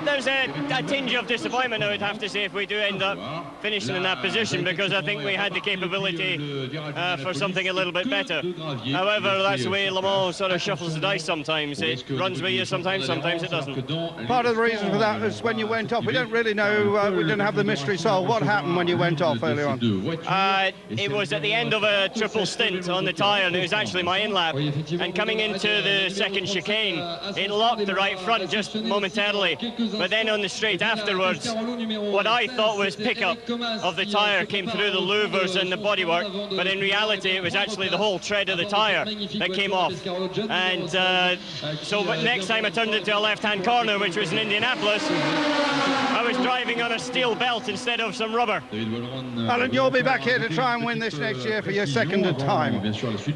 There's a tinge of disappointment, I would have to say, if we do end up finishing in that position, because I think we had the capability for something a little bit better. However, that's the way Le Mans sort of shuffles the dice sometimes. It runs with you sometimes, sometimes it doesn't. Part of the reason for that is when you went off. We don't really know, we didn't have the mystery solved. What happened when you went off earlier on? It was at the end of a triple stint on the tyre, and it was actually my in-lap. And coming into the second chicane, it locked the right front just momentarily. But then on the straight afterwards, what I thought was pickup of the tyre came through the louvers and the bodywork, but in reality it was actually the whole tread of the tyre that came off. And but next time I turned into a left-hand corner, which was in Indianapolis, I was driving on a steel belt instead of some rubber. Alan, you'll be back here to try and win this next year for your second time.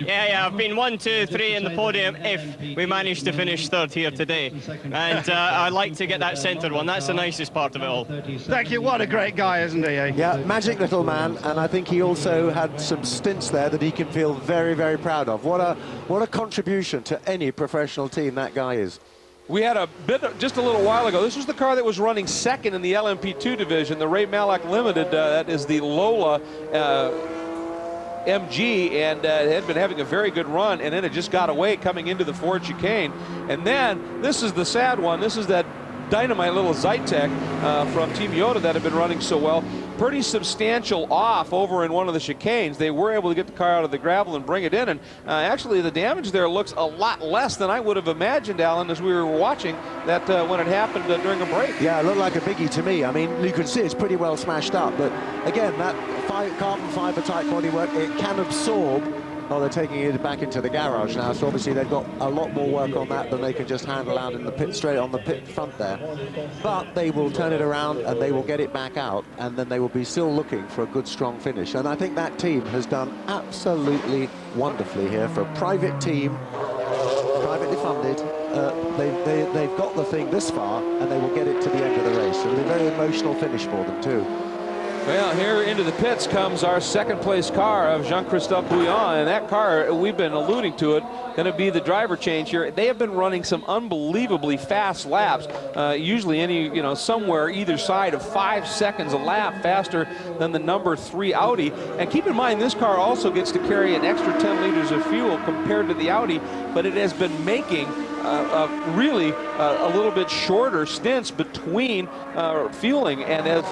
Yeah, I've been 1, 2, 3 in the podium if we manage to finish third here today. And I'd like to get that centre one. That's the nicest part of it all. Thank you. What a great guy, isn't he? Yeah, magic little man, and I think he also had some stints there that he can feel very, very proud of. What a contribution to any professional team that guy is. We had a bit, just a little while ago, this was the car that was running second in the LMP2 division, the Ray Mallock Limited. That is the Lola MG, and had been having a very good run, and then it just got away coming into the Ford chicane. And then, this is the sad one, this is that dynamite little Zytek from Team Yoda that had been running so well. Pretty substantial off over in one of the chicanes. They were able to get the car out of the gravel and bring it in, and actually the damage there looks a lot less than I would have imagined, Alan, as we were watching that when it happened during a break. Yeah, it looked like a biggie to me. I mean, you can see it's pretty well smashed up, but again, that carbon fiber type bodywork, it can absorb. Oh, they're taking it back into the garage now, so obviously they've got a lot more work on that than they can just handle out in the pit, straight on the pit front there. But they will turn it around and they will get it back out, and then they will be still looking for a good, strong finish. And I think that team has done absolutely wonderfully here for a private team, privately funded. They've got the thing this far, and they will get it to the end of the race. It'll be a very emotional finish for them too. Well, here into the pits comes our second place car of Jean-Christophe Bouillon, and that car, we've been alluding to it, going to be the driver change here. They have been running some unbelievably fast laps, usually somewhere either side of 5 seconds a lap faster than the number 3 Audi. And keep in mind, this car also gets to carry an extra 10 liters of fuel compared to the Audi, but it has been making really a little bit shorter stints between fueling, and it's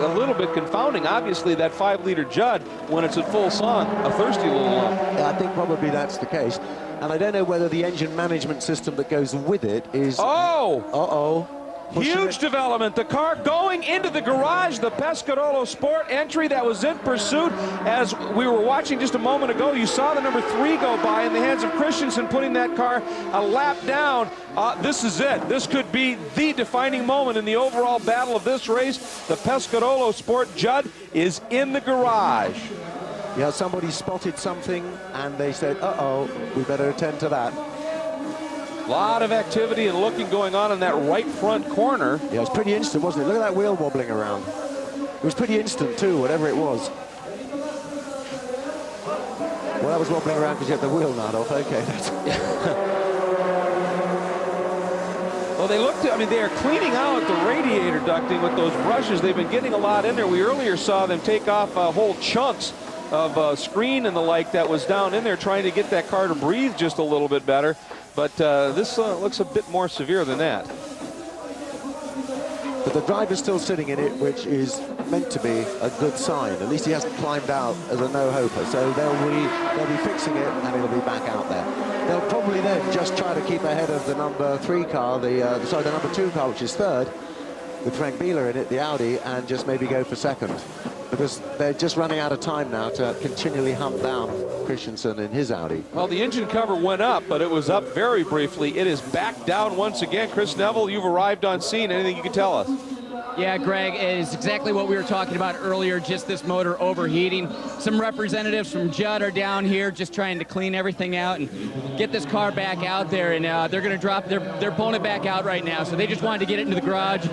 a little bit confounding. Obviously, that 5-liter Judd, when it's at full sun, a thirsty little lump. Yeah, I think probably that's the case. And I don't know whether the engine management system that goes with it is... Oh! Uh-oh. Huge development. The car going into the garage, the Pescarolo Sport entry that was in pursuit. As we were watching just a moment ago, you saw the number 3 go by in the hands of Christensen, putting that car a lap down. This is it. This could be the defining moment in the overall battle of this race. The Pescarolo Sport Judd is in the garage. Yeah, somebody spotted something and they said, uh-oh, we better attend to that. A lot of activity and looking going on in that right front corner. Yeah, it was pretty instant, wasn't it? Look at that wheel wobbling around. It was pretty instant too, whatever it was. Well, that was wobbling around because you had the wheel nut off. Okay, that's... Well, they looked, I mean, they are cleaning out the radiator ducting with those brushes. They've been getting a lot in there. We earlier saw them take off whole chunks of screen and the like that was down in there, trying to get that car to breathe just a little bit better. But this looks a bit more severe than that. But the driver's still sitting in it, which is meant to be a good sign. At least he hasn't climbed out as a no-hoper. So they'll be fixing it, and it'll be back out there. They'll probably then just try to keep ahead of the number 3 car, the number 2 car, which is third, with Frank Bieler in it, the Audi, and just maybe go for second. Because they're just running out of time now to continually hunt down Christensen in his Audi. Well, the engine cover went up, but it was up very briefly. It is back down once again. Chris Neville, you've arrived on scene. Anything you can tell us? Yeah, Greg, it is exactly what we were talking about earlier, just this motor overheating. Some representatives from Judd are down here just trying to clean everything out and get this car back out there, and they're going to drop, they're pulling it back out right now. So they just wanted to get it into the garage,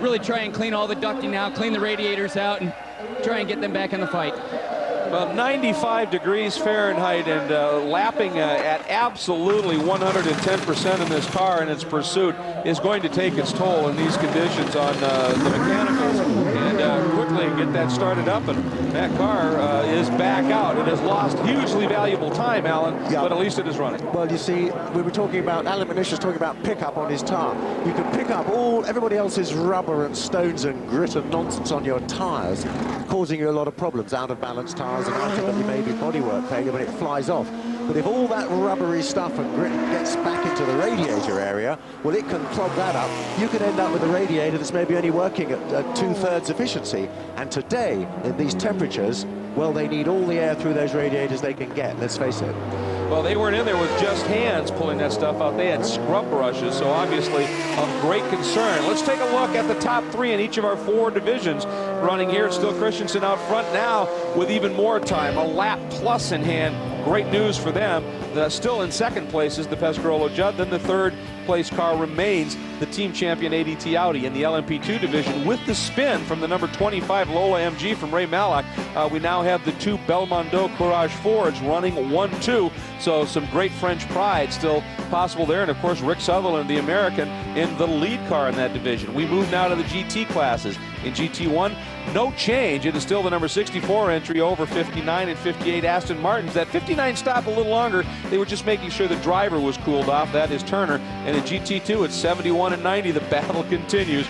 really try and clean all the ducting out, clean the radiators out, and try and get them back in the fight. Well, 95 degrees Fahrenheit and lapping at absolutely 110% in this car in its pursuit is going to take its toll in these conditions on the mechanicals. And quickly get that started up, and that car is back out. It has lost hugely valuable time, Alan, yeah, but at least it is running. Well, you see, we were talking about, Alan Manish was talking about pickup on his tire. You can pick up everybody else's rubber and stones and grit and nonsense on your tires, causing you a lot of problems, out of balance tires, and ultimately maybe bodywork failure when it flies off. But if all that rubbery stuff and grit gets back into the radiator area, well, it can clog that up. You can end up with a radiator that's maybe only working at 2/3 efficiency. And today, in these temperatures, well, they need all the air through those radiators they can get, let's face it. Well, they weren't in there with just hands pulling that stuff out. They had scrub brushes, so obviously of great concern. Let's take a look at the top 3 in each of our 4 divisions running here. It's still Christensen out front now with even more time, a lap plus in hand. Great news for them. Still in second place is the Pescarolo Judd. Then the third place car remains the team champion ADT Audi in the LMP2 division with the spin from the number 25 Lola MG from Ray Malak. We now have the 2 Belmondo Courage Fords running 1-2. So some great French pride still possible there. And of course, Rick Sutherland, the American, in the lead car in that division. We move now to the GT classes. In GT1, no change. It is still the number 64 entry over 59 and 58 Aston Martins. That 59 stopped a little longer. They were just making sure the driver was cooled off. That is Turner. And in GT2, it's 71 and 90. The battle continues.